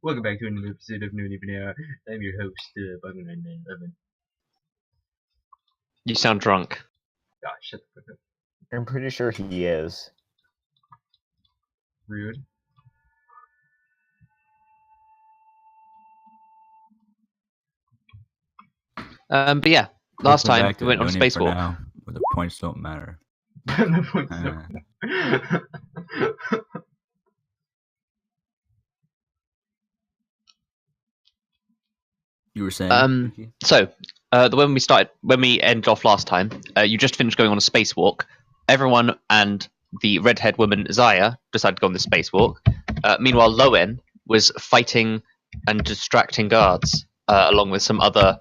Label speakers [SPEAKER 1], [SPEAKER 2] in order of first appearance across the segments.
[SPEAKER 1] Welcome back to another episode of No Even Air. I'm your host, Bongo 911.
[SPEAKER 2] You sound drunk.
[SPEAKER 1] Gosh, shut the fuck up.
[SPEAKER 3] I'm pretty sure he is.
[SPEAKER 1] Rude.
[SPEAKER 2] But yeah, last time we went on a
[SPEAKER 4] No Name for
[SPEAKER 2] spacewalk.
[SPEAKER 4] Now, where the points don't matter.
[SPEAKER 1] The point's so-
[SPEAKER 4] You were saying? Ricky?
[SPEAKER 2] So when we ended off last time, you just finished going on a spacewalk. Everyone and the redhead woman Zaya decided to go on this spacewalk. Meanwhile, Loen was fighting and distracting guards along with some other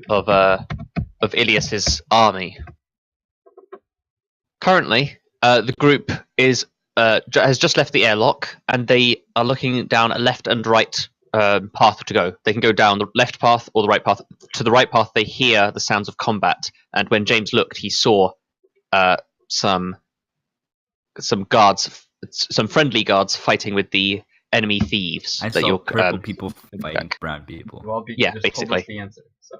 [SPEAKER 2] of Ilias's army. Currently, the group has just left the airlock, and they are looking down a left and right path to go. They can go down the left path or the right path. To the right path, they hear the sounds of combat, and when James looked, he saw some guards, some friendly guards fighting with the enemy thieves.
[SPEAKER 4] I saw purple people fighting brown people.
[SPEAKER 1] Well,
[SPEAKER 2] Yeah,
[SPEAKER 1] just
[SPEAKER 2] basically.
[SPEAKER 1] told us the answer, so.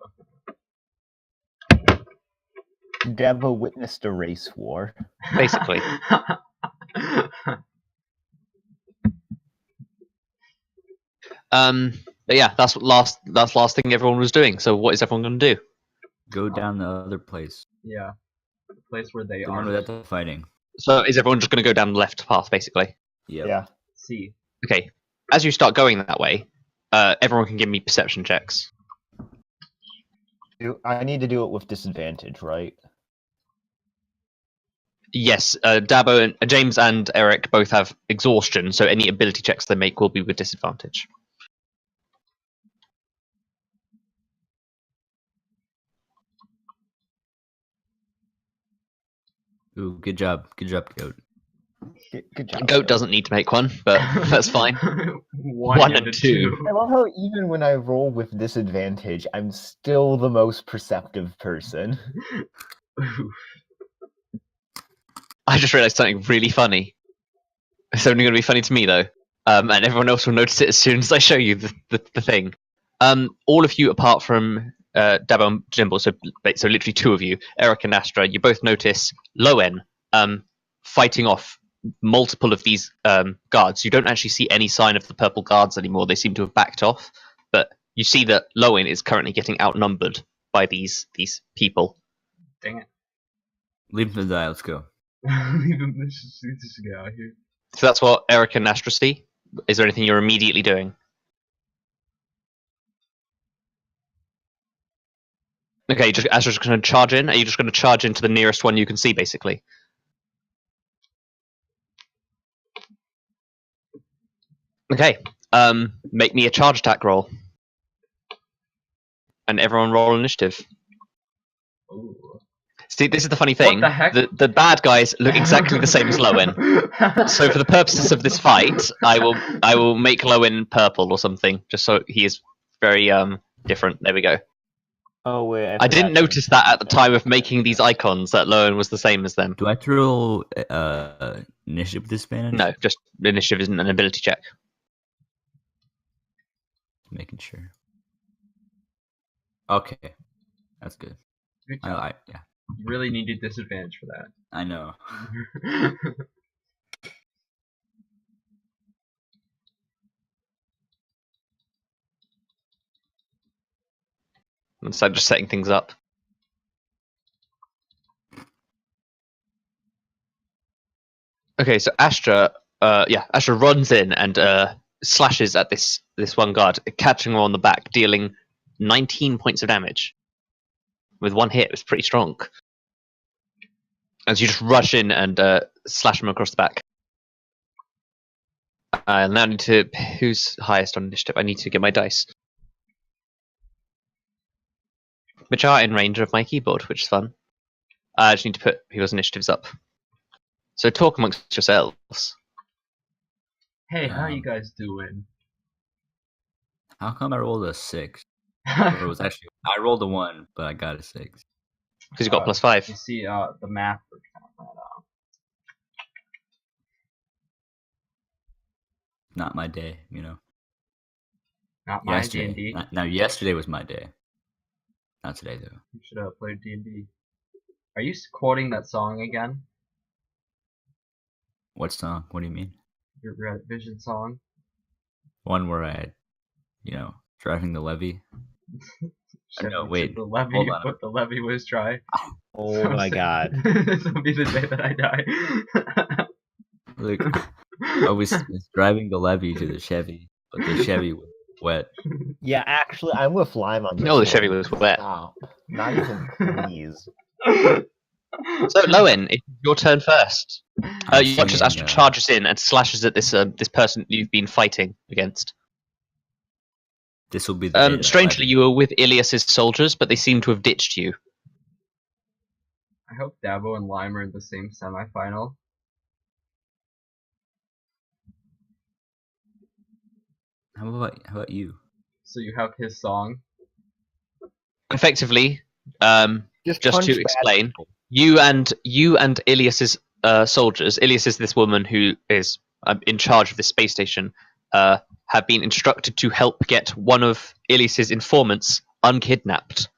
[SPEAKER 3] Dabo witnessed a race war.
[SPEAKER 2] Basically. But yeah, that's last thing everyone was doing. So what is everyone going to do?
[SPEAKER 4] Go down the other place.
[SPEAKER 1] Yeah. The place where they
[SPEAKER 4] The
[SPEAKER 1] are.
[SPEAKER 4] one without the fighting.
[SPEAKER 2] So is everyone just going to go down the left path, basically?
[SPEAKER 4] Yep.
[SPEAKER 3] Yeah.
[SPEAKER 1] See.
[SPEAKER 2] Okay. As you start going that way, everyone can give me perception checks.
[SPEAKER 3] I need to do it with disadvantage, right?
[SPEAKER 2] Yes, Dabo and James and Erik both have exhaustion, so any ability checks they make will be with disadvantage.
[SPEAKER 4] Ooh, good job. Good job, Goat.
[SPEAKER 3] Good job.
[SPEAKER 2] Goat doesn't need to make one, but that's fine.
[SPEAKER 1] One
[SPEAKER 2] and
[SPEAKER 1] and
[SPEAKER 2] two.
[SPEAKER 3] I love how even when I roll with disadvantage, I'm still the most perceptive person.
[SPEAKER 2] I just realised something really funny. It's only going to be funny to me though, and everyone else will notice it as soon as I show you the thing. All of you, apart from Dabo and Dimble, so literally two of you, Erik and Astra, you both notice Loen fighting off multiple of these guards. You don't actually see any sign of the purple guards anymore. They seem to have backed off, but you see that Loen is currently getting outnumbered by these people.
[SPEAKER 1] Dang it.
[SPEAKER 4] Leave them to die. Let's go.
[SPEAKER 1] Leave him. Let's just get out of here.
[SPEAKER 2] So that's what Erik and Astra see. Is there anything you're immediately doing? Okay, Astra's just going to charge in. Are you just going to charge into the nearest one you can see, basically? Okay. Make me a charge attack roll. And everyone roll initiative.
[SPEAKER 1] Ooh.
[SPEAKER 2] See, this is the funny thing.
[SPEAKER 1] What the heck?
[SPEAKER 2] The bad guys look exactly the same as Loen. So for the purposes of this fight, I will make Loen purple or something, just so he is very different. There we go.
[SPEAKER 3] Oh wait,
[SPEAKER 2] I didn't notice that at the time of making these icons that Loen was the same as them.
[SPEAKER 4] Do I have to roll initiative with disadvantage?
[SPEAKER 2] No, just initiative isn't an ability check.
[SPEAKER 4] Making sure. Okay. That's good.
[SPEAKER 1] Good job.
[SPEAKER 4] Yeah.
[SPEAKER 1] You really needed disadvantage for that.
[SPEAKER 4] I know.
[SPEAKER 2] Instead of just setting things up. Okay, so Astra runs in and slashes at this one guard, catching him on the back, dealing 19 points of damage. With one hit, it was pretty strong. As you just rush in and slash him across the back. I now need to... Who's highest on initiative? I need to get my dice. Which are in range of my keyboard, which is fun. I just need to put people's initiatives up. So talk amongst yourselves.
[SPEAKER 1] Hey, how you guys doing?
[SPEAKER 4] How come I rolled a 6? Or it was actually I rolled a 1, but I got a 6.
[SPEAKER 2] Because you got +5.
[SPEAKER 1] You see, the math for that out.
[SPEAKER 4] Not my day, you know.
[SPEAKER 1] Not my
[SPEAKER 4] Yesterday.
[SPEAKER 1] D&D.
[SPEAKER 4] Now, yesterday was my day. Not today, though.
[SPEAKER 1] You should have played D&D. Are you quoting that song again?
[SPEAKER 4] What song? What do you mean?
[SPEAKER 1] Your Red Vision song?
[SPEAKER 4] One where I, driving the levee. No, wait.
[SPEAKER 1] The levy,
[SPEAKER 4] Hold on.
[SPEAKER 1] but the levy was dry.
[SPEAKER 3] Oh my god.
[SPEAKER 1] This will be the day that I die.
[SPEAKER 4] Look, I was driving the levee to the Chevy, but the Chevy was wet.
[SPEAKER 3] Yeah, actually, I'm with Lime on this.
[SPEAKER 2] No, the Chevy
[SPEAKER 3] one.
[SPEAKER 2] was wet.
[SPEAKER 3] Stop. Not even please.
[SPEAKER 2] So, Loen, it's your turn first.
[SPEAKER 4] I'm
[SPEAKER 2] You watch as
[SPEAKER 4] singing,
[SPEAKER 2] Astra charges in and slashes at this person you've been fighting against.
[SPEAKER 4] This will be the day that
[SPEAKER 2] Strangely,
[SPEAKER 4] levee-
[SPEAKER 2] you were with Ilias's soldiers, but they seem to have ditched you.
[SPEAKER 1] I hope Dabo and Lime are in the same semifinal.
[SPEAKER 4] How about you?
[SPEAKER 1] So you have his song.
[SPEAKER 2] Effectively, just
[SPEAKER 3] punch
[SPEAKER 2] to
[SPEAKER 3] bad
[SPEAKER 2] explain,
[SPEAKER 3] people.
[SPEAKER 2] you and Ilias's soldiers. Ilias is this woman who is in charge of this space station. Have been instructed to help get one of Ilias's informants unkidnapped.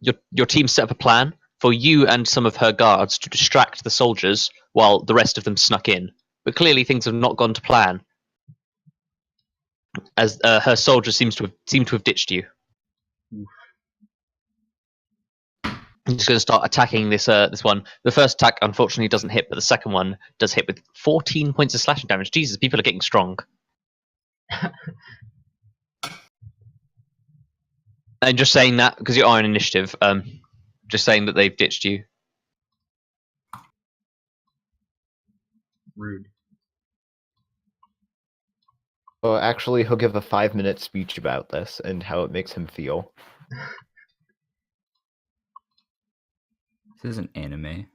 [SPEAKER 2] Your team set up a plan for you and some of her guards to distract the soldiers while the rest of them snuck in. But clearly things have not gone to plan, as her soldiers seem to have ditched you. I'm just going to start attacking this one. The first attack unfortunately doesn't hit, but the second one does hit with 14 points of slashing damage. Jesus, people are getting strong. And just saying that because you are on initiative. Just saying that they've ditched you.
[SPEAKER 1] Rude.
[SPEAKER 3] Well, actually, he'll give a 5-minute speech about this and how it makes him feel.
[SPEAKER 4] This is an anime.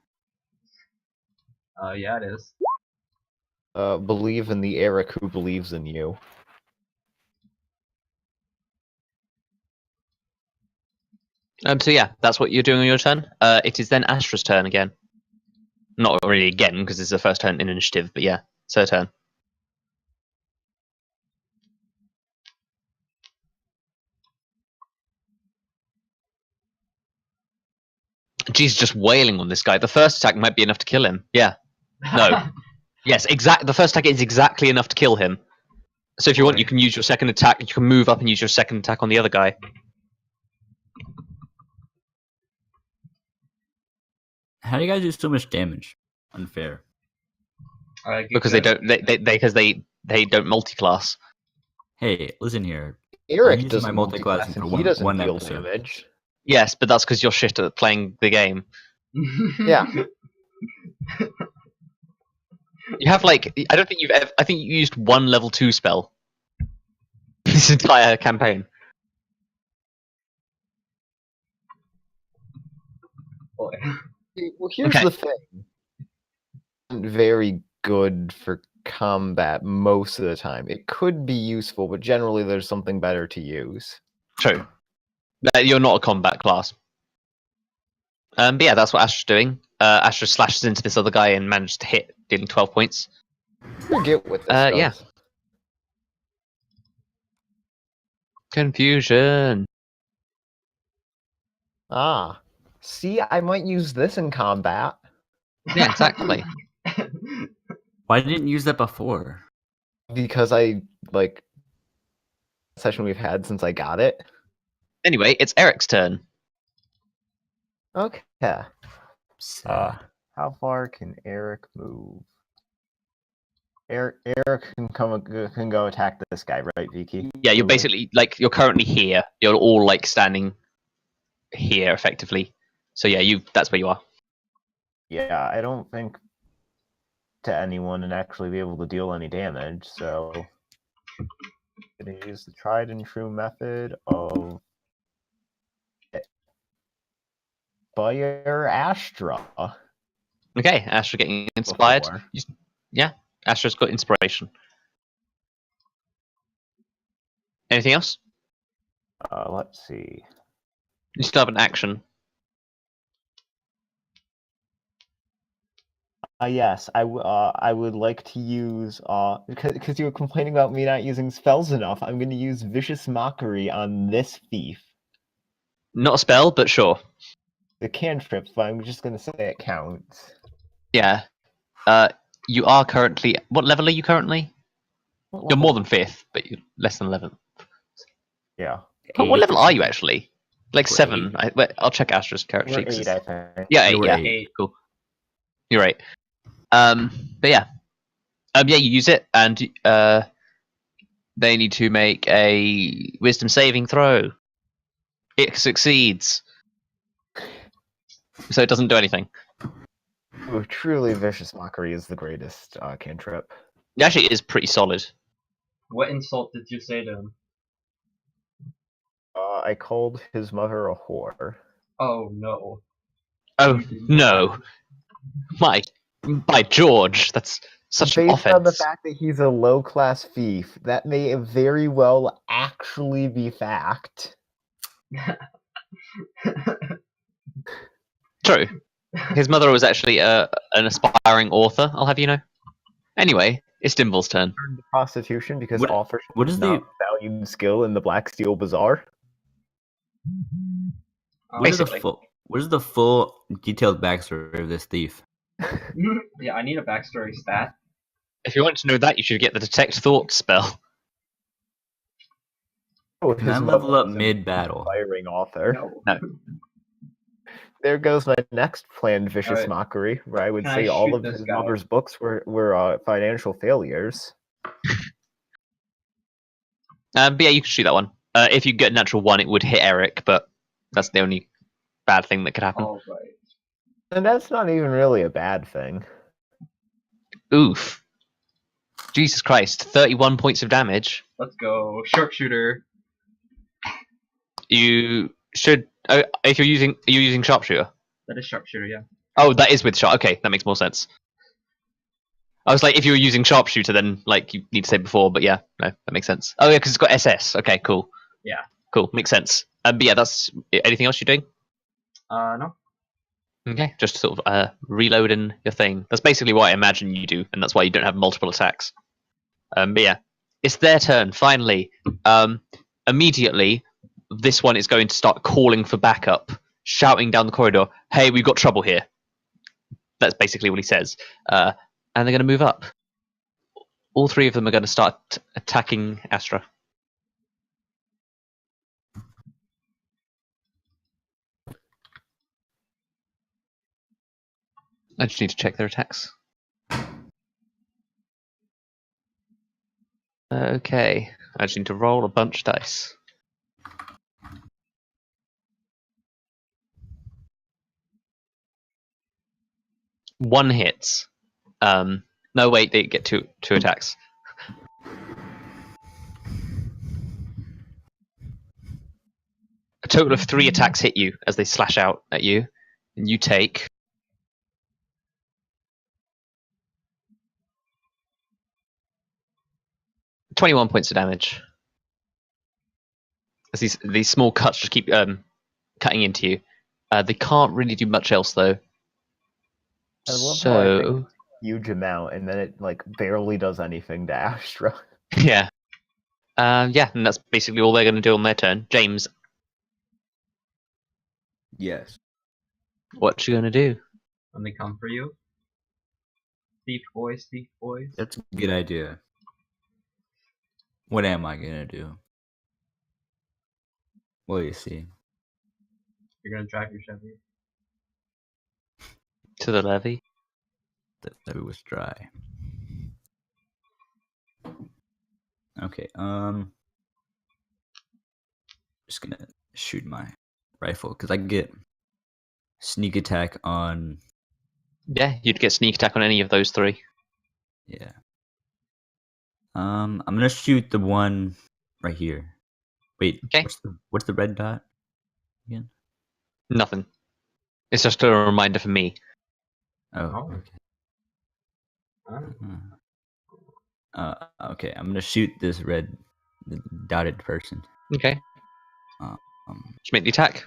[SPEAKER 1] Yeah, it is.
[SPEAKER 3] Believe in the Erik who believes in you.
[SPEAKER 2] So yeah, that's what you're doing on your turn. It is then Astra's turn again. Not really again because it's the first turn in initiative, but yeah, it's her turn. She's just wailing on this guy. The first attack might be enough to kill him. Yeah. No. Yes, the first attack is exactly enough to kill him. So if you want, you can use your second attack. You can move up and use your second attack on the other guy.
[SPEAKER 4] How do you guys do so much damage? Unfair.
[SPEAKER 2] Because they don't multi-class.
[SPEAKER 4] Hey, listen here.
[SPEAKER 3] Erik
[SPEAKER 4] using
[SPEAKER 3] doesn't
[SPEAKER 4] my multi-class
[SPEAKER 3] multi-class, and
[SPEAKER 4] for
[SPEAKER 3] he doesn't
[SPEAKER 4] one
[SPEAKER 3] deal
[SPEAKER 4] episode.
[SPEAKER 3] damage.
[SPEAKER 2] Yes, but that's because you're shit at playing the game.
[SPEAKER 3] Yeah.
[SPEAKER 2] You have I don't think you've ever. I think you used one level 2 spell this entire campaign.
[SPEAKER 1] Boy.
[SPEAKER 3] Well, here's
[SPEAKER 2] Okay.
[SPEAKER 3] the thing. Very good for combat most of the time. It could be useful, but generally there's something better to use.
[SPEAKER 2] True. You're not a combat class. But yeah, that's what Astra's doing. Astra slashes into this other guy and manages to hit, dealing 12 points.
[SPEAKER 3] Forget what this
[SPEAKER 2] Yeah.
[SPEAKER 3] does.
[SPEAKER 2] Confusion.
[SPEAKER 3] Ah. See, I might use this in combat.
[SPEAKER 2] Yeah, exactly.
[SPEAKER 4] Why didn't you use that before?
[SPEAKER 3] Because session we've had since I got it.
[SPEAKER 2] Anyway, it's Eric's turn.
[SPEAKER 3] Okay.
[SPEAKER 4] Sad.
[SPEAKER 3] How far can Erik move? Erik can go attack this guy, right, Vicky?
[SPEAKER 2] Yeah, you're basically you're currently here. You're all standing here effectively. So yeah, that's where you are.
[SPEAKER 3] Yeah, I don't think to anyone and actually be able to deal any damage, so I'm gonna use the tried and true method of Fire Astra.
[SPEAKER 2] Okay, Astra getting inspired.
[SPEAKER 3] Before.
[SPEAKER 2] Yeah, Astra's got inspiration. Anything else?
[SPEAKER 3] Let's see.
[SPEAKER 2] You still have an action.
[SPEAKER 3] Yes, I would like to use because you were complaining about me not using spells enough. I'm going to use Vicious Mockery on this thief.
[SPEAKER 2] Not a spell, but sure.
[SPEAKER 3] The cantrip, but I'm just going to say it counts.
[SPEAKER 2] Yeah. You are currently. What level are you currently? You're more than 5th, but you're less than 11th.
[SPEAKER 3] Yeah.
[SPEAKER 2] But what
[SPEAKER 4] 8
[SPEAKER 2] level
[SPEAKER 4] or
[SPEAKER 2] are you
[SPEAKER 4] something.
[SPEAKER 2] actually? Like
[SPEAKER 4] We're
[SPEAKER 2] 7. I'll check Astra's character
[SPEAKER 3] We're
[SPEAKER 2] sheet.
[SPEAKER 3] 8, I think.
[SPEAKER 2] Yeah,
[SPEAKER 4] Yeah,
[SPEAKER 2] 8.
[SPEAKER 4] we're
[SPEAKER 2] Yeah,
[SPEAKER 4] 8.
[SPEAKER 1] 8.
[SPEAKER 2] cool. You're right. But yeah. Yeah, you use it, and they need to make a wisdom saving throw. It succeeds. So it doesn't do anything.
[SPEAKER 3] Ooh, truly, Vicious Mockery is the greatest cantrip.
[SPEAKER 2] It actually is pretty solid.
[SPEAKER 1] What insult did you say to him?
[SPEAKER 3] I called his mother a whore.
[SPEAKER 1] Oh no.
[SPEAKER 2] Oh,
[SPEAKER 1] You did
[SPEAKER 2] no. By George, that's such an
[SPEAKER 3] Based on the
[SPEAKER 2] offense.
[SPEAKER 3] fact that he's a low-class thief, that may very well actually be fact.
[SPEAKER 2] True. His mother was actually an aspiring author, I'll have you know. Anyway, it's Dimble's turn.
[SPEAKER 3] Turned to prostitution because
[SPEAKER 4] What-
[SPEAKER 3] authorship
[SPEAKER 4] what
[SPEAKER 3] is
[SPEAKER 4] is
[SPEAKER 3] not
[SPEAKER 4] the-
[SPEAKER 3] valued skill in the Black Steel Bazaar.
[SPEAKER 4] What is the
[SPEAKER 2] Basically.
[SPEAKER 4] full detailed backstory of this thief?
[SPEAKER 1] Yeah, I need a backstory stat.
[SPEAKER 2] If you want to know that, you should get the Detect Thought spell.
[SPEAKER 3] Oh,
[SPEAKER 4] Can
[SPEAKER 3] his
[SPEAKER 4] I
[SPEAKER 3] mother
[SPEAKER 4] level up
[SPEAKER 3] was an
[SPEAKER 4] mid-battle?
[SPEAKER 3] aspiring author.
[SPEAKER 1] No.
[SPEAKER 3] There goes my next planned Vicious
[SPEAKER 1] Alright.
[SPEAKER 3] Mockery, where I would
[SPEAKER 1] Can I
[SPEAKER 3] say all
[SPEAKER 1] shoot
[SPEAKER 3] of
[SPEAKER 1] this
[SPEAKER 3] his
[SPEAKER 1] guy?
[SPEAKER 3] mother's books were financial failures.
[SPEAKER 2] But yeah, you can shoot that one. If you get a natural 1, it would hit Erik, but that's the only bad thing that could happen.
[SPEAKER 1] Alright.
[SPEAKER 3] And that's not even really a bad thing.
[SPEAKER 2] Oof. Jesus Christ, 31 points of damage.
[SPEAKER 1] Let's go. Sharpshooter.
[SPEAKER 2] You should. If you're using sharpshooter.
[SPEAKER 1] That is sharpshooter, yeah.
[SPEAKER 2] Oh, that is with sharp. Okay, that makes more sense. I was like, if you were using sharpshooter, then like you need to say before, but yeah, no, that makes sense. Oh yeah, because it's got SS. Okay, cool.
[SPEAKER 1] Yeah.
[SPEAKER 2] Cool, makes sense. But yeah, that's anything else you're doing?
[SPEAKER 1] No.
[SPEAKER 2] Okay, just sort of reloading your thing. That's basically what I imagine you do, and that's why you don't have multiple attacks. But yeah, it's their turn finally. Immediately, this one is going to start calling for backup, shouting down the corridor, "Hey, we've got trouble here." That's basically what he says. And they're going to move up. All 3 of them are going to start attacking Astra. I just need to check their attacks. Okay, I just need to roll a bunch of dice. One hits. No, wait, they get two attacks. A total of 3 attacks hit you as they slash out at you, and you take 21 points of damage. As these small cuts just keep cutting into you. They can't really do much else though.
[SPEAKER 3] I love how I think
[SPEAKER 2] So
[SPEAKER 3] it's a huge amount, and then it like barely does anything to Astra.
[SPEAKER 2] yeah, yeah, and that's basically all they're going to do on their turn. James,
[SPEAKER 4] Yes.
[SPEAKER 2] what you going to do?
[SPEAKER 1] When they come for you. Thief boys, thief boys.
[SPEAKER 4] That's a good idea. What am I gonna do? Well, you see.
[SPEAKER 1] You're gonna drive your Chevy.
[SPEAKER 2] To the levee?
[SPEAKER 4] That it was dry. Okay, just gonna shoot my rifle because I can get sneak attack on.
[SPEAKER 2] Yeah, you'd get sneak attack on any of those 3.
[SPEAKER 4] Yeah. I'm gonna shoot the one right here. Wait,
[SPEAKER 2] Okay.
[SPEAKER 4] what's the red dot again?
[SPEAKER 2] Nothing. It's just a reminder for me.
[SPEAKER 4] Oh,
[SPEAKER 1] Oh.
[SPEAKER 4] okay.
[SPEAKER 1] Huh?
[SPEAKER 4] Okay, I'm gonna shoot this red dotted person.
[SPEAKER 2] Okay.
[SPEAKER 4] Um,
[SPEAKER 2] Just make the attack.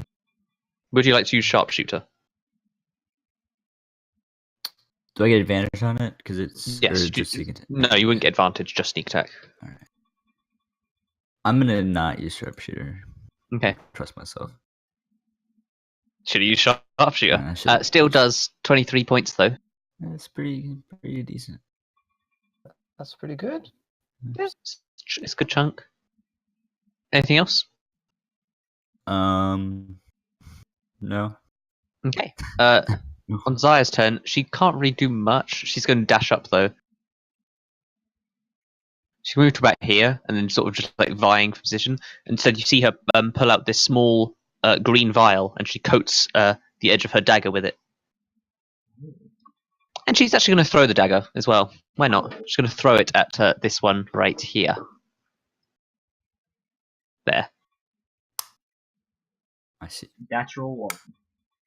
[SPEAKER 2] Would you like to use sharpshooter?
[SPEAKER 4] Do I get advantage on it? Because it's
[SPEAKER 2] Yes.
[SPEAKER 4] or just sneak attack?
[SPEAKER 2] No, you wouldn't get advantage. Just sneak attack.
[SPEAKER 4] All right. I'm gonna not use sharpshooter.
[SPEAKER 2] Okay.
[SPEAKER 4] Trust myself.
[SPEAKER 2] Should have used sharpshooter.
[SPEAKER 4] I should've
[SPEAKER 2] Still
[SPEAKER 4] used-
[SPEAKER 2] does 23 points though.
[SPEAKER 4] That's pretty decent.
[SPEAKER 3] That's pretty good.
[SPEAKER 2] It's a good chunk. Anything else?
[SPEAKER 4] No.
[SPEAKER 2] Okay. On Zaya's turn, she can't really do much. She's going to dash up though. She moved to about here and then sort of just like vying for position. Instead, you see her pull out this small green vial and she coats the edge of her dagger with it. And she's actually going to throw the dagger as well. Why not? She's going to throw it at this one right here. There.
[SPEAKER 4] I see.
[SPEAKER 1] Natural 1.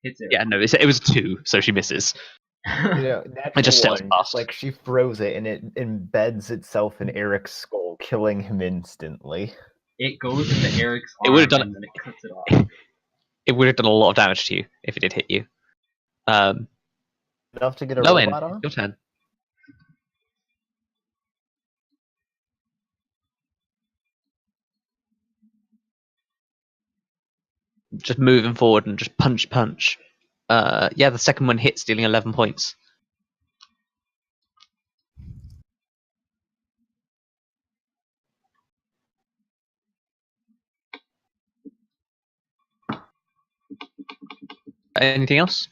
[SPEAKER 1] Hits it.
[SPEAKER 2] Yeah, no, it was 2, so she misses.
[SPEAKER 3] Natural
[SPEAKER 2] just sails
[SPEAKER 3] one,
[SPEAKER 2] past.
[SPEAKER 3] like she throws it and it embeds itself in Eric's skull, killing him instantly.
[SPEAKER 1] It goes into Eric's
[SPEAKER 2] It
[SPEAKER 1] arm
[SPEAKER 2] would've done
[SPEAKER 1] and then it cuts it off.
[SPEAKER 2] It would have done a lot of damage to you if it did hit you.
[SPEAKER 3] Enough to get a
[SPEAKER 2] Loen,
[SPEAKER 3] robot on?
[SPEAKER 2] your turn. Just moving forward and just punch. Yeah, the second one hits, dealing 11 points. Anything else?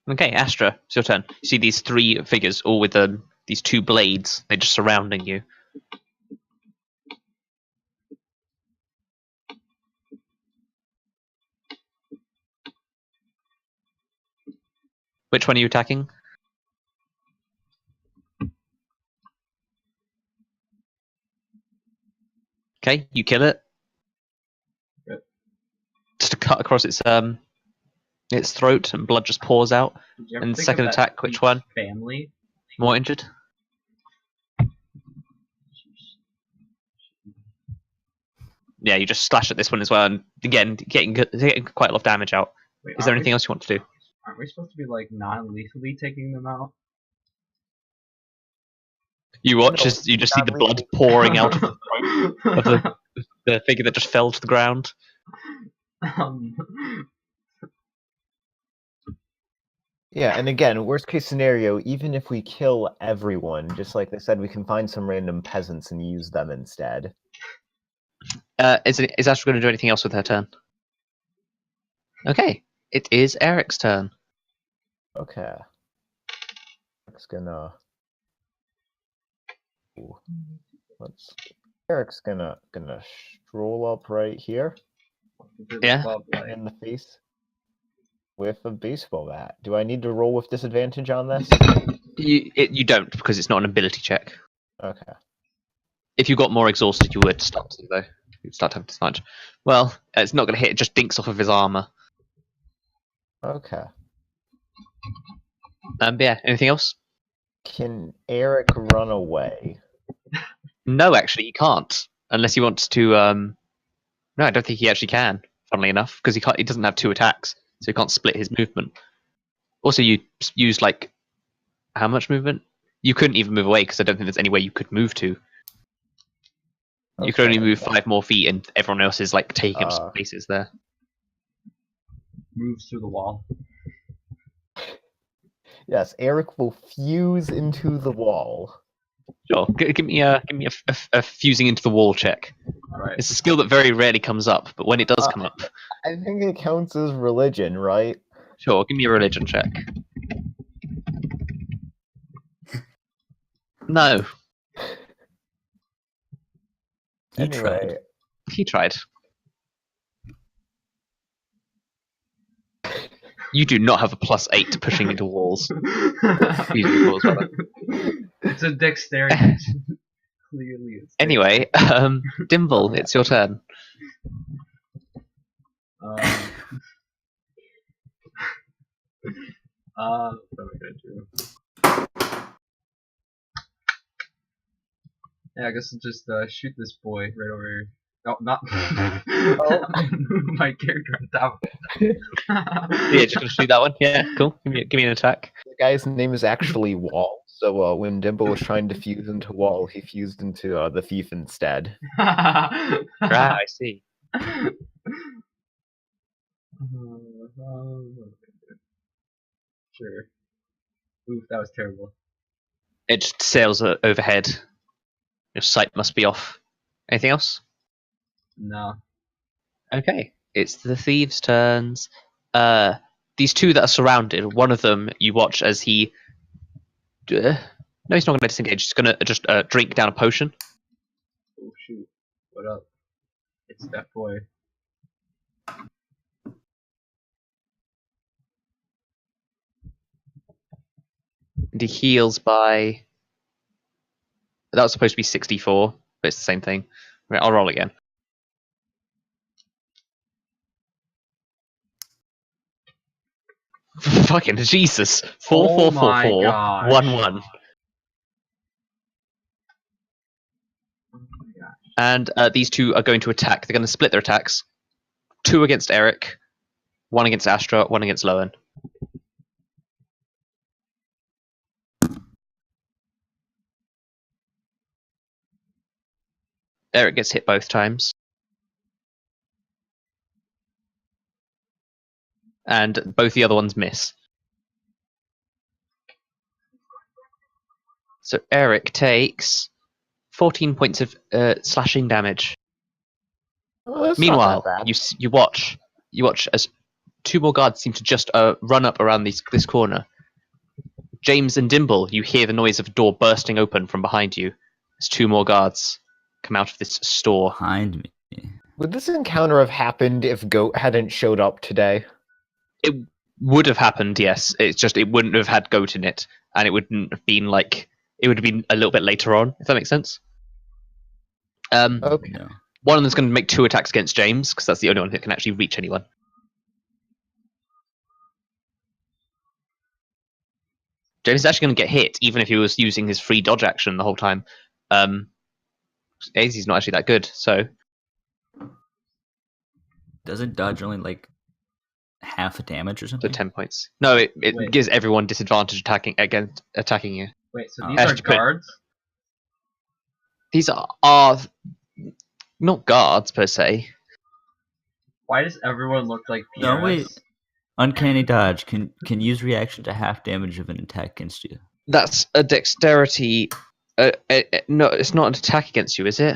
[SPEAKER 2] Okay, Astra, it's your turn. You see these 3 figures, all with these 2 blades. They're just surrounding you. Which one are you attacking? Okay, you kill it.
[SPEAKER 1] Yep.
[SPEAKER 2] Just a cut across its throat, and blood just pours out.
[SPEAKER 1] Did you ever
[SPEAKER 2] And
[SPEAKER 1] think
[SPEAKER 2] second
[SPEAKER 1] of that
[SPEAKER 2] attack, which
[SPEAKER 1] each
[SPEAKER 2] one?
[SPEAKER 1] Family.
[SPEAKER 2] More injured. Yeah, you just slash at this one as well, and again, getting quite a lot of damage out.
[SPEAKER 1] Wait,
[SPEAKER 2] Is there
[SPEAKER 1] aren't
[SPEAKER 2] anything else you want to do?
[SPEAKER 1] Aren't we supposed to be like non-lethally taking them out?
[SPEAKER 2] You watch
[SPEAKER 3] No,
[SPEAKER 2] as you just see
[SPEAKER 3] not
[SPEAKER 2] the blood
[SPEAKER 3] really.
[SPEAKER 2] pouring out of the throat of the figure that just fell to the ground.
[SPEAKER 1] um,
[SPEAKER 3] Yeah, and again, worst case scenario, even if we kill everyone, just like they said, we can find some random peasants and use them instead.
[SPEAKER 2] Is Astra going to do anything else with her turn? Okay, it is Eric's turn.
[SPEAKER 3] Okay. Eric's gonna. Ooh. Eric's gonna stroll up right here
[SPEAKER 2] Yeah.
[SPEAKER 3] in the face with a baseball bat. Do I need to roll with disadvantage on this?
[SPEAKER 2] You don't, because it's not an ability check.
[SPEAKER 3] Okay.
[SPEAKER 2] If you got more exhausted, you would start to, though. You'd start to have disadvantage. Well, it's not going to hit, it just dinks off of his armor.
[SPEAKER 3] Okay.
[SPEAKER 2] But yeah, anything else?
[SPEAKER 3] Can Eric run away?
[SPEAKER 2] No, actually, he can't. Unless he wants to. No, I don't think he actually can, funnily enough, because he doesn't have 2 attacks, so he can't split his movement. Also, you used, like, how much movement? You couldn't even move away, because I don't think there's any way you could move to. You could only move 5 more feet, and everyone else is like taking up spaces there.
[SPEAKER 1] moves through the wall.
[SPEAKER 3] Yes, Eric will fuse into the wall.
[SPEAKER 2] Sure, give me a fusing into the wall check.
[SPEAKER 1] All right.
[SPEAKER 2] It's a skill that very rarely comes up, but when it does come up,
[SPEAKER 3] I think it counts as religion, right?
[SPEAKER 2] sure, give me a religion check. No,
[SPEAKER 4] He
[SPEAKER 3] Anyway,
[SPEAKER 4] tried.
[SPEAKER 2] he tried. You do not have a +8 to pushing into walls. Fusing walls, rather.
[SPEAKER 1] It's a dexterity. Clearly, it's
[SPEAKER 2] Anyway, Dimble, it's your turn.
[SPEAKER 1] what am I gonna do? Yeah, I guess I'll just shoot this boy right over here. Oh, not my character on top of
[SPEAKER 2] Yeah, just gonna shoot that one. Yeah, cool. Give me an attack.
[SPEAKER 3] The guy's name is actually Wall. So when Dimble was trying to fuse into Wall, he fused into the thief instead.
[SPEAKER 2] Right, I see.
[SPEAKER 1] Sure. Oof, that was terrible.
[SPEAKER 2] It just sails overhead. Your sight must be off. Anything else?
[SPEAKER 1] No.
[SPEAKER 2] Okay, it's the thieves' turns. These two that are surrounded. One of them you watch as he. No, he's not going to disengage. He's going to just drink down a potion.
[SPEAKER 1] Oh shoot. What up? It's that boy.
[SPEAKER 2] And he heals by. That was supposed to be 64, but it's the same thing. Right, I'll roll again. Fucking Jesus! 4 4 4
[SPEAKER 1] my
[SPEAKER 2] 4
[SPEAKER 1] gosh.
[SPEAKER 2] 1 1.
[SPEAKER 1] Oh my gosh.
[SPEAKER 2] And these two are going to attack. They're going to split their attacks. 2 against Erik, 1 against Astra, 1 against Loen. Erik gets hit both times. And both the other ones miss. So Erik takes 14 points of slashing damage.
[SPEAKER 3] Oh, that's
[SPEAKER 2] Meanwhile,
[SPEAKER 3] not that bad.
[SPEAKER 2] you watch as 2 more guards seem to just run up around this corner. James and Dimble, you hear the noise of a door bursting open from behind you as 2 more guards come out of this store.
[SPEAKER 4] Behind me.
[SPEAKER 3] Would this encounter have happened if Goat hadn't showed up today?
[SPEAKER 2] It would have happened, yes. It's just it wouldn't have had goat in it, and it wouldn't have been like it would have been a little bit later on, if that makes sense.
[SPEAKER 3] Okay.
[SPEAKER 4] No.
[SPEAKER 2] One of them's going to make 2 attacks against James because that's the only one that can actually reach anyone. James is actually going to get hit, even if he was using his free dodge action the whole time. AZ's not actually that good, so
[SPEAKER 4] Doesn't dodge only like half a damage or something?
[SPEAKER 2] 10 points. No, it
[SPEAKER 1] Wait.
[SPEAKER 2] gives everyone disadvantage attacking you.
[SPEAKER 1] Wait, so
[SPEAKER 4] Oh.
[SPEAKER 1] these are
[SPEAKER 2] Actually, put-
[SPEAKER 1] guards?
[SPEAKER 2] These are not guards per se.
[SPEAKER 1] Why does everyone look like Pierus?
[SPEAKER 4] No, wait. Uncanny dodge can use reaction to half damage of an attack against you.
[SPEAKER 2] That's a dexterity. No, it's not an attack against you, is it?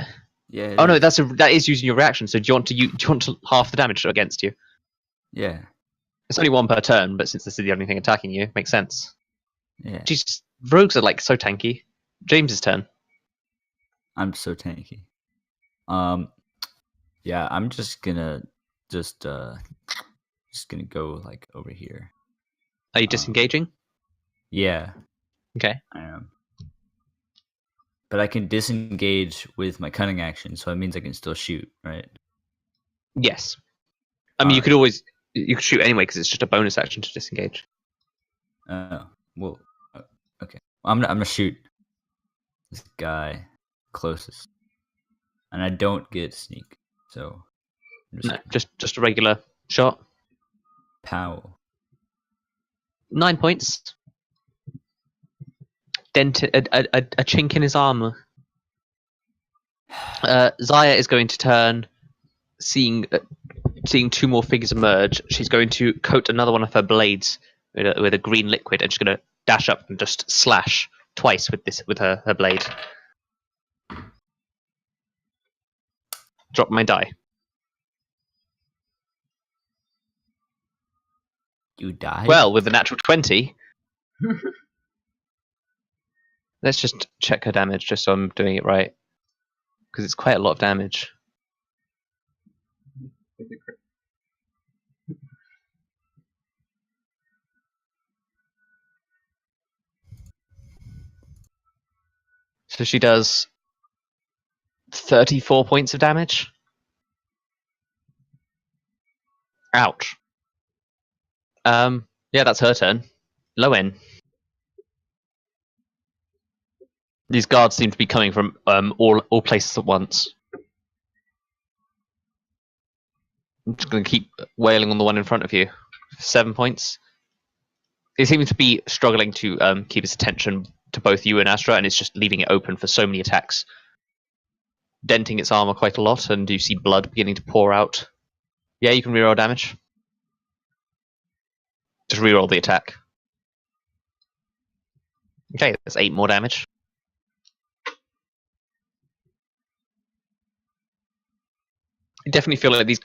[SPEAKER 4] Yeah. it
[SPEAKER 2] Oh no,
[SPEAKER 4] is.
[SPEAKER 2] that is using your reaction. So do you want to half the damage against you?
[SPEAKER 4] Yeah.
[SPEAKER 2] It's only 1 per turn, but since this is the only thing attacking you, makes sense.
[SPEAKER 4] Yeah.
[SPEAKER 2] Jesus, rogues are like so tanky. James's turn.
[SPEAKER 4] I'm so tanky. Yeah, I'm just gonna go like over here.
[SPEAKER 2] Are you disengaging?
[SPEAKER 4] Yeah,
[SPEAKER 2] Okay.
[SPEAKER 4] I am. But I can disengage with my cunning action, so it means I can still shoot, right?
[SPEAKER 2] Yes. I mean,
[SPEAKER 4] Alright.
[SPEAKER 2] you could shoot anyway because it's just a bonus action to disengage.
[SPEAKER 4] Well, okay. I'm gonna shoot this guy closest, and I don't get sneak, so I'm just
[SPEAKER 2] No, just a regular shot.
[SPEAKER 4] pow.
[SPEAKER 2] 9 points. Dent a chink in his armor. Zaya is going to turn, seeing 2 more figures emerge. She's going to coat another one of her blades with a green liquid, and she's going to dash up and just slash twice with her blade. Drop my die.
[SPEAKER 4] You died.
[SPEAKER 2] Well, with the natural 20. Let's just check her damage, just so I'm doing it right, because it's quite a lot of damage. So she does 34 points of damage. Ouch. Yeah, that's her turn. Loen. These guards seem to be coming from all places at once. I'm just going to keep wailing on the one in front of you. 7 points. It seems to be struggling to keep its attention to both you and Astra, and it's just leaving it open for so many attacks, denting its armor quite a lot, and you see blood beginning to pour out. Yeah, you can reroll damage. Just reroll the attack. Okay, that's 8 more damage. You definitely feel like these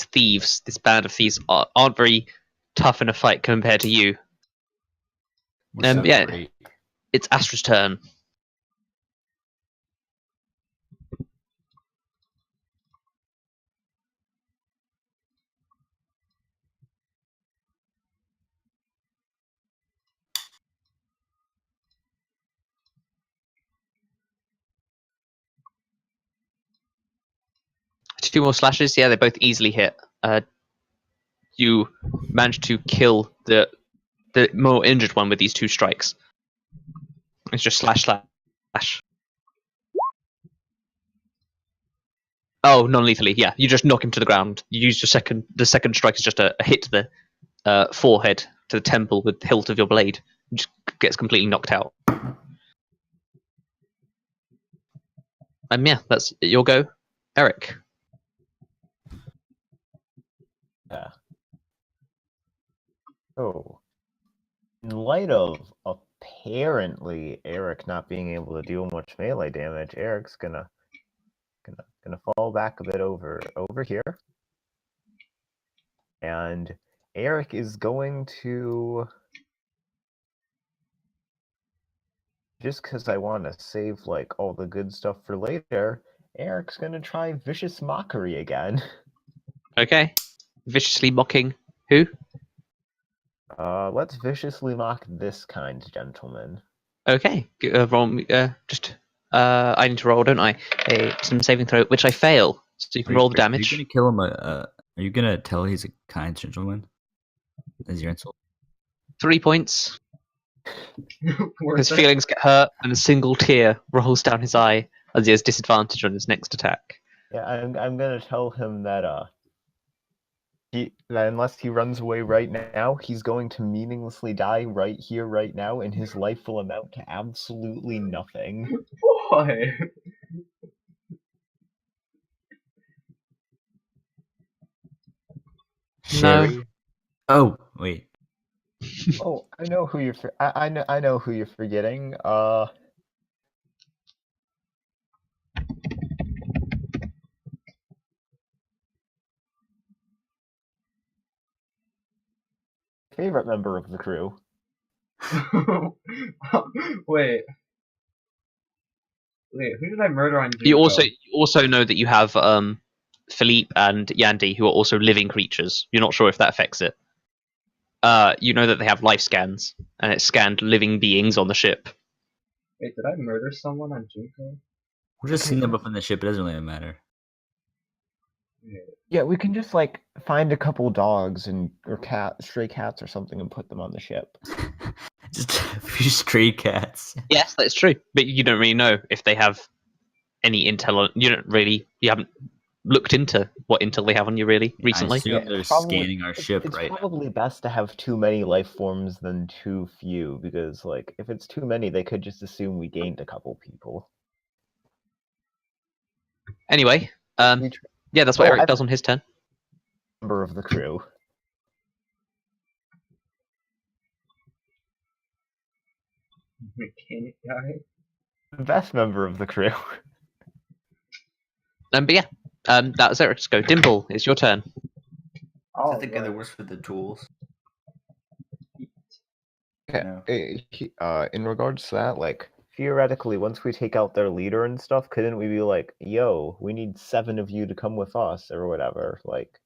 [SPEAKER 2] thieves, this band of thieves, aren't very tough in a fight compared to you. Yeah,
[SPEAKER 4] Great.
[SPEAKER 2] it's Astra's turn. Two more slashes. Yeah, they both easily hit. You managed to kill the more injured one with these 2 strikes. It's just slash slash. Oh, non-lethally. Yeah, you just knock him to the ground. You use your second. The second strike is just a hit to the forehead, to the temple with the hilt of your blade. He just gets completely knocked out. Yeah, that's your go, Erik.
[SPEAKER 3] Yeah. So, in light of apparently Erik not being able to deal much melee damage, Erik's gonna fall back a bit over here, and Erik is going to, just because I want to save like all the good stuff for later, Erik's gonna try vicious mockery again.
[SPEAKER 2] Okay. Viciously mocking who?
[SPEAKER 3] Let's viciously mock this kind gentleman.
[SPEAKER 2] Okay. Roll me. I need to roll, don't I? Some saving throw, which I fail. So you can roll the damage.
[SPEAKER 4] Are you gonna kill him? Are you gonna tell he's a kind gentleman? As your insult?
[SPEAKER 2] 3 points. His feelings get hurt, and a single tear rolls down his eye as he has disadvantage on his next attack.
[SPEAKER 3] Yeah, I'm gonna tell him that that unless he runs away right now, he's going to meaninglessly die right here, right now, and his life will amount to absolutely nothing.
[SPEAKER 1] Boy.
[SPEAKER 4] Sherry? Oh, wait.
[SPEAKER 3] Oh, I know who you're. I know who you're forgetting. Favorite member of the crew.
[SPEAKER 1] Wait. Wait, who did I murder on Junko?
[SPEAKER 2] You also know that you have Philippe and Yandy, who are also living creatures. You're not sure if that affects it. You know that they have life scans, and it scanned living beings on the ship.
[SPEAKER 1] Wait, did I murder someone on Junko?
[SPEAKER 4] We'll just send them up on the ship. It doesn't really matter.
[SPEAKER 3] Yeah, we can just like find a couple dogs or stray cats or something and put them on the ship.
[SPEAKER 4] Just a few stray cats.
[SPEAKER 2] Yes, that's true. But you don't really know if they have any intel. You haven't looked into what intel they have on you really recently.
[SPEAKER 4] I assume they're scanning our ship,
[SPEAKER 3] it's
[SPEAKER 4] right?
[SPEAKER 3] It's probably best to have too many life forms than too few, because like if it's too many, they could just assume we gained a couple people.
[SPEAKER 2] Anyway, yeah, that's what Erik does on his turn.
[SPEAKER 3] Member of the crew.
[SPEAKER 1] Mechanic guy?
[SPEAKER 3] Best member of the crew.
[SPEAKER 2] But yeah, that was Erik's go. Dimble, it's your turn.
[SPEAKER 1] Oh,
[SPEAKER 5] I think that works for the tools.
[SPEAKER 3] Okay. In regards to that, like theoretically, once we take out their leader and stuff, couldn't we be like, "Yo, we need 7 of you to come with us," or whatever? Like,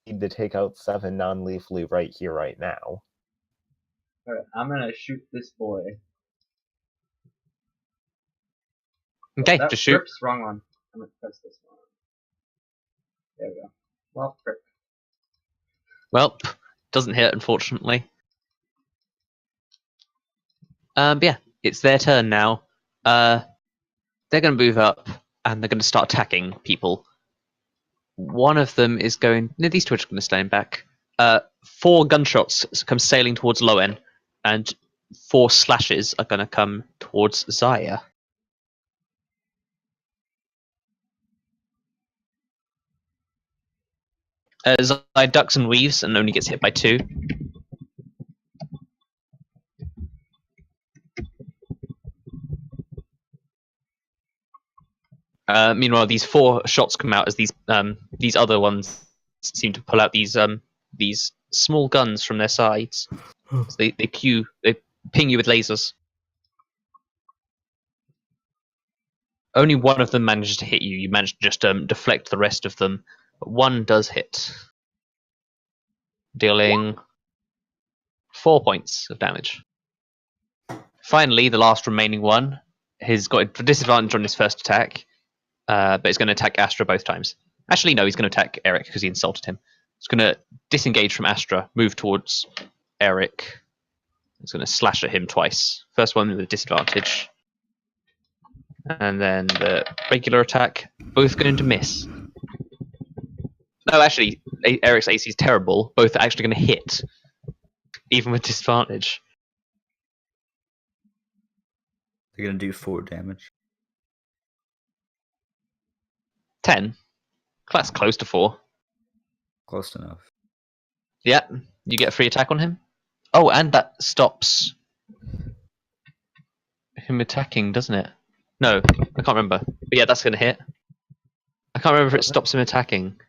[SPEAKER 3] need to take out 7 non-lethally right here, right now.
[SPEAKER 1] Alright, I'm gonna shoot this boy.
[SPEAKER 2] Okay,
[SPEAKER 1] that
[SPEAKER 2] just shoot.
[SPEAKER 1] Frick's wrong one. I'm gonna press this one. There we go. Well, frick.
[SPEAKER 2] Well, doesn't hit, unfortunately. But yeah, it's their turn now. They're going to move up, and they're going to start attacking people. one of them is going. No, these two are just going to stand back. 4 gunshots come sailing towards Loen, and 4 slashes are going to come towards Zaya. Zaya ducks and weaves and only gets hit by 2. Meanwhile, these 4 shots come out as these other ones seem to pull out these small guns from their sides. So they ping you with lasers. Only one of them manages to hit you. You manage to just deflect the rest of them. But one does hit, dealing 4 points of damage. Finally, the last remaining one has got a disadvantage on his first attack, but he's going to attack Astra both times. Actually, no, he's going to attack Erik because he insulted him. He's going to disengage from Astra, move towards Erik. He's going to slash at him twice. First one with a disadvantage. And then the regular attack, both going to miss. No, actually, Eric's AC is terrible. Both are actually going to hit, even with disadvantage.
[SPEAKER 4] They're gonna do 4 damage.
[SPEAKER 2] 10? That's close to 4.
[SPEAKER 4] Close enough.
[SPEAKER 2] Yeah, you get a free attack on him. Oh, and that stops him attacking, doesn't it? No, I can't remember. But yeah, that's going to hit. I can't remember if it stops him attacking.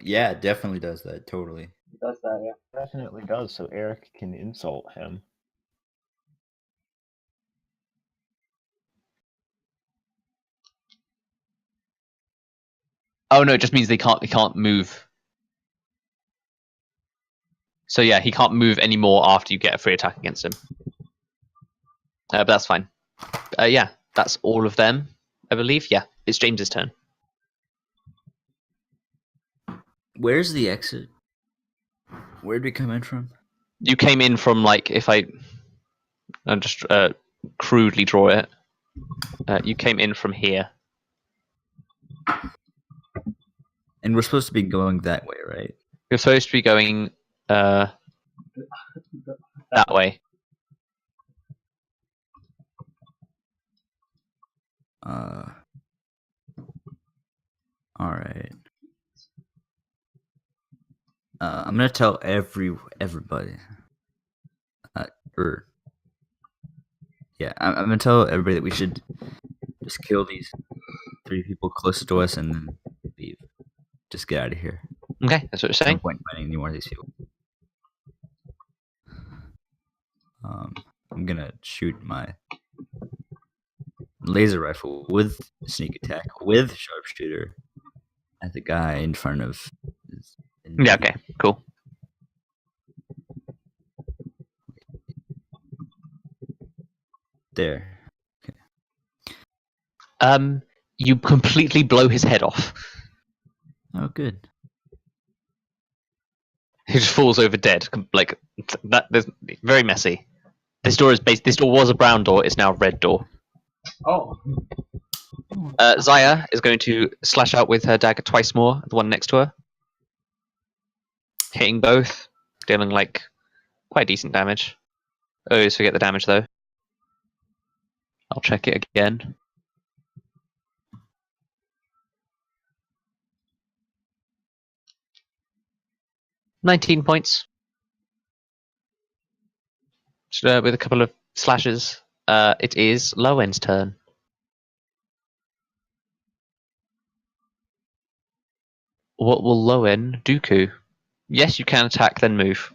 [SPEAKER 4] Yeah, it definitely does that. Totally.
[SPEAKER 3] It does that, yeah. Definitely does, so Erik can insult him.
[SPEAKER 2] Oh no, it just means he can't move. So yeah, he can't move anymore after you get a free attack against him. But that's fine. Yeah, that's all of them, I believe. Yeah, it's James's turn.
[SPEAKER 4] Where's the exit? Where'd we come in from?
[SPEAKER 2] You came in from, like, if I'll just crudely draw it. You came in from here.
[SPEAKER 4] And we're supposed to be going that way, right?
[SPEAKER 2] You're supposed to be going that way.
[SPEAKER 4] Alright. I'm gonna tell everybody. I'm gonna tell everybody that we should just kill these 3 people closest to us and then leave. Just get out of here.
[SPEAKER 2] Okay, that's what you're
[SPEAKER 4] No
[SPEAKER 2] saying.
[SPEAKER 4] point fighting any more of these people. I'm gonna shoot my laser rifle with sneak attack with sharpshooter at the guy in front of.
[SPEAKER 2] Yeah, okay, cool.
[SPEAKER 4] There.
[SPEAKER 2] You completely blow his head off.
[SPEAKER 4] Oh, good.
[SPEAKER 2] He just falls over dead. Like that. There's very messy. This door was a brown door. It's now a red door.
[SPEAKER 1] Oh.
[SPEAKER 2] Zaya is going to slash out with her dagger twice more. The one next to her, hitting both, dealing like quite decent damage. I always forget the damage though. I'll check it again. "19 points. So, with a couple of slashes. It is Lowen's turn. What will Lowen do? Yes, you can attack, then move.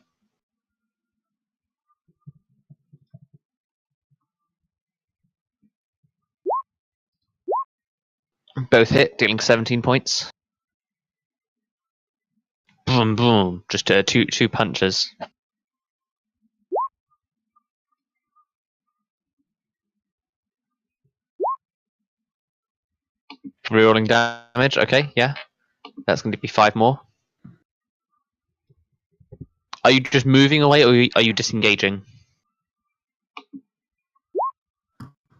[SPEAKER 2] Both hit, dealing 17 points. Boom, boom. Just two punches. Rerolling damage. Okay, yeah. That's going to be 5 more. Are you just moving away, or are you disengaging?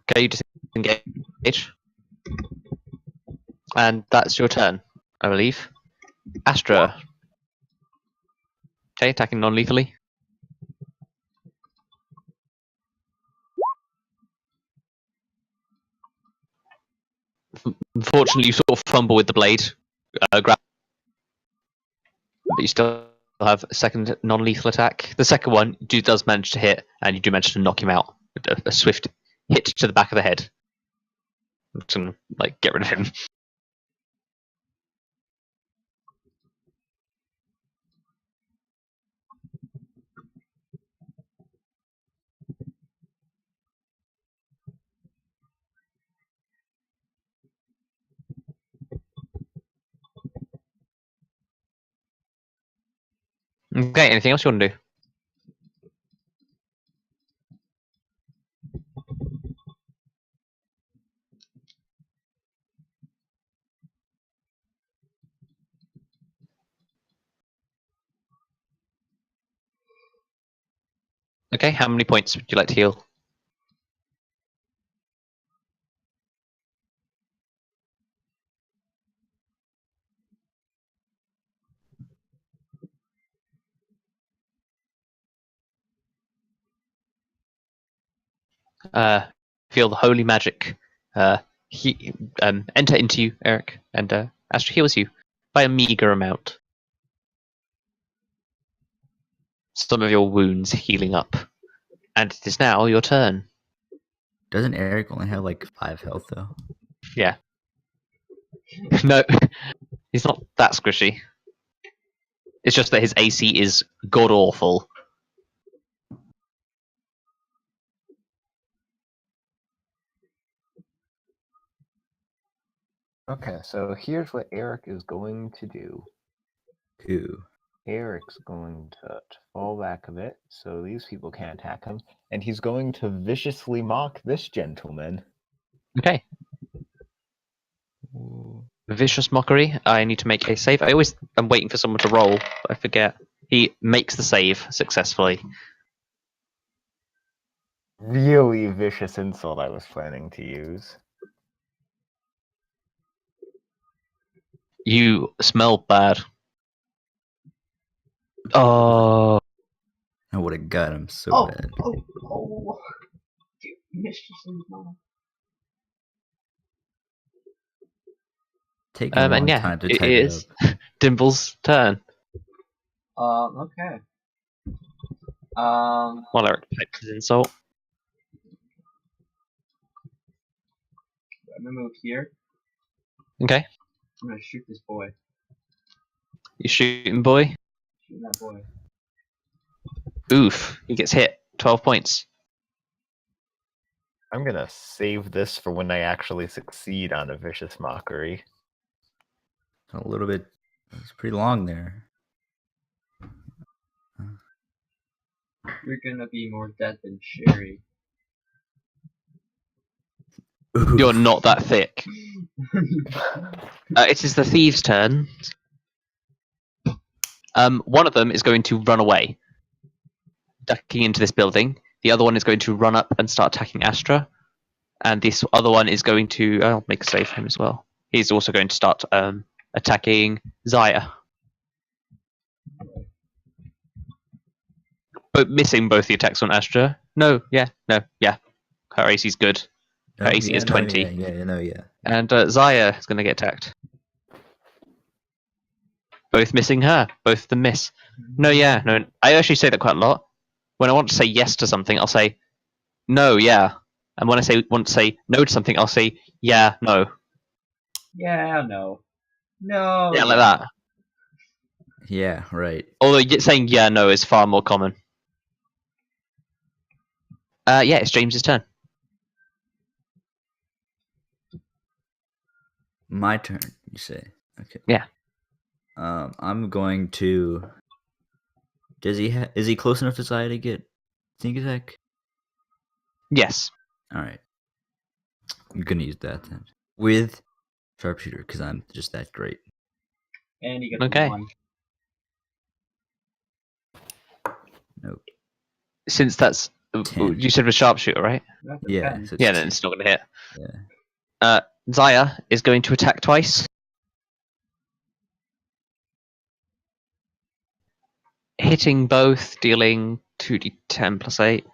[SPEAKER 2] Okay, you disengage. And that's your turn, I believe. Astra. Okay, attacking non-lethally. Unfortunately, you sort of fumble with the blade, grab, but you still have a second non-lethal attack. The second one does manage to hit, and you do manage to knock him out with a swift hit to the back of the head. I'm just gonna get rid of him. Okay, anything else you want to do? Okay, how many points would you like to heal? Feel the holy magic enter into you, Erik, and Astra heals you by a meager amount. Some of your wounds healing up. And it is now your turn.
[SPEAKER 4] Doesn't Erik only have like 5 health though?
[SPEAKER 2] Yeah. No, he's not that squishy. It's just that his AC is god awful.
[SPEAKER 3] Okay, so here's what Erik is going to do.
[SPEAKER 4] Who?
[SPEAKER 3] Eric's going to fall back a bit so these people can't attack him, and he's going to viciously mock this gentleman.
[SPEAKER 2] Okay. Vicious mockery. I need to make a save. I'm waiting for someone to roll, but I forget. He makes the save successfully.
[SPEAKER 3] Really vicious insult I was planning to use.
[SPEAKER 2] You smell bad. Oh.
[SPEAKER 4] I would have got him so bad.
[SPEAKER 1] Oh. You missed yourself, Mama.
[SPEAKER 4] Taking a long
[SPEAKER 2] And yeah,
[SPEAKER 4] time to
[SPEAKER 2] it
[SPEAKER 4] type
[SPEAKER 2] is
[SPEAKER 4] it up.
[SPEAKER 2] Dimble's turn.
[SPEAKER 1] Okay.
[SPEAKER 2] While Erik types his insult.
[SPEAKER 1] I'm gonna move here.
[SPEAKER 2] Okay.
[SPEAKER 1] I'm gonna shoot this boy.
[SPEAKER 2] You shooting, boy?
[SPEAKER 1] Shooting that boy.
[SPEAKER 2] Oof. He gets hit. 12 points.
[SPEAKER 3] I'm gonna save this for when I actually succeed on a vicious mockery.
[SPEAKER 4] A little bit. It's pretty long there.
[SPEAKER 1] You're gonna be more dead than Sherry.
[SPEAKER 2] You're not that thick. It is the thieves' turn. One of them is going to run away, ducking into this building. The other one is going to run up and start attacking Astra. And this other one is going to... I'll make a save for him as well. He's also going to start attacking Zaya. But missing both the attacks on Astra. No. Her AC's good. Her AC is 20.
[SPEAKER 4] Yeah.
[SPEAKER 2] And Zaya is going to get attacked. Both missing her. Both of them miss. No. I actually say that quite a lot. When I want to say yes to something, I'll say no, yeah. And when I want to say no to something, I'll say yeah, no.
[SPEAKER 1] Yeah, no. No.
[SPEAKER 2] Yeah, like that.
[SPEAKER 4] Yeah, right.
[SPEAKER 2] Although saying yeah, no is far more common. Yeah, it's James's turn.
[SPEAKER 4] My turn, you say? Okay.
[SPEAKER 2] Yeah.
[SPEAKER 4] I'm going to. Is he close enough to Zaya to get sneak attack?
[SPEAKER 2] Yes.
[SPEAKER 4] All right. I'm gonna use that then with sharpshooter because I'm just that great.
[SPEAKER 1] And you get
[SPEAKER 2] Okay.
[SPEAKER 1] one.
[SPEAKER 4] Nope.
[SPEAKER 2] Since that's
[SPEAKER 4] 10.
[SPEAKER 2] you said with sharpshooter, right?
[SPEAKER 1] That's a
[SPEAKER 4] Yeah.
[SPEAKER 1] 10.
[SPEAKER 4] So
[SPEAKER 2] Yeah, then it's not going to hit.
[SPEAKER 4] Yeah.
[SPEAKER 2] Zaya is going to attack twice. Hitting both, dealing 2d10 plus 8.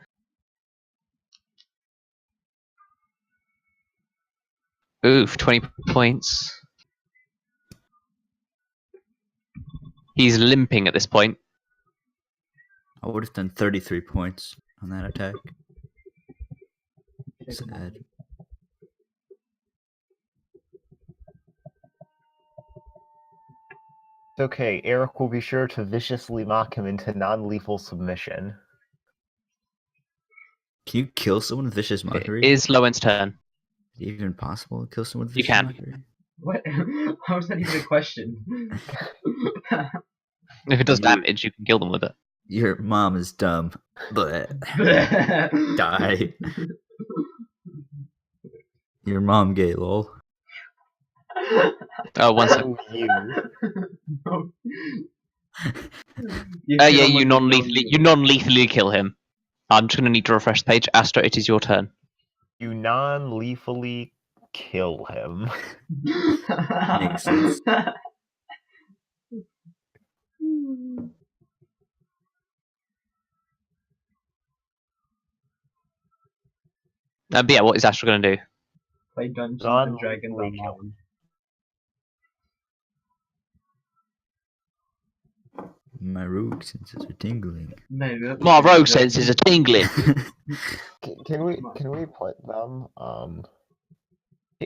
[SPEAKER 2] Oof, 20 points. He's limping at this point.
[SPEAKER 4] I would have done 33 points on that attack. Sad.
[SPEAKER 3] It's okay. Erik will be sure to viciously mock him into non-lethal submission.
[SPEAKER 4] Can you kill someone with vicious
[SPEAKER 2] It
[SPEAKER 4] mockery?
[SPEAKER 2] is Lowen's turn.
[SPEAKER 4] Is it even possible to kill someone with
[SPEAKER 2] You
[SPEAKER 4] vicious
[SPEAKER 2] can.
[SPEAKER 4] mockery?
[SPEAKER 1] What? How is that even a question?
[SPEAKER 2] If it does
[SPEAKER 4] You-
[SPEAKER 2] damage, you can kill them with it.
[SPEAKER 4] Your mom is dumb. Bleh. Die. Your mom gay, lol.
[SPEAKER 2] Oh, one sec.
[SPEAKER 3] Oh, you.
[SPEAKER 1] No.
[SPEAKER 2] Yeah, you non-lethally kill him. I'm just gonna need to refresh the page. Astra, it is your turn.
[SPEAKER 3] You non-lethally kill him.
[SPEAKER 4] Makes sense.
[SPEAKER 2] But yeah, what is Astra gonna do?
[SPEAKER 1] Play Dungeons
[SPEAKER 3] Non-
[SPEAKER 1] and Dragons
[SPEAKER 3] lethally kill.
[SPEAKER 1] online.
[SPEAKER 4] My rogue senses are tingling.
[SPEAKER 2] My rogue senses are tingling.
[SPEAKER 3] Can we put them?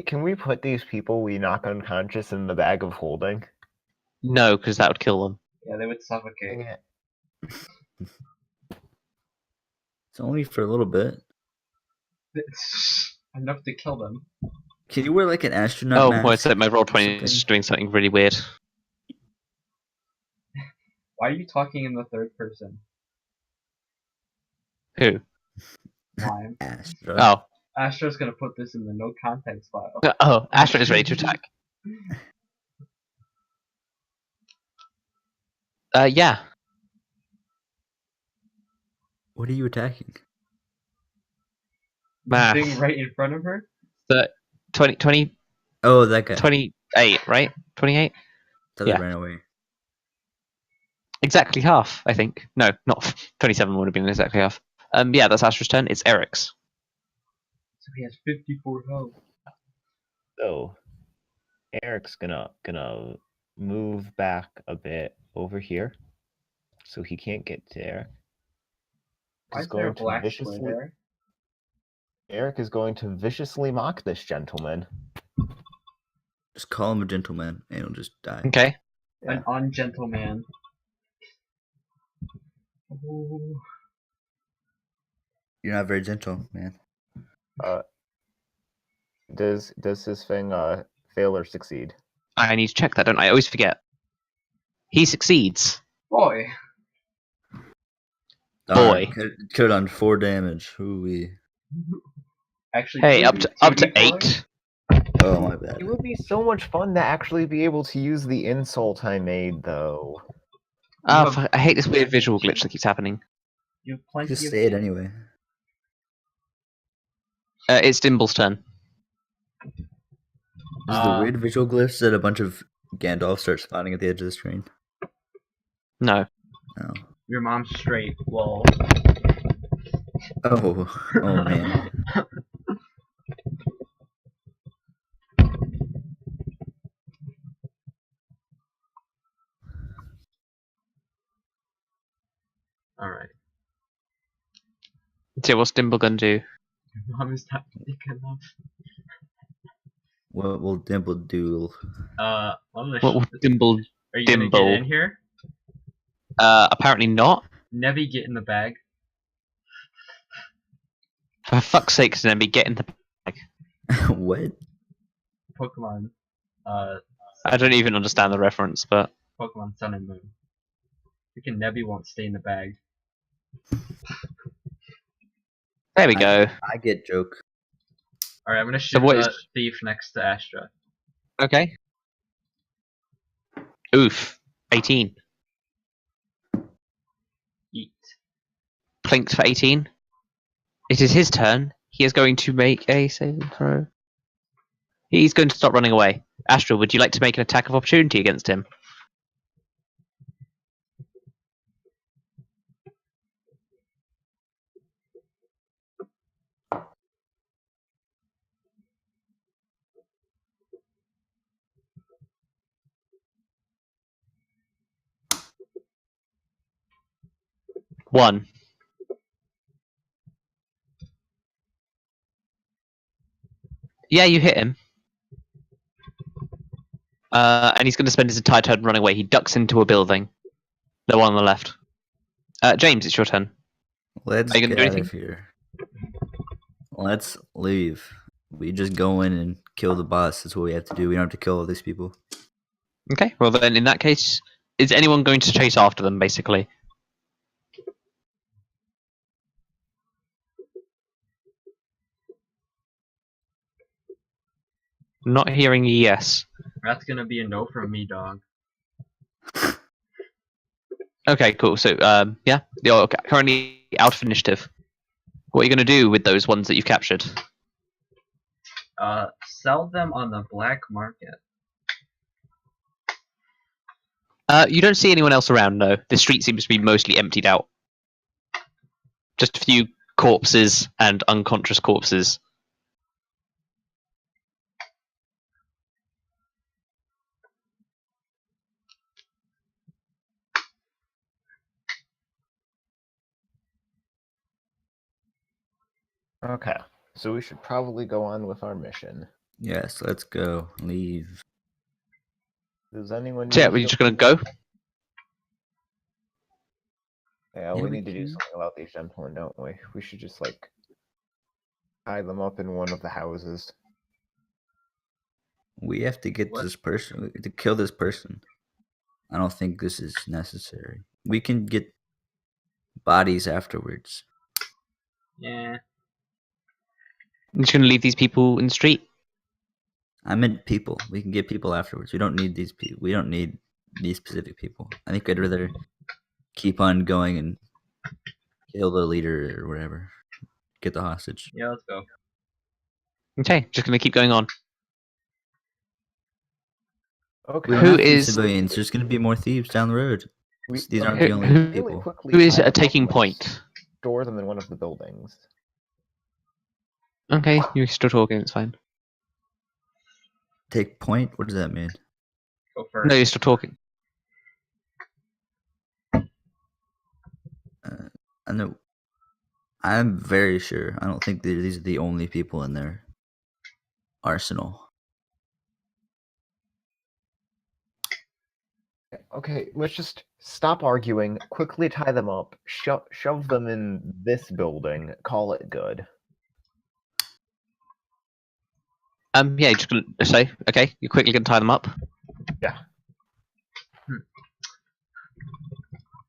[SPEAKER 3] Can we put these people we knock unconscious in the bag of holding?
[SPEAKER 2] No, because that would kill them.
[SPEAKER 1] Yeah, they would suffocate.
[SPEAKER 3] Dang it.
[SPEAKER 4] It's only for a little bit.
[SPEAKER 1] It's enough to kill them.
[SPEAKER 4] Can you wear like an astronaut
[SPEAKER 2] Oh,
[SPEAKER 4] mask?
[SPEAKER 2] wait, so my roll 20
[SPEAKER 4] something?
[SPEAKER 2] is doing something really weird.
[SPEAKER 1] Why are you talking in the third person?
[SPEAKER 2] Who?
[SPEAKER 1] Lime.
[SPEAKER 4] Astra.
[SPEAKER 2] Oh.
[SPEAKER 1] Astra's gonna put this in the no context file.
[SPEAKER 2] Oh, Astra is ready to attack. Yeah.
[SPEAKER 4] What are you attacking?
[SPEAKER 1] The
[SPEAKER 2] Math.
[SPEAKER 1] thing right in front of her?
[SPEAKER 2] The 20,
[SPEAKER 4] Oh, that guy.
[SPEAKER 2] 28, right? 28?
[SPEAKER 4] Thought
[SPEAKER 2] yeah.
[SPEAKER 4] they ran away.
[SPEAKER 2] Exactly half, I think. No, not 27 would have been exactly half. Yeah, that's Astra's turn. It's Eric's.
[SPEAKER 1] So he has 54 health.
[SPEAKER 3] So, Eric's gonna move back a bit over here, so he can't get to Eric.
[SPEAKER 1] Why
[SPEAKER 3] He's
[SPEAKER 1] is there a
[SPEAKER 3] going to
[SPEAKER 1] black
[SPEAKER 3] viciously.
[SPEAKER 1] square?
[SPEAKER 3] Eric is going to viciously mock this gentleman.
[SPEAKER 4] Just call him a gentleman and he'll just die.
[SPEAKER 2] Okay.
[SPEAKER 1] An ungentleman. Oh.
[SPEAKER 4] You're not very gentle, man.
[SPEAKER 3] Does his thing fail or succeed?
[SPEAKER 2] I need to check that, don't I? I always forget. He succeeds.
[SPEAKER 1] Boy.
[SPEAKER 2] Boy.
[SPEAKER 4] Could on 4 damage. Ooh-wee.
[SPEAKER 1] Actually,
[SPEAKER 2] Hey, up to
[SPEAKER 1] 2d4?
[SPEAKER 2] 8.
[SPEAKER 4] Oh, my bad.
[SPEAKER 3] It would be so much fun to actually be able to use the insult I made, though.
[SPEAKER 2] I hate this weird visual glitch that keeps happening.
[SPEAKER 1] You have plenty
[SPEAKER 4] Just
[SPEAKER 1] of
[SPEAKER 4] say it anyway.
[SPEAKER 2] It's Dimble's turn.
[SPEAKER 4] Is the weird visual glitch that a bunch of Gandalf starts spawning at the edge of the screen?
[SPEAKER 2] No.
[SPEAKER 4] No.
[SPEAKER 1] Your mom's straight. Lol.
[SPEAKER 4] Oh man.
[SPEAKER 1] Alright.
[SPEAKER 2] So what's Dimble gonna do?
[SPEAKER 1] Your mom is not thick enough.
[SPEAKER 4] What will Dimple do?
[SPEAKER 1] I'm gonna
[SPEAKER 2] What will Dimble?
[SPEAKER 1] Are you gonna get
[SPEAKER 2] Dimble?
[SPEAKER 1] in here?
[SPEAKER 2] Apparently not.
[SPEAKER 1] Nevi, get in the bag.
[SPEAKER 2] For fuck's sake, Nembi, get in the bag.
[SPEAKER 4] What?
[SPEAKER 1] Pokemon.
[SPEAKER 2] I don't even understand the reference, but
[SPEAKER 1] Pokemon Sun and Moon. Freaking Nevi won't stay in the bag.
[SPEAKER 2] there we go.
[SPEAKER 4] I get joke.
[SPEAKER 1] Alright, I'm gonna shoot
[SPEAKER 2] what
[SPEAKER 1] the
[SPEAKER 2] is-
[SPEAKER 1] thief next to Astra.
[SPEAKER 2] Okay. Oof. 18.
[SPEAKER 1] Eat.
[SPEAKER 2] Plinked for 18. It is his turn. He is going to make a saving throw. He's going to start running away. Astra, would you like to make an attack of opportunity against him? One. Yeah, you hit him. And he's going to spend his entire turn running away. He ducks into a building. The one on the left. James, it's your turn.
[SPEAKER 4] Let's
[SPEAKER 2] Are you gonna
[SPEAKER 4] get
[SPEAKER 2] do
[SPEAKER 4] out
[SPEAKER 2] anything?
[SPEAKER 4] of here. Let's leave. We just go in and kill the boss. That's what we have to do. We don't have to kill all these people.
[SPEAKER 2] Okay, well then in that case, is anyone going to chase after them, basically? Not hearing a yes.
[SPEAKER 1] That's gonna be a no from me, dog.
[SPEAKER 2] Okay, cool. So, yeah, you're currently out of initiative. What are you going to do with those ones that you've captured?
[SPEAKER 1] Sell them on the black market.
[SPEAKER 2] You don't see anyone else around, no. The street seems to be mostly emptied out. Just a few corpses and unconscious corpses.
[SPEAKER 3] Okay, so we should probably go on with our mission.
[SPEAKER 4] Yes, let's go. Leave.
[SPEAKER 3] Does anyone?
[SPEAKER 2] So, yeah,
[SPEAKER 3] need
[SPEAKER 2] we're
[SPEAKER 3] to-
[SPEAKER 2] just going to go?
[SPEAKER 3] Yeah, we need to do something about these gentlemen, don't we? We should just like tie them up in one of the houses.
[SPEAKER 4] We have to get
[SPEAKER 1] What?
[SPEAKER 4] this person to kill this person. I don't think this is necessary. We can get bodies afterwards.
[SPEAKER 1] Yeah.
[SPEAKER 2] I'm just going to leave these people in the street?
[SPEAKER 4] I meant people. We can get people afterwards. We don't need these people. We don't need these specific people. I think I'd rather keep on going and kill the leader or whatever. Get the hostage.
[SPEAKER 1] Yeah, let's go.
[SPEAKER 2] Okay, just going to keep going on.
[SPEAKER 3] Okay.
[SPEAKER 4] We don't
[SPEAKER 2] Who
[SPEAKER 4] have to be
[SPEAKER 2] is-
[SPEAKER 4] civilians? There's going to be more thieves down the road. These aren't
[SPEAKER 2] okay,
[SPEAKER 4] the only
[SPEAKER 2] who-
[SPEAKER 4] people.
[SPEAKER 3] quickly
[SPEAKER 2] Who is
[SPEAKER 3] tie them up,
[SPEAKER 2] taking
[SPEAKER 3] let's
[SPEAKER 2] point?
[SPEAKER 3] Store them in one of the buildings.
[SPEAKER 2] Okay, you're still talking, it's fine.
[SPEAKER 4] Take point? What does that mean?
[SPEAKER 1] Go first.
[SPEAKER 2] No, you're still talking.
[SPEAKER 4] I know. I'm very sure. I don't think these are the only people in their arsenal.
[SPEAKER 3] Okay, let's just stop arguing. Quickly tie them up. Shove them in this building. Call it good.
[SPEAKER 2] Yeah, you're just going to say, okay, you're quickly going to tie them up.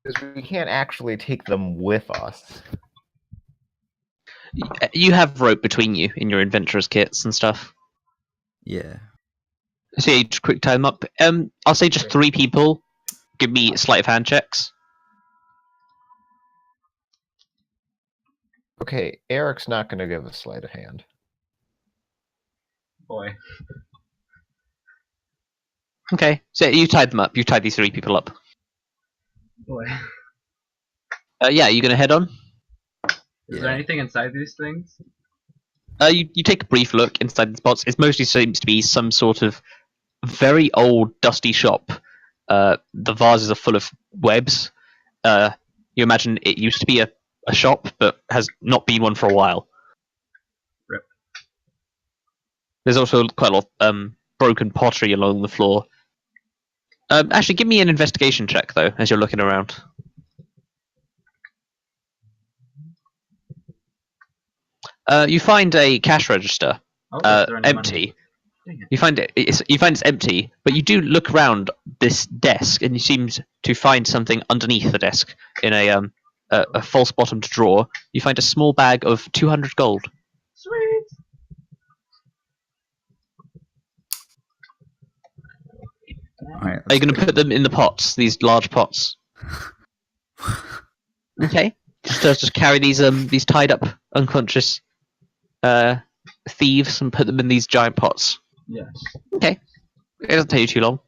[SPEAKER 3] Because we can't actually take them with us.
[SPEAKER 2] You have rope between you in your adventurers kits and stuff.
[SPEAKER 4] Yeah.
[SPEAKER 2] So yeah, you just quick tie them up. I'll say just 3 people. Give me sleight of hand checks.
[SPEAKER 3] Okay, Eric's not going to give a sleight of hand.
[SPEAKER 1] Boy.
[SPEAKER 2] Okay, so you tied them up. You tied these 3 people up.
[SPEAKER 1] Boy.
[SPEAKER 2] Yeah, you gonna head on?
[SPEAKER 1] Is there anything inside these things?
[SPEAKER 2] You take a brief look inside the spots. It mostly seems to be some sort of very old, dusty shop. The vases are full of webs. You imagine it used to be a shop, but has not been one for a while.
[SPEAKER 1] Rip.
[SPEAKER 2] There's also quite a lot of broken pottery along the floor. Actually, give me an investigation check, though, as you're looking around. You find a cash register,
[SPEAKER 1] Oh, is there any
[SPEAKER 2] empty.
[SPEAKER 1] money? Dang it.
[SPEAKER 2] You find it's empty, but you do look around this desk, and you seem to find something underneath the desk in a false bottomed drawer. You find a small bag of 200 gold.
[SPEAKER 1] Sweet.
[SPEAKER 4] All right.
[SPEAKER 2] Are you going to put them in the pots? These large pots. Okay. Just carry these tied up unconscious thieves and put them in these giant pots.
[SPEAKER 1] Yes.
[SPEAKER 2] Okay. It doesn't take you too long.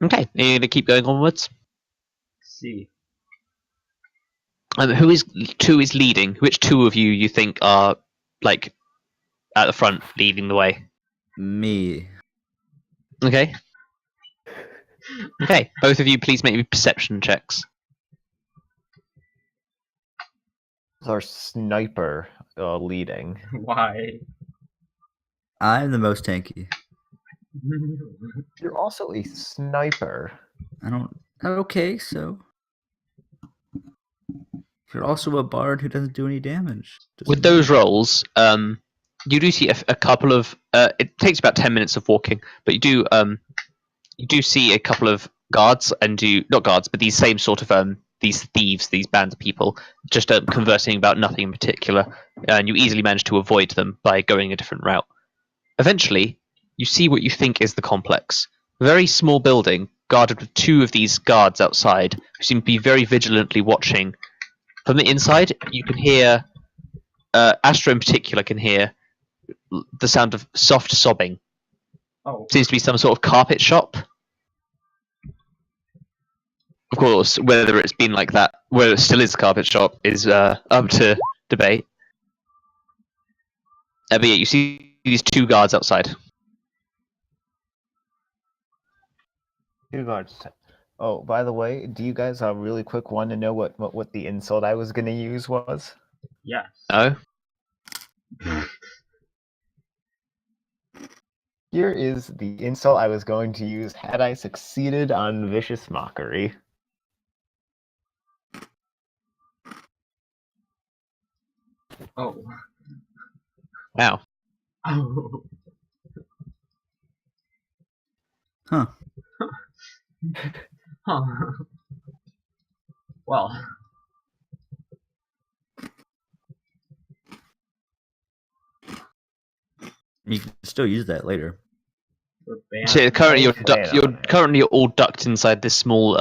[SPEAKER 2] Okay, are you gonna keep going onwards?
[SPEAKER 1] See.
[SPEAKER 2] Who is leading? Which two of you think are like at the front, leading the way?
[SPEAKER 4] Me.
[SPEAKER 2] Okay. Okay, both of you, please make me perception checks.
[SPEAKER 3] Our sniper leading.
[SPEAKER 1] Why?
[SPEAKER 4] I'm the most tanky.
[SPEAKER 3] You're also a sniper.
[SPEAKER 4] I don't. Okay, so you're also a bard who doesn't do any damage.
[SPEAKER 2] With those rolls, you do see a couple of. It takes about 10 minutes of walking, but you do see a couple of guards, and not guards, but these same sort of these thieves, these bands of people, just conversing about nothing in particular, and you easily manage to avoid them by going a different route. Eventually, you see what you think is the complex. A very small building, guarded with two of these guards outside, who seem to be very vigilantly watching. From the inside, you can hear, Astra in particular can hear the sound of soft sobbing.
[SPEAKER 1] Oh.
[SPEAKER 2] Seems to be some sort of carpet shop. Of course, whether it's been like that, whether it still is a carpet shop, is up to debate. But yeah, you see these two guards outside.
[SPEAKER 3] Two guards. Oh, by the way, do you guys really quick want to know what the insult I was gonna use was?
[SPEAKER 1] Yes.
[SPEAKER 2] No?
[SPEAKER 3] Here is the insult I was going to use had I succeeded on vicious mockery.
[SPEAKER 1] Oh.
[SPEAKER 2] Wow.
[SPEAKER 1] Oh.
[SPEAKER 4] Huh.
[SPEAKER 1] Huh. Well.
[SPEAKER 4] You can still use that later.
[SPEAKER 1] We're banned.
[SPEAKER 2] So currently
[SPEAKER 3] I plan
[SPEAKER 2] you're
[SPEAKER 3] on it.
[SPEAKER 2] currently all ducked inside this small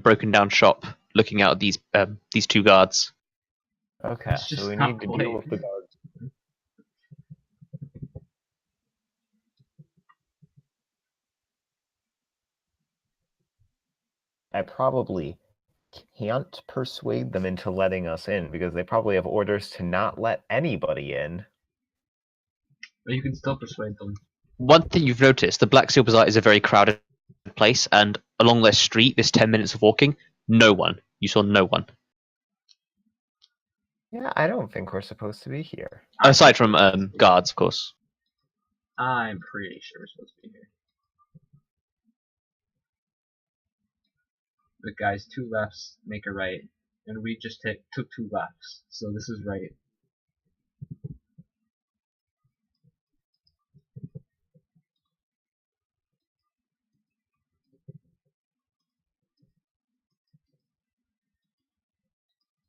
[SPEAKER 2] broken down shop, looking out at these two guards.
[SPEAKER 3] Okay,
[SPEAKER 1] Let's
[SPEAKER 3] so
[SPEAKER 1] just
[SPEAKER 3] we
[SPEAKER 1] not
[SPEAKER 3] need to
[SPEAKER 1] play.
[SPEAKER 3] deal with the guards. I probably can't persuade them into letting us in because they probably have orders to not let anybody in.
[SPEAKER 1] But you can still persuade them.
[SPEAKER 2] One thing you've noticed, the Black Seal Bazaar is a very crowded place, and along their street, this 10 minutes of walking, no one. You saw no one.
[SPEAKER 3] Yeah, I don't think we're supposed to be here.
[SPEAKER 2] Aside from guards, of course.
[SPEAKER 1] I'm pretty sure we're supposed to be here. But guys, two lefts make a right, and we just took two lefts, so this is right.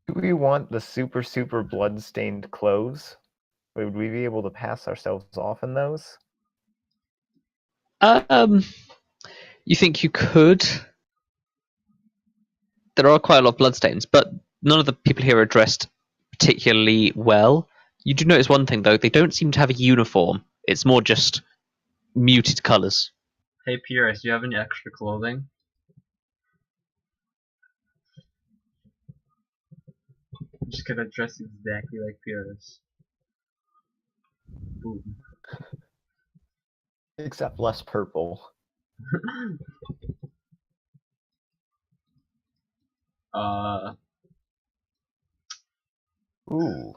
[SPEAKER 3] Do we want the super blood-stained clothes? Would we be able to pass ourselves off in those?
[SPEAKER 2] You think you could? There are quite a lot of bloodstains, but none of the people here are dressed particularly well. You do notice one thing though, they don't seem to have a uniform. It's more just muted colours.
[SPEAKER 1] Hey Pierus, do you have any extra clothing? I'm just gonna dress exactly like Pierus. Boom.
[SPEAKER 3] Except less purple.
[SPEAKER 1] uh,
[SPEAKER 3] Ooh.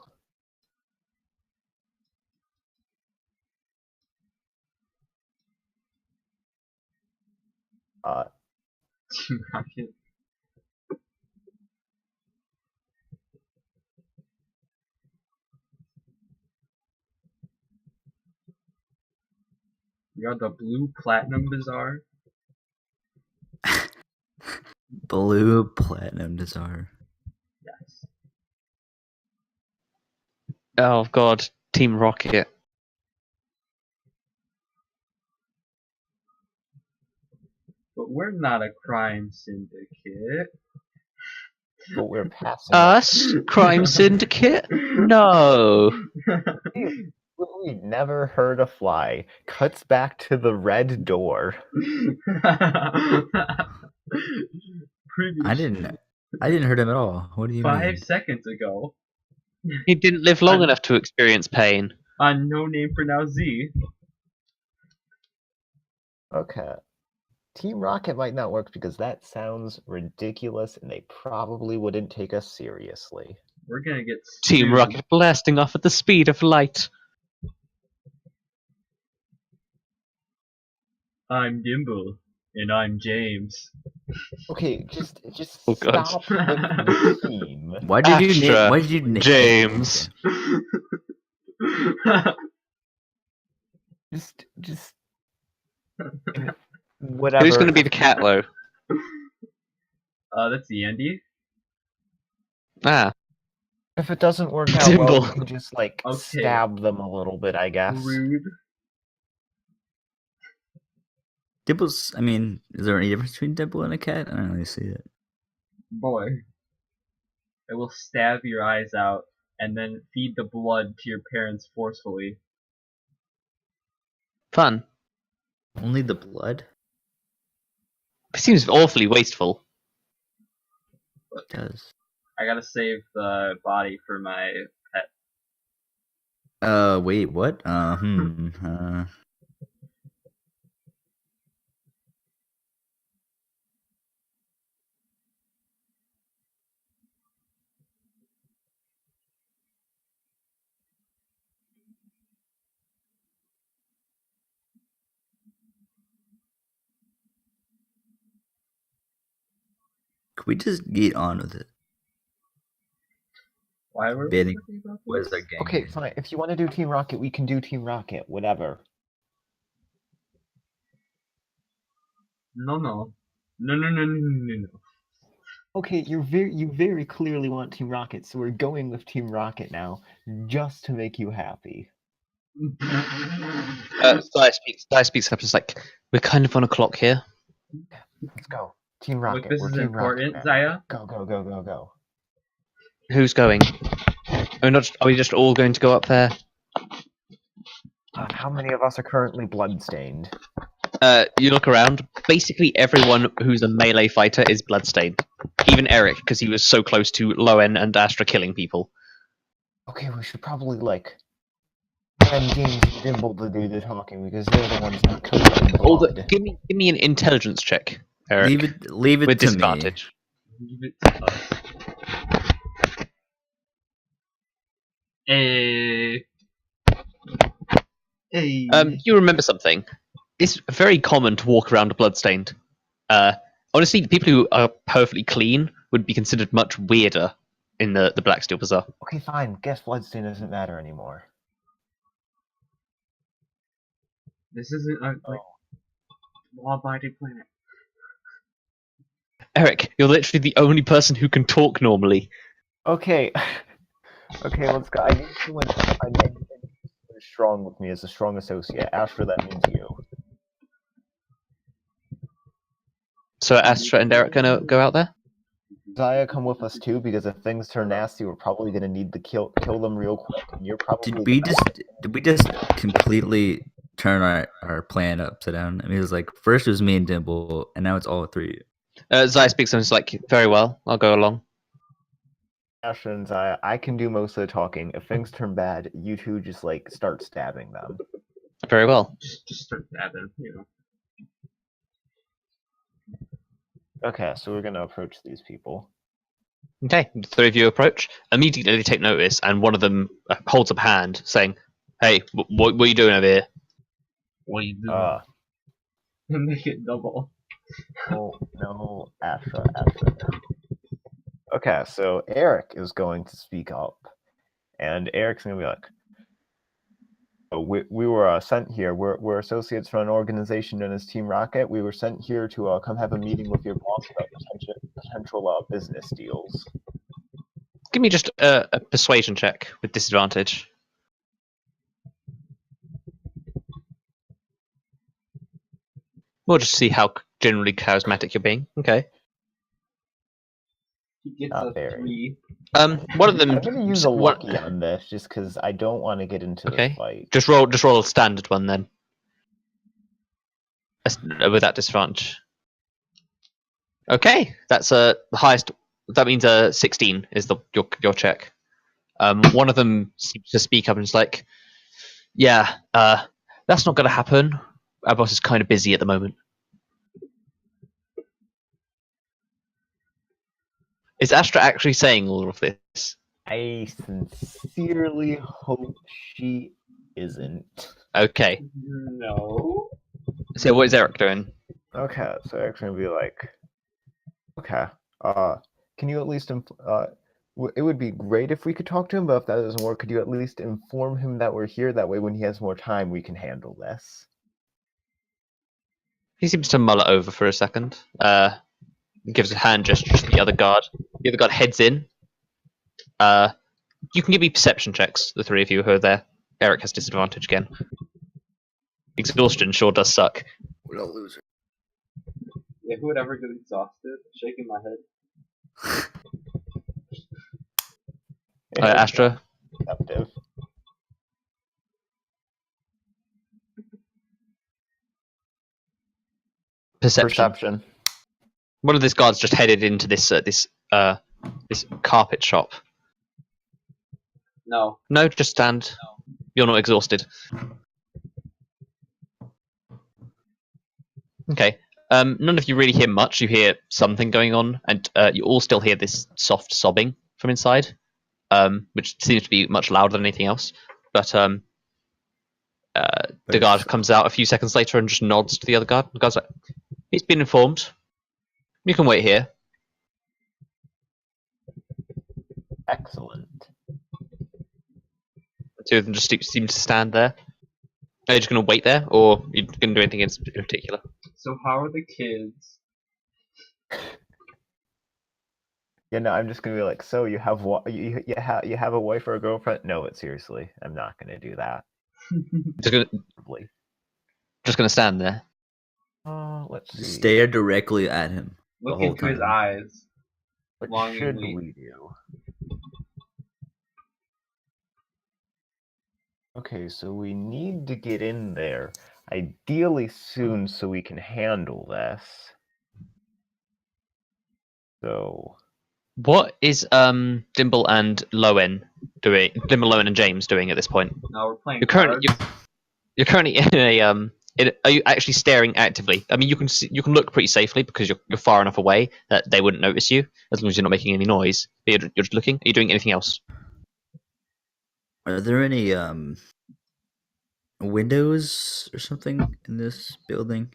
[SPEAKER 1] Rocket. We got the blue platinum bazaar.
[SPEAKER 4] Blue Platinum Bazaar.
[SPEAKER 1] Yes.
[SPEAKER 2] Oh god, Team Rocket.
[SPEAKER 1] But we're not a crime syndicate.
[SPEAKER 3] but we're passing up.
[SPEAKER 2] Us? Crime syndicate? No.
[SPEAKER 3] We never heard a fly. Cuts back to the red door.
[SPEAKER 4] I didn't hurt him at all. What do you
[SPEAKER 1] 5
[SPEAKER 4] mean?
[SPEAKER 1] seconds ago.
[SPEAKER 2] He didn't live long enough to experience pain.
[SPEAKER 1] On No Name for Now Z.
[SPEAKER 3] Okay. Team Rocket might not work because that sounds ridiculous and they probably wouldn't take us seriously.
[SPEAKER 1] We're gonna get
[SPEAKER 2] Team
[SPEAKER 1] sued.
[SPEAKER 2] Rocket blasting off at the speed of light.
[SPEAKER 1] I'm Dimble. And I'm James.
[SPEAKER 3] Okay, just
[SPEAKER 2] Oh, God.
[SPEAKER 3] stop with the team.
[SPEAKER 4] Why did you
[SPEAKER 2] Astra,
[SPEAKER 4] name? Why did you name
[SPEAKER 2] James.
[SPEAKER 3] Just whatever.
[SPEAKER 2] Who's going to be the cat, though?
[SPEAKER 1] That's the Andy.
[SPEAKER 2] Ah,
[SPEAKER 3] If it doesn't work out well,
[SPEAKER 2] Dimble.
[SPEAKER 3] we can just like
[SPEAKER 1] Okay.
[SPEAKER 3] stab them a little bit, I guess.
[SPEAKER 1] Rude.
[SPEAKER 4] Dibble's. I mean, is there any difference between Dibble and a cat? I don't really see it.
[SPEAKER 1] Boy. I will stab your eyes out and then feed the blood to your parents forcefully.
[SPEAKER 2] fun.
[SPEAKER 4] Only the blood
[SPEAKER 2] It seems awfully wasteful.
[SPEAKER 4] does.
[SPEAKER 1] I gotta save the body for my pet.
[SPEAKER 4] Wait, what? Could we just get on with it?
[SPEAKER 1] Why were we
[SPEAKER 4] Banning-
[SPEAKER 1] talking about
[SPEAKER 4] What is
[SPEAKER 1] this?
[SPEAKER 4] our gang?
[SPEAKER 3] Okay,
[SPEAKER 4] name?
[SPEAKER 3] fine. If you want to do Team Rocket, we can do Team Rocket. Whatever.
[SPEAKER 1] No, no. No, no, no, no, no, no.
[SPEAKER 3] Okay, you very clearly want Team Rocket, so we're going with Team Rocket now, just to make you happy.
[SPEAKER 2] Sky speaks up. It's like, we're kind of on a clock here.
[SPEAKER 3] Let's go. Team Rocket.
[SPEAKER 1] Look, this
[SPEAKER 3] we're
[SPEAKER 1] is
[SPEAKER 3] Team
[SPEAKER 1] important,
[SPEAKER 3] Rocket now.
[SPEAKER 1] Zaya.
[SPEAKER 3] Go, go, go, go, go.
[SPEAKER 2] Who's going? Are we just all going to go up there?
[SPEAKER 3] How many of us are currently bloodstained?
[SPEAKER 2] You look around. Basically, everyone who's a melee fighter is bloodstained. Even Erik, because he was so close to Loen and Astra killing people.
[SPEAKER 3] Okay, we should probably, like, send James and Dimble to do the talking, because they're the ones not covered in blood.
[SPEAKER 2] Give me an intelligence check, Erik.
[SPEAKER 4] Leave it
[SPEAKER 2] with
[SPEAKER 4] to
[SPEAKER 2] disadvantage.
[SPEAKER 1] Leave it to us. Hey. Hey.
[SPEAKER 2] You remember something? It's very common to walk around bloodstained. Honestly, people who are perfectly clean would be considered much weirder in the Black Steel Bazaar.
[SPEAKER 3] Okay, fine. Guess bloodstain doesn't matter anymore.
[SPEAKER 1] This isn't a law-abiding planet.
[SPEAKER 2] Erik, you're literally the only person who can talk normally.
[SPEAKER 3] Okay. Okay, let's go. I need someone who's strong with me as a strong associate. Astra, that means you.
[SPEAKER 2] So Astra and Erik gonna go out there?
[SPEAKER 3] Zaya, come with us too, because if things turn nasty, we're probably gonna need to kill them real quick. And you're probably
[SPEAKER 4] Did we just completely turn our plan upside down? I mean, it was like first it was me and Dimble, and now it's all three.
[SPEAKER 2] Zaya speaks and is like, very well, I'll go along.
[SPEAKER 3] Astra and Zaya, I can do most of the talking. If things turn bad, you two just like start stabbing them.
[SPEAKER 2] Very well.
[SPEAKER 1] Just start stabbing, you know.
[SPEAKER 3] Okay, so we're gonna approach these people.
[SPEAKER 2] Okay, the three of you approach. Immediately they take notice, and one of them holds up a hand, saying, "Hey, what are you doing over here?"
[SPEAKER 1] What do you do? Make it double.
[SPEAKER 3] No, Astra. Okay, so Erik is going to speak up, and Erik's gonna be like, oh, we were sent here. We're associates from an organization known as Team Rocket. We were sent here to come have a meeting with your boss about potential business deals.
[SPEAKER 2] Give me just a persuasion check with disadvantage. We'll just see how generally charismatic you're being. Okay.
[SPEAKER 1] He gets
[SPEAKER 3] Not
[SPEAKER 1] a
[SPEAKER 3] very.
[SPEAKER 1] 3.
[SPEAKER 2] One of them.
[SPEAKER 3] I'm gonna use a
[SPEAKER 2] what-
[SPEAKER 3] lucky on this just because I don't want to get into
[SPEAKER 2] Okay.
[SPEAKER 3] the fight.
[SPEAKER 2] Just roll a standard one then. With that disadvantage. Okay, that's the highest. That means 16 is your check. One of them seems to speak up and is like, "Yeah, that's not going to happen. Our boss is kind of busy at the moment." Is Astra actually saying all of this?
[SPEAKER 3] I sincerely hope she isn't.
[SPEAKER 2] Okay.
[SPEAKER 1] No.
[SPEAKER 2] So what is Erik doing?
[SPEAKER 3] Okay, so Eric's gonna be like, okay, can you at least it would be great if we could talk to him, but if that doesn't work, could you at least inform him that we're here? That way, when he has more time, we can handle this.
[SPEAKER 2] He seems to mull it over for a second. Gives a hand gesture to the other guard. The other guard heads in. You can give me perception checks, the three of you who are there. Erik has disadvantage again. Exhaustion sure does suck.
[SPEAKER 5] What a loser.
[SPEAKER 1] Yeah, who would ever get exhausted? Shaking my head.
[SPEAKER 2] Astra?
[SPEAKER 3] Perceptive.
[SPEAKER 2] Perception. One of these guards just headed into this carpet shop.
[SPEAKER 1] No.
[SPEAKER 2] No, just stand. You're not exhausted. Okay. None of you really hear much. You hear something going on, and you all still hear this soft sobbing from inside, which seems to be much louder than anything else. But the guard comes out a few seconds later and just nods to the other guard. The guard's like, "He's been informed. You can wait here."
[SPEAKER 3] Excellent.
[SPEAKER 2] The two of them just seem to stand there. Are you just going to wait there, or are you going to do anything in particular?
[SPEAKER 1] So how are the kids?
[SPEAKER 3] Yeah, no, I'm just gonna be like, so you have you have a wife or a girlfriend? No, but seriously, I'm not gonna do that.
[SPEAKER 2] Just gonna stand there.
[SPEAKER 3] Let's see.
[SPEAKER 4] Stare directly at him.
[SPEAKER 1] Look
[SPEAKER 4] whole
[SPEAKER 1] into his
[SPEAKER 4] time.
[SPEAKER 1] eyes.
[SPEAKER 3] What should
[SPEAKER 1] longingly.
[SPEAKER 3] we do? Okay, so we need to get in there, ideally soon, so we can handle this. So,
[SPEAKER 2] What is Dimble and Loen doing? Dimble, Loen, and James doing at this point?
[SPEAKER 1] Now we're playing
[SPEAKER 2] You're currently
[SPEAKER 1] cards.
[SPEAKER 2] you're currently in a are you actually staring actively? I mean, you can look pretty safely because you're far enough away that they wouldn't notice you as long as you're not making any noise. But you're just looking. Are you doing anything else?
[SPEAKER 4] Are there any windows or something in this building?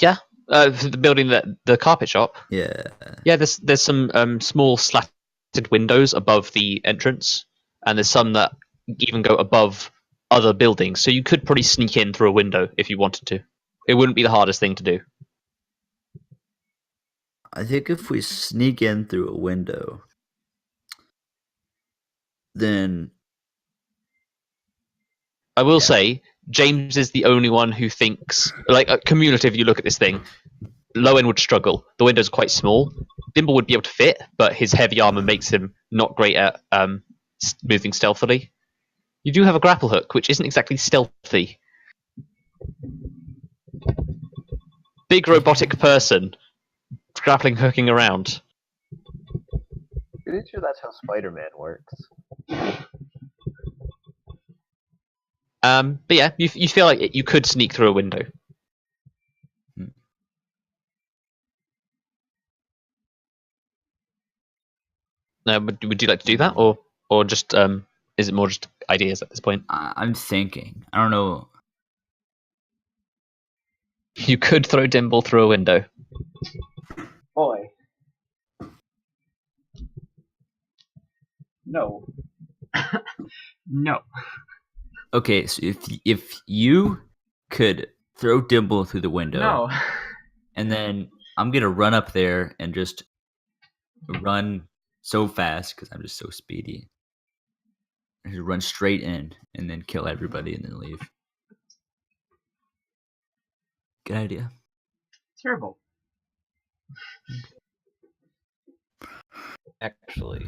[SPEAKER 2] Yeah. The building the carpet shop.
[SPEAKER 4] Yeah.
[SPEAKER 2] Yeah, there's some small slatted windows above the entrance, and there's some that even go above other buildings. So you could probably sneak in through a window if you wanted to. It wouldn't be the hardest thing to do.
[SPEAKER 4] I think if we sneak in through a window, then
[SPEAKER 2] I will say James is the only one who thinks like cumulative. You look at this thing. Loen would struggle. The windows are quite small. Dimble would be able to fit, but his heavy armor makes him not great at moving stealthily. You do have a grapple hook, which isn't exactly stealthy. Big robotic person grappling hooking around.
[SPEAKER 3] pretty sure that's how Spider-Man works.
[SPEAKER 2] But yeah, you feel like you could sneak through a window. Would you like to do that, or just is it more just ideas at this point?
[SPEAKER 4] I'm thinking. I don't know.
[SPEAKER 2] You could throw Dimble through a window.
[SPEAKER 1] Boy. No. No.
[SPEAKER 4] Okay, so if you could throw Dimble through the window,
[SPEAKER 1] No.
[SPEAKER 4] and then I'm gonna run up there and just run so fast because I'm just so speedy. I just run straight in and then kill everybody and then leave. Good idea.
[SPEAKER 1] Terrible.
[SPEAKER 3] actually.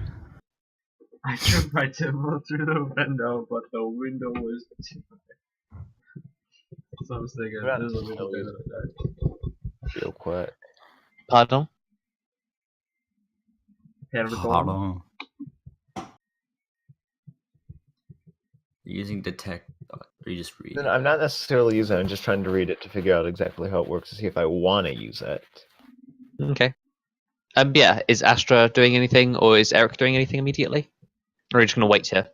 [SPEAKER 1] I threw my Dimble through the window, but the window was too high. So I was thinking,
[SPEAKER 3] Right.
[SPEAKER 1] there's a little bit of that.
[SPEAKER 3] Real quick.
[SPEAKER 2] Pardon?
[SPEAKER 1] Pan of the
[SPEAKER 4] Hold
[SPEAKER 1] golem?
[SPEAKER 4] on. You're using detect, or you just read.
[SPEAKER 3] I'm not necessarily using it, I'm just trying to read it to figure out exactly how it works to see if I want to use it.
[SPEAKER 2] Okay. Yeah, is Astra doing anything, or is Erik doing anything immediately? Or are you just going to wait here?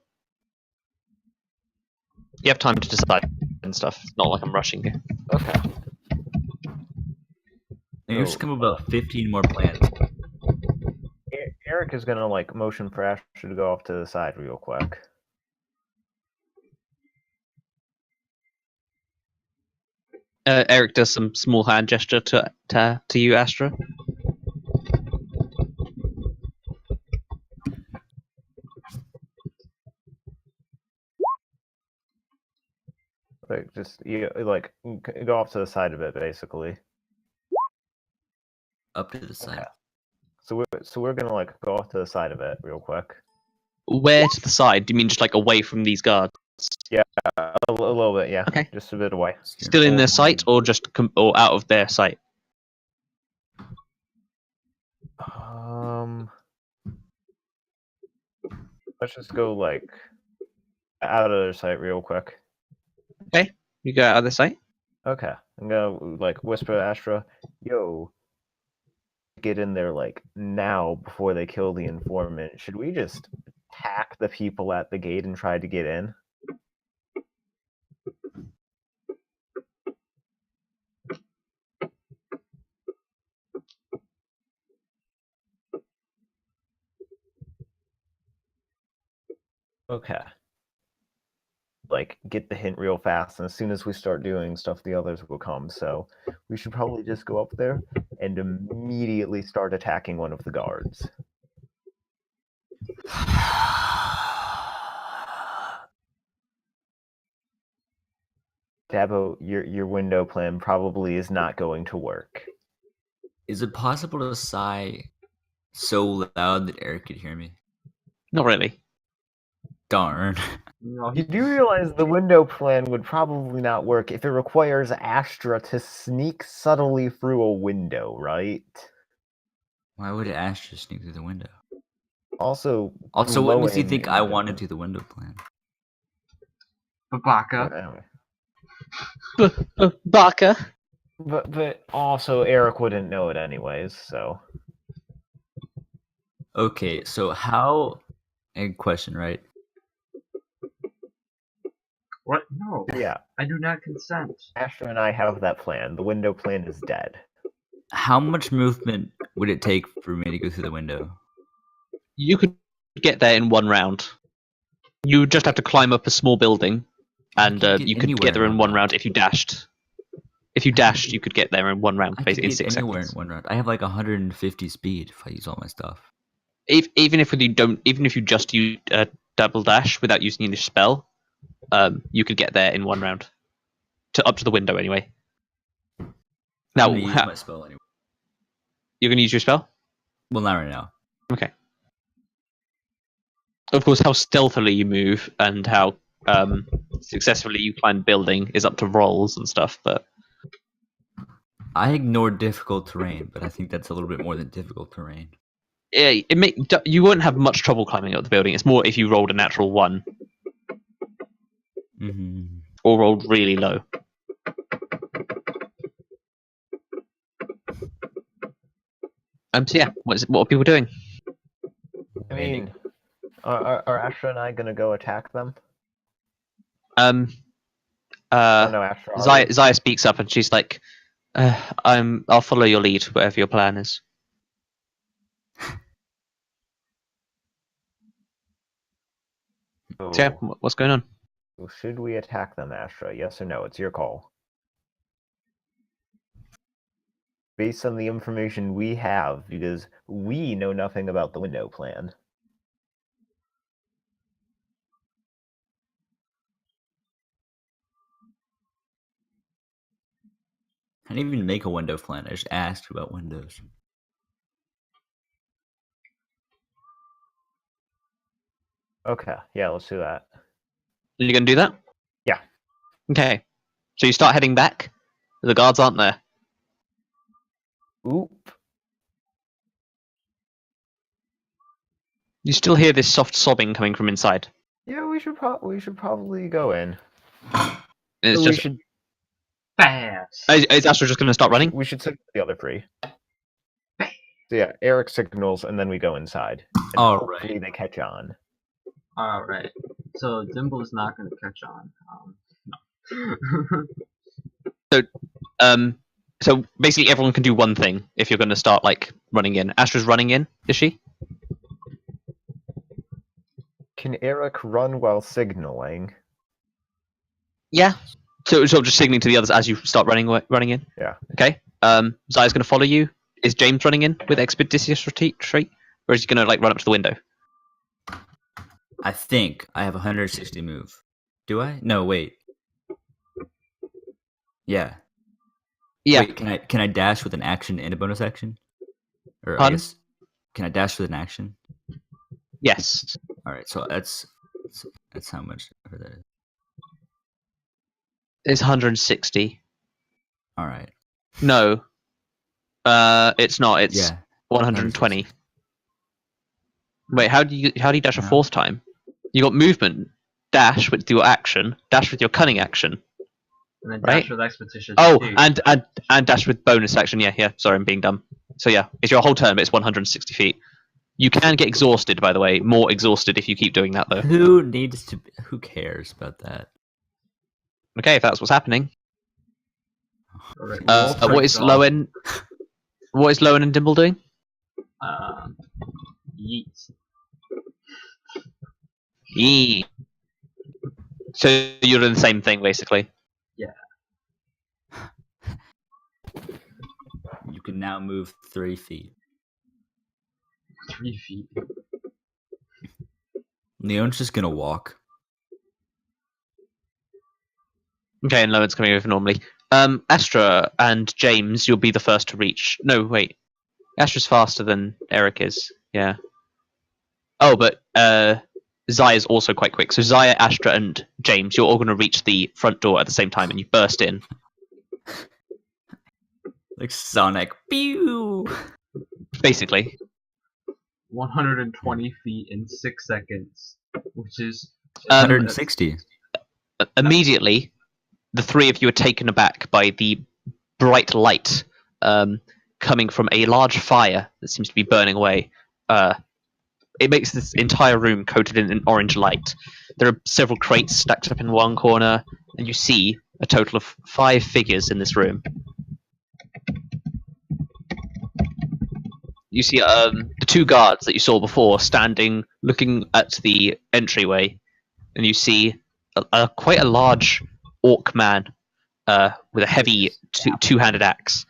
[SPEAKER 2] You have time to decide and stuff. It's not like I'm rushing you.
[SPEAKER 3] Okay.
[SPEAKER 4] And you just come up with about 15 more plans.
[SPEAKER 3] Erik is gonna like motion for Astra to go off to the side real quick.
[SPEAKER 2] Erik does some small hand gesture to you, Astra.
[SPEAKER 3] Like just like go off to the side of it basically.
[SPEAKER 4] Up to the side.
[SPEAKER 3] Okay. So we're gonna like go off to the side of it real quick.
[SPEAKER 2] Where to the side? Do you mean just like away from these guards?
[SPEAKER 3] A little bit, yeah.
[SPEAKER 2] Okay.
[SPEAKER 3] Just a bit away.
[SPEAKER 2] Still in their sight, or just or out of their sight?
[SPEAKER 3] Let's just go like out of their sight real quick.
[SPEAKER 2] You go out of their sight.
[SPEAKER 3] Okay. I'm gonna like whisper to Astra, yo, get in there like now before they kill the informant. Should we just attack the people at the gate and try to get in? Okay. Like get the hint real fast, and as soon as we start doing stuff, the others will come. So we should probably just go up there and immediately start attacking one of the guards. Dabo, your window plan probably is not going to work.
[SPEAKER 4] Is it possible to sigh so loud that Erik could hear me?
[SPEAKER 2] Not really.
[SPEAKER 4] Darn.
[SPEAKER 1] No,
[SPEAKER 3] You do realize the window plan would probably not work if it requires Astra to sneak subtly through a window, right?
[SPEAKER 4] Why would Astra sneak through the window?
[SPEAKER 3] Also,
[SPEAKER 4] What makes you
[SPEAKER 3] glowing
[SPEAKER 4] think
[SPEAKER 3] in
[SPEAKER 4] I
[SPEAKER 3] the-
[SPEAKER 4] want to do the window plan?
[SPEAKER 1] Babaka.
[SPEAKER 3] Anyway.
[SPEAKER 2] Baka.
[SPEAKER 3] But also Erik wouldn't know it anyways, so
[SPEAKER 4] Okay, so how... A question, right?
[SPEAKER 1] What? No.
[SPEAKER 3] yeah.
[SPEAKER 1] I do not consent.
[SPEAKER 3] Astra and I have that plan. The window plan is dead.
[SPEAKER 4] How much movement would it take for me to go through the window?
[SPEAKER 2] You could get there in one round. You just have to climb up a small building, and
[SPEAKER 4] can't get
[SPEAKER 2] you could
[SPEAKER 4] anywhere
[SPEAKER 2] get there
[SPEAKER 4] in
[SPEAKER 2] in
[SPEAKER 4] one
[SPEAKER 2] one
[SPEAKER 4] round.
[SPEAKER 2] round if you dashed. If you dashed, you could get there in one round,
[SPEAKER 4] I could
[SPEAKER 2] basically in
[SPEAKER 4] get
[SPEAKER 2] 6
[SPEAKER 4] anywhere
[SPEAKER 2] seconds.
[SPEAKER 4] in one round. I have like 150 speed if I use all my stuff.
[SPEAKER 2] Even if you just use double dash without using any spell, you could get there in one round, up to the window anyway. Now,
[SPEAKER 4] I'm gonna use my spell anyway.
[SPEAKER 2] you're going to use your spell?
[SPEAKER 4] Well, not right now.
[SPEAKER 2] Okay. Of course, how stealthily you move and how successfully you climb building is up to rolls and stuff, but
[SPEAKER 4] I ignored difficult terrain, but I think that's a little bit more than difficult terrain.
[SPEAKER 2] yeah, you won't have much trouble climbing up the building. It's more if you rolled a natural 1
[SPEAKER 4] Mm-hmm.
[SPEAKER 2] or rolled really low. So yeah, what are people doing?
[SPEAKER 3] I mean, are Astra and I gonna go attack them? Oh no, Astra.
[SPEAKER 2] Zaya speaks up and she's like, I'll follow your lead, whatever your plan is. So yeah, what's going on?
[SPEAKER 3] Should we attack them, Astra? Yes or no? It's your call. Based on the information we have, because we know nothing about the window plan.
[SPEAKER 4] I didn't even make a window plan. I just asked about windows.
[SPEAKER 3] Okay, yeah, let's do that.
[SPEAKER 2] Are you going to do that?
[SPEAKER 3] Yeah.
[SPEAKER 2] Okay. So you start heading back. The guards aren't there.
[SPEAKER 3] Oop.
[SPEAKER 2] You still hear this soft sobbing coming from inside.
[SPEAKER 3] Yeah, we should probably go in.
[SPEAKER 2] And it's
[SPEAKER 3] we
[SPEAKER 2] just.
[SPEAKER 3] should
[SPEAKER 1] Fast.
[SPEAKER 2] Is Astra just going to start running?
[SPEAKER 3] we should signal the other three. So yeah, Erik signals, and then we go inside. And
[SPEAKER 4] All
[SPEAKER 3] hopefully
[SPEAKER 4] right.
[SPEAKER 3] they catch on.
[SPEAKER 1] Alright. So Dimble is not going to catch on. No.
[SPEAKER 2] So basically, everyone can do one thing if you're going to start like running in. Astra's running in, is she?
[SPEAKER 3] Can Erik run while signaling?
[SPEAKER 2] Yeah. So just signaling to the others as you start running in.
[SPEAKER 3] Yeah.
[SPEAKER 2] Okay. Zaya's going to follow you. Is James running in with expeditious retreat, or is he going to like run up to the window?
[SPEAKER 4] I think I have 160 move. Do I? No, wait. Yeah.
[SPEAKER 2] Yeah.
[SPEAKER 4] Wait, can I dash with an action and a bonus action? Or I
[SPEAKER 2] Pardon?
[SPEAKER 4] guess can I dash with an action?
[SPEAKER 2] Yes.
[SPEAKER 4] All right, so that's how much for that is.
[SPEAKER 2] It's 160.
[SPEAKER 4] All right.
[SPEAKER 2] No. It's not. It's
[SPEAKER 4] Yeah.
[SPEAKER 2] 120. Wait, how do you dash a
[SPEAKER 4] No.
[SPEAKER 2] fourth time? You got movement, dash with your action, dash with your cunning action.
[SPEAKER 1] And then
[SPEAKER 2] Right.
[SPEAKER 1] dash with expedition.
[SPEAKER 2] Oh,
[SPEAKER 1] too.
[SPEAKER 2] and dash with bonus action. Yeah. Sorry, I'm being dumb. So yeah, it's your whole turn, but it's 160 feet. You can get exhausted, by the way. More exhausted if you keep doing that, though.
[SPEAKER 4] Who cares about that?
[SPEAKER 2] Okay, if that's what's happening.
[SPEAKER 1] Alright,
[SPEAKER 2] What
[SPEAKER 1] roll
[SPEAKER 2] is
[SPEAKER 1] for
[SPEAKER 2] Loen? What is Loen and Dimble doing?
[SPEAKER 1] Yeet.
[SPEAKER 2] Yee. So you're doing the same thing, basically.
[SPEAKER 4] You can now move 3 feet.
[SPEAKER 1] 3 feet.
[SPEAKER 4] Leon's just gonna walk.
[SPEAKER 2] Okay, and Loen's coming over normally. Astra and James, you'll be the first to reach. No, wait. Astra's faster than Erik is. Yeah. Oh, but Zaya's also quite quick. So Zaya, Astra, and James, you're all going to reach the front door at the same time, and you burst in.
[SPEAKER 4] Like Sonic. Pew!
[SPEAKER 2] Basically.
[SPEAKER 1] 120 feet in 6 seconds, which is
[SPEAKER 4] 160.
[SPEAKER 2] Immediately, the three of you are taken aback by the bright light coming from a large fire that seems to be burning away. It makes this entire room coated in an orange light. There are several crates stacked up in one corner, and you see a total of 5 figures in this room. You see the 2 guards that you saw before standing, looking at the entryway, and you see quite a large orc man with a heavy two-handed axe.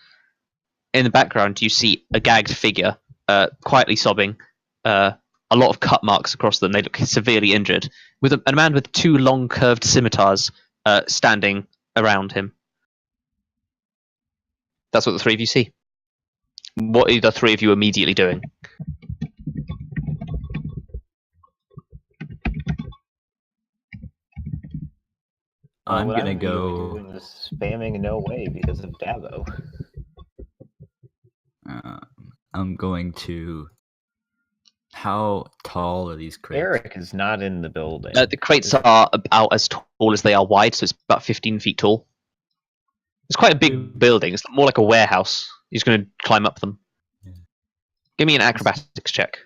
[SPEAKER 2] In the background, you see a gagged figure quietly sobbing, a lot of cut marks across them. They look severely injured, with a man with 2 long curved scimitars standing around him. That's what the 3 of you see. What are the 3 of you immediately doing?
[SPEAKER 4] I'm
[SPEAKER 3] what
[SPEAKER 4] gonna
[SPEAKER 3] immediately
[SPEAKER 4] go.
[SPEAKER 3] doing is spamming no way because of Dabo.
[SPEAKER 4] I'm going to. How tall are these crates?
[SPEAKER 3] Erik is not in the building.
[SPEAKER 2] The crates are about as tall as they are wide, so it's about 15 feet tall. It's quite a big building. It's more like a warehouse. He's going to climb up them.
[SPEAKER 4] Yeah.
[SPEAKER 2] Give me an acrobatics check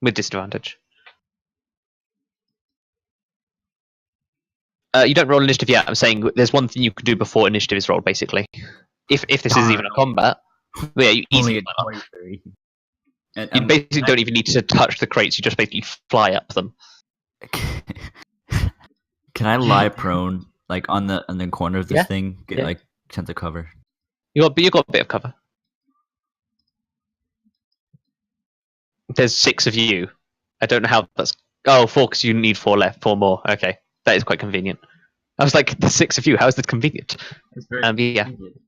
[SPEAKER 2] with disadvantage. You don't roll initiative yet. I'm saying there's one thing you could do before initiative is rolled, basically. If this is even a combat. But yeah, you
[SPEAKER 4] Only
[SPEAKER 2] easily
[SPEAKER 4] at
[SPEAKER 2] climb up.
[SPEAKER 4] 23. And,
[SPEAKER 2] You basically don't even need to touch the crates. You just basically fly up them.
[SPEAKER 4] Can I lie prone, like on the corner of this
[SPEAKER 2] Yeah.
[SPEAKER 4] thing? Get
[SPEAKER 2] Yeah.
[SPEAKER 4] like chance of cover.
[SPEAKER 2] You got a bit of cover. There's 6 of you. I don't know how that's. Oh, 4 because you need 4 left. 4 more. Okay, that is quite convenient. I was like, there's 6 of you. How is this convenient?
[SPEAKER 1] It's very
[SPEAKER 2] Yeah.
[SPEAKER 1] convenient.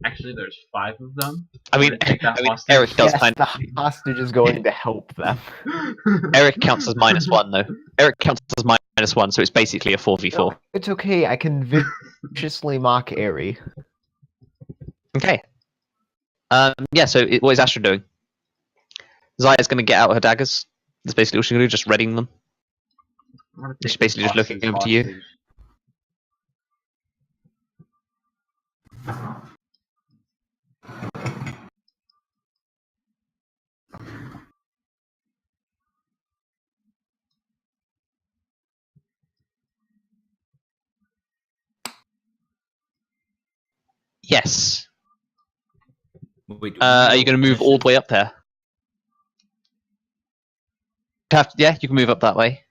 [SPEAKER 1] Actually, there's 5 of them.
[SPEAKER 2] I mean,
[SPEAKER 1] Take that hostage.
[SPEAKER 2] Eric does
[SPEAKER 3] Yes,
[SPEAKER 2] kind
[SPEAKER 3] the
[SPEAKER 2] of.
[SPEAKER 3] hostage is going to help them.
[SPEAKER 2] Eric counts as -1 though. Eric counts as -1, so it's basically a 4v4.
[SPEAKER 3] No, it's okay. I can viciously mock Erik.
[SPEAKER 2] Okay. Yeah. So what is Astra doing? Zaya's going to get out her daggers. That's basically what she's going to do. Just readying them.
[SPEAKER 1] I'm gonna
[SPEAKER 2] She's
[SPEAKER 1] take
[SPEAKER 2] basically
[SPEAKER 1] this
[SPEAKER 2] just looking
[SPEAKER 1] hostage
[SPEAKER 2] over to you.
[SPEAKER 1] hostage.
[SPEAKER 2] Yes.
[SPEAKER 4] Wait,
[SPEAKER 2] Are you going to move all the way up there? Yeah, you can move up that way.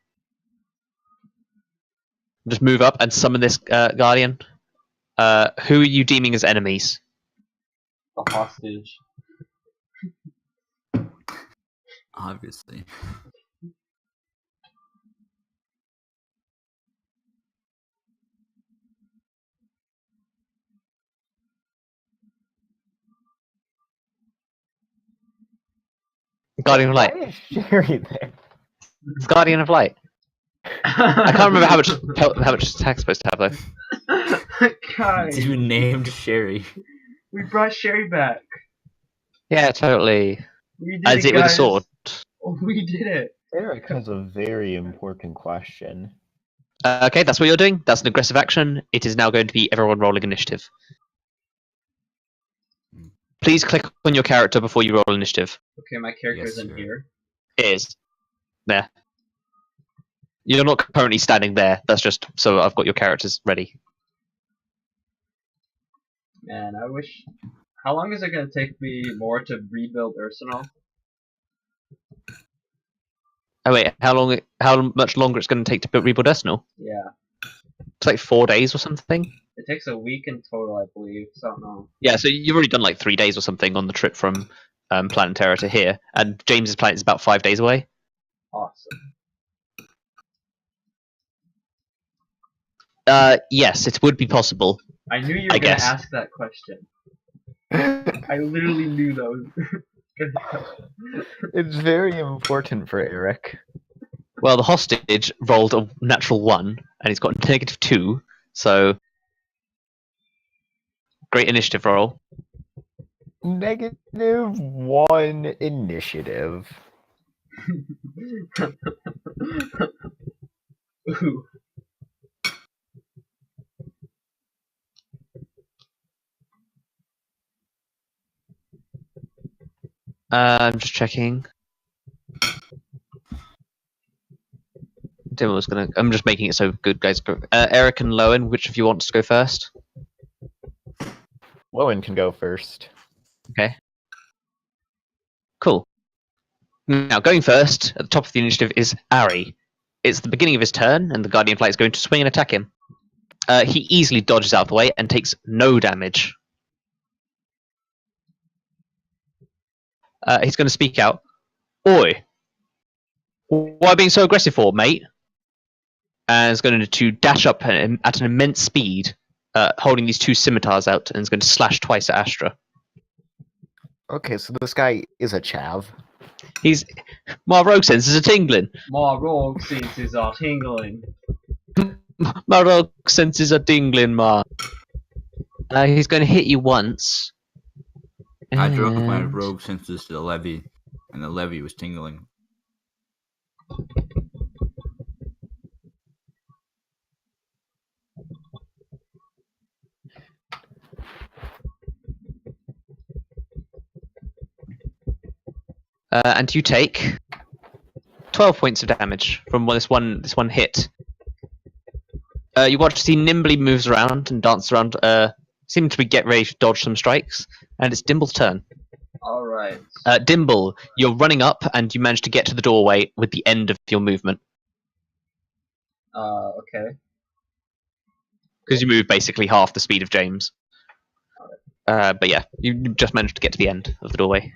[SPEAKER 2] Just move up and summon this guardian. Who are you deeming as enemies?
[SPEAKER 1] The hostage.
[SPEAKER 4] Obviously.
[SPEAKER 2] Guardian of Light.
[SPEAKER 3] Why is Sherry there?
[SPEAKER 2] It's Guardian of Light. I can't remember how much attack's supposed to have though.
[SPEAKER 1] Guys,
[SPEAKER 4] It's even named Sherry.
[SPEAKER 1] we brought Sherry back.
[SPEAKER 2] Yeah, totally.
[SPEAKER 1] We did
[SPEAKER 2] As
[SPEAKER 1] it,
[SPEAKER 2] it with a
[SPEAKER 1] guys.
[SPEAKER 2] sword.
[SPEAKER 1] Oh, we did it.
[SPEAKER 3] Erik has a very important question.
[SPEAKER 2] Okay, that's what you're doing. That's an aggressive action. It is now going to be everyone rolling initiative. Please click on your character before you roll initiative.
[SPEAKER 1] Okay, my character's
[SPEAKER 4] Yes,
[SPEAKER 1] in
[SPEAKER 4] sir.
[SPEAKER 1] here.
[SPEAKER 2] It is. There. You're not currently standing there. That's just so I've got your characters ready.
[SPEAKER 1] Man, I wish. How long is it gonna take me more to rebuild Arsenal?
[SPEAKER 2] Oh wait, how much longer it's going to take to rebuild Arsenal?
[SPEAKER 1] Yeah,
[SPEAKER 2] It's like 4 days or something.
[SPEAKER 1] it takes a week in total, I believe. So I don't know.
[SPEAKER 2] Yeah, so you've already done like 3 days or something on the trip from Planet Terra to here, and James's planet is about 5 days away.
[SPEAKER 1] Awesome.
[SPEAKER 2] Yes, it would be possible.
[SPEAKER 1] I knew you
[SPEAKER 2] I
[SPEAKER 1] were gonna
[SPEAKER 2] guess.
[SPEAKER 1] ask that question. I literally knew that was gonna come.
[SPEAKER 3] It's very important for Erik.
[SPEAKER 2] Well, the hostage rolled a natural 1, and he's got a -2, so great initiative roll.
[SPEAKER 3] -1 initiative.
[SPEAKER 1] Ooh.
[SPEAKER 2] I'm just checking. Dimble was gonna. I'm just making it so good guys go. Erik and Loen, which of you wants to go first?
[SPEAKER 3] Loen can go first.
[SPEAKER 2] Okay. Cool. Now, going first, at the top of the initiative is Ari. It's the beginning of his turn, and the Guardian Flight is going to swing and attack him. He easily dodges out of the way and takes no damage. He's going to speak out. Oi! Why being so aggressive for, mate? And is going to dash up at an immense speed, holding these 2 scimitars out, and is going to slash twice at Astra.
[SPEAKER 3] Okay, so this guy is a chav.
[SPEAKER 2] He's... My rogue senses are tingling.
[SPEAKER 1] My rogue senses are tingling.
[SPEAKER 2] My rogue senses are tingling, ma. He's going to hit you once.
[SPEAKER 4] I drove my
[SPEAKER 2] And-
[SPEAKER 4] rogue senses to the levee, and the levee was tingling.
[SPEAKER 2] And you take 12 points of damage from this one hit. You watch as he nimbly moves around and dances around, seeming to get ready to dodge some strikes, and it's Dimble's turn.
[SPEAKER 1] Alright.
[SPEAKER 2] Dimble, you're running up, and you manage to get to the doorway with the end of your movement.
[SPEAKER 1] Okay.
[SPEAKER 2] Because you move basically half the speed of James. But yeah, you just managed to get to the end of the doorway.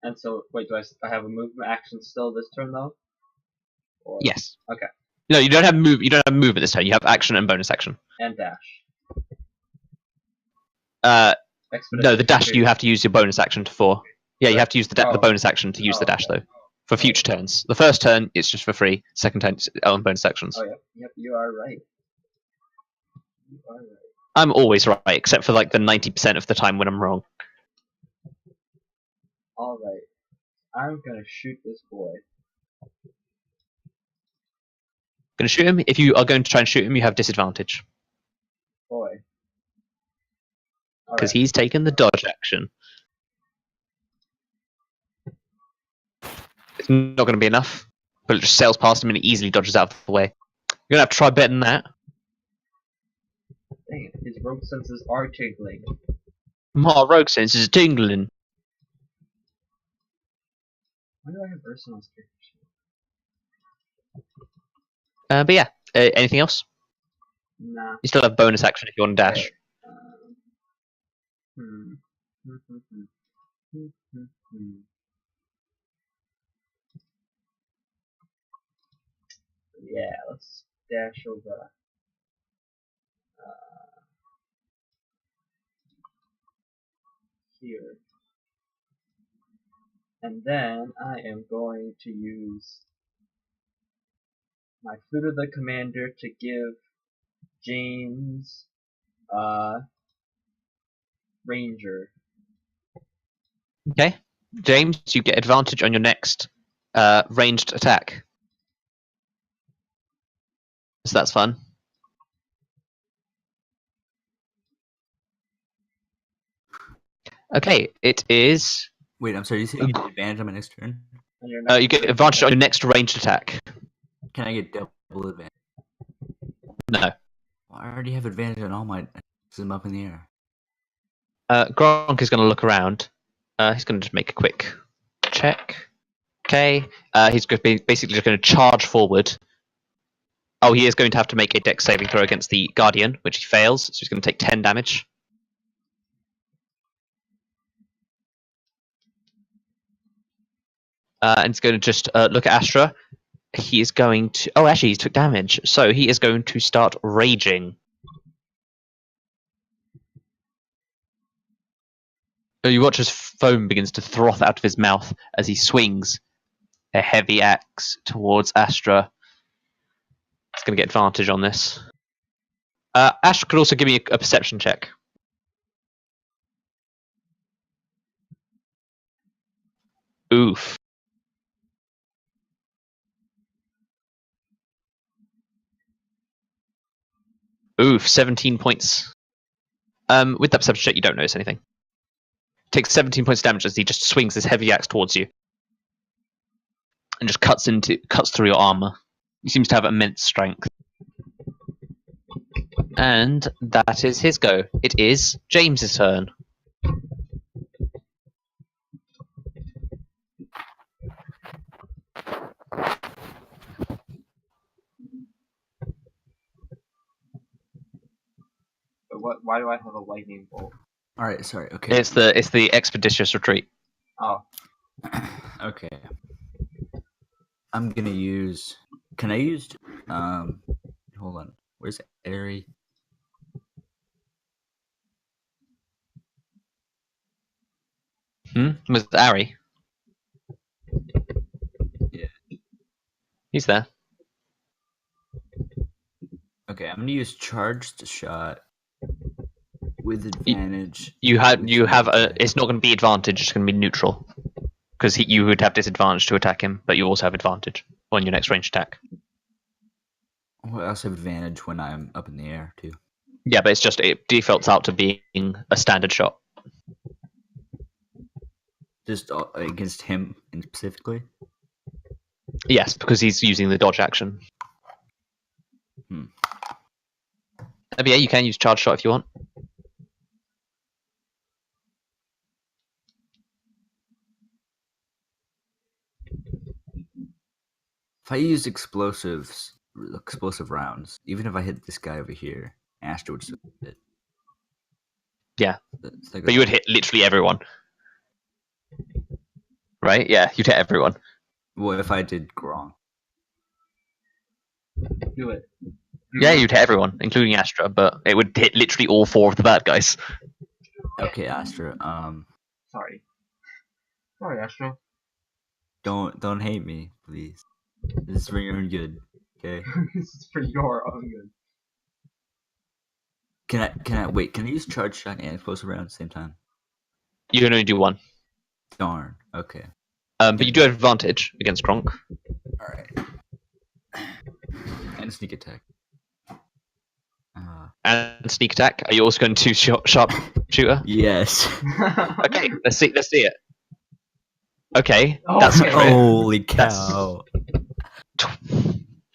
[SPEAKER 1] And so, wait, do I have a movement action still this turn though? Or,
[SPEAKER 2] Yes.
[SPEAKER 1] Okay.
[SPEAKER 2] No, you don't have move. You don't have movement this turn. You have action and bonus action.
[SPEAKER 1] And dash.
[SPEAKER 2] No, the dash you have to use your bonus action for. Yeah, you have to use the
[SPEAKER 1] Oh.
[SPEAKER 2] bonus action to use the dash, though. For future turns. The first turn, it's just for free. Second turn, it's on bonus actions.
[SPEAKER 1] Oh, yep, you are right. You are right.
[SPEAKER 2] I'm always right, except for like the 90% of the time when I'm wrong.
[SPEAKER 1] Alright. I'm gonna shoot this boy.
[SPEAKER 2] Gonna shoot him. If you are going to try and shoot him, you have disadvantage.
[SPEAKER 1] Boy.
[SPEAKER 2] Because
[SPEAKER 1] Alright.
[SPEAKER 2] he's taken the dodge action. It's not going to be enough. But it just sails past him and he easily dodges out of the way. You're going to have to try better than that.
[SPEAKER 1] Dang it, his rogue senses are tingling.
[SPEAKER 2] My rogue sense is tingling.
[SPEAKER 1] Why do I have Ursula's character?
[SPEAKER 2] But yeah, anything else?
[SPEAKER 1] Nah.
[SPEAKER 2] You still have bonus action if you want to dash.
[SPEAKER 1] Okay. Yeah, let's dash over. Here. And then I am going to use my Flute of the Commander to give James Ranger.
[SPEAKER 2] Okay. James, you get advantage on your next ranged attack. So that's fun. Okay, it is.
[SPEAKER 4] Wait, I'm sorry. You said you get advantage on my next turn?
[SPEAKER 1] On your next
[SPEAKER 2] You get advantage on your next ranged attack.
[SPEAKER 4] Can I get double advantage?
[SPEAKER 2] No.
[SPEAKER 4] Well, I already have advantage on all my. I'm up in the air.
[SPEAKER 2] Gronk is going to look around. He's going to just make a quick check. Okay. He's basically just going to charge forward. Oh, he is going to have to make a dex saving throw against the Guardian, which he fails, so he's going to take 10 damage. And he's going to just look at Astra. He is going to... Oh, actually, he took damage. So he is going to start raging. You watch as foam begins to froth out of his mouth as he swings a heavy axe towards Astra. He's going to get advantage on this. Astra could also give me a perception check. Oof. Oof, 17 points. With that perception check, you don't notice anything. Takes 17 points of damage as he just swings this heavy axe towards you. And just cuts through your armor. He seems to have immense strength. And that is his go. It is James's turn.
[SPEAKER 1] But why do I have a lightning bolt?
[SPEAKER 4] All right, sorry. Okay.
[SPEAKER 2] It's the expeditious retreat.
[SPEAKER 1] Oh.
[SPEAKER 4] Okay. I'm gonna use. Can I use? Hold on. Where's Erik?
[SPEAKER 2] With Ari.
[SPEAKER 4] Yeah.
[SPEAKER 2] He's there.
[SPEAKER 4] Okay, I'm gonna use charged shot with advantage.
[SPEAKER 2] You have it's not going to be advantage. It's going to be neutral because you would have disadvantage to attack him, but you also have advantage on your next ranged attack.
[SPEAKER 4] Well, I also have advantage when I'm up in the air too.
[SPEAKER 2] Yeah, but it defaults out to being a standard shot.
[SPEAKER 4] Just against him specifically.
[SPEAKER 2] Yes, because he's using the dodge action. But yeah, you can use charge shot if you want.
[SPEAKER 4] If I use explosive rounds, even if I hit this guy over here, Astra would still hit.
[SPEAKER 2] Yeah,
[SPEAKER 4] like
[SPEAKER 2] but you would hit literally everyone. Right? Yeah, you'd hit everyone.
[SPEAKER 4] What if I did Gronk?
[SPEAKER 1] Do it.
[SPEAKER 2] Yeah, you'd hit everyone, including Astra, but it would hit literally all four of the bad guys.
[SPEAKER 4] Okay, Astra.
[SPEAKER 1] Sorry. Sorry, Astra.
[SPEAKER 4] Don't hate me, please. This is for your own good. Okay.
[SPEAKER 1] This is for your own good.
[SPEAKER 4] Can I wait? Can I use charge shot and explosive round at the same time?
[SPEAKER 2] You can only do one.
[SPEAKER 4] Darn. Okay.
[SPEAKER 2] But you do have advantage against Kronk.
[SPEAKER 4] All right. And sneak attack.
[SPEAKER 2] And sneak attack. Are you also going to sharp shooter?
[SPEAKER 4] Yes.
[SPEAKER 2] Okay, let's see it. Okay,
[SPEAKER 1] Oh,
[SPEAKER 2] that's a
[SPEAKER 1] okay.
[SPEAKER 2] crit.
[SPEAKER 4] Holy cow!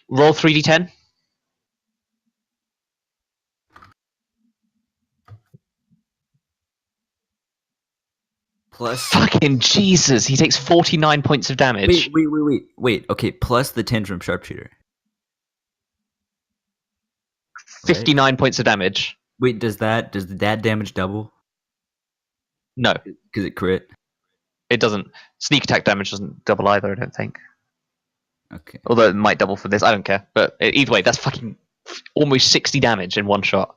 [SPEAKER 2] Roll 3d10.
[SPEAKER 4] Plus.
[SPEAKER 2] Fucking Jesus! He takes 49 points of damage.
[SPEAKER 4] Wait. Okay, plus the 10 from sharpshooter.
[SPEAKER 2] 59 points of damage.
[SPEAKER 4] Wait, does that damage double?
[SPEAKER 2] No,
[SPEAKER 4] Because it crit.
[SPEAKER 2] it doesn't. Sneak attack damage doesn't double either, I don't think.
[SPEAKER 4] Okay.
[SPEAKER 2] Although it might double for this, I don't care. But either way, that's fucking almost 60 damage in one shot.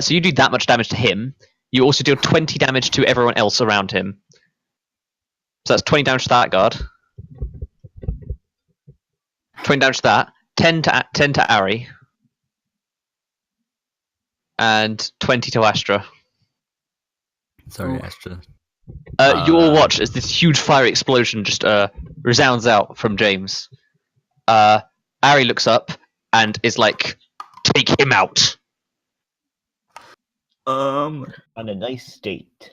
[SPEAKER 2] So you do that much damage to him. You also deal 20 damage to everyone else around him. So that's 20 damage to that guard. 20 damage to that. 10 to Ari. And 20 to Astra.
[SPEAKER 4] Sorry,
[SPEAKER 1] Oof.
[SPEAKER 4] Astra.
[SPEAKER 2] You all watch as this huge fiery explosion just resounds out from James. Ari looks up and is like, "Take him out."
[SPEAKER 3] On a nice date.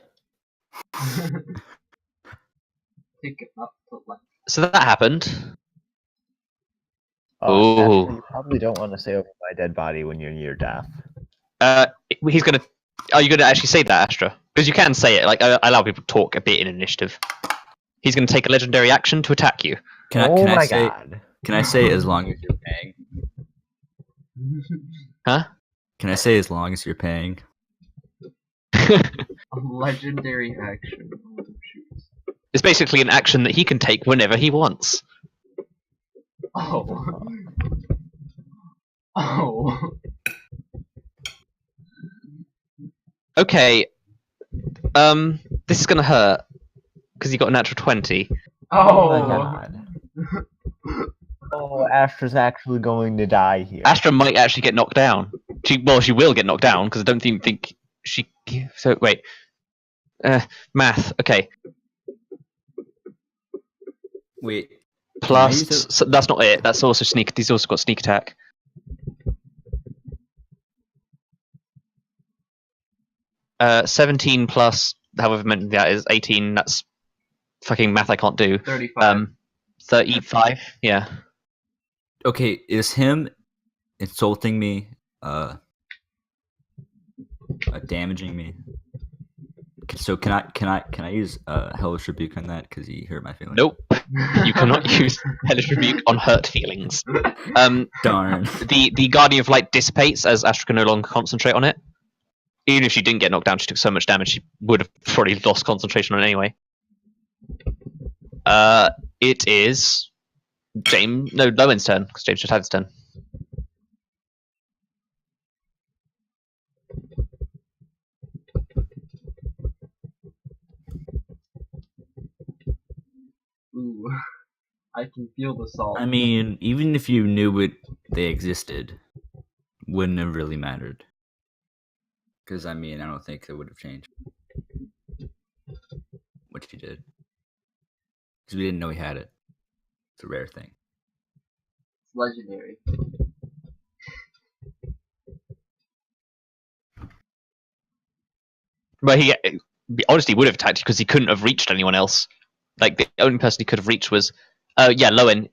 [SPEAKER 1] Pick it up to left.
[SPEAKER 2] So that happened.
[SPEAKER 3] Astra,
[SPEAKER 2] Ooh.
[SPEAKER 3] you probably don't want to say over my dead body when you're near death.
[SPEAKER 2] He's gonna. Are you gonna actually say that, Astra? Because you can say it. Like I allow people to talk a bit in initiative. He's gonna take a legendary action to attack you.
[SPEAKER 4] Can I say?
[SPEAKER 3] God.
[SPEAKER 4] Can I say as long as you're paying?
[SPEAKER 2] Huh?
[SPEAKER 4] Can I say as long as you're paying?
[SPEAKER 1] A legendary action. Oh, shoot.
[SPEAKER 2] It's basically an action that he can take whenever he wants.
[SPEAKER 1] Oh. Oh.
[SPEAKER 2] Okay. This is gonna hurt because you got a natural 20.
[SPEAKER 3] Oh my
[SPEAKER 1] Oh.
[SPEAKER 3] God. Oh, Astra's actually going to die here.
[SPEAKER 2] Astra might actually get knocked down. She will get knocked down because I don't think she. So wait. Math. Okay.
[SPEAKER 4] Wait.
[SPEAKER 2] Plus, so that's not it. That's also sneak. He's also got sneak attack. Uh, 17 plus however many that is 18. That's fucking math I can't do.
[SPEAKER 1] 35.
[SPEAKER 2] 35. Yeah.
[SPEAKER 4] Okay, is him insulting me, damaging me? So can I use hellish rebuke on that because he hurt my feelings?
[SPEAKER 2] Nope. You cannot use hellish rebuke on hurt feelings.
[SPEAKER 4] Darn.
[SPEAKER 2] The Guardian of Light dissipates as Astra can no longer concentrate on it. Even if she didn't get knocked down, she took so much damage she would have probably lost concentration on it anyway. It is Lowen's turn because James just had his turn.
[SPEAKER 1] Ooh. I can feel the salt.
[SPEAKER 4] I mean, even if you knew they existed, wouldn't have really mattered. Because I mean, I don't think it would have changed what she did. Because we didn't know he had it. It's a rare thing.
[SPEAKER 1] It's legendary.
[SPEAKER 2] But he honestly would have attacked you because he couldn't have reached anyone else. Like the only person he could have reached was, Lowen.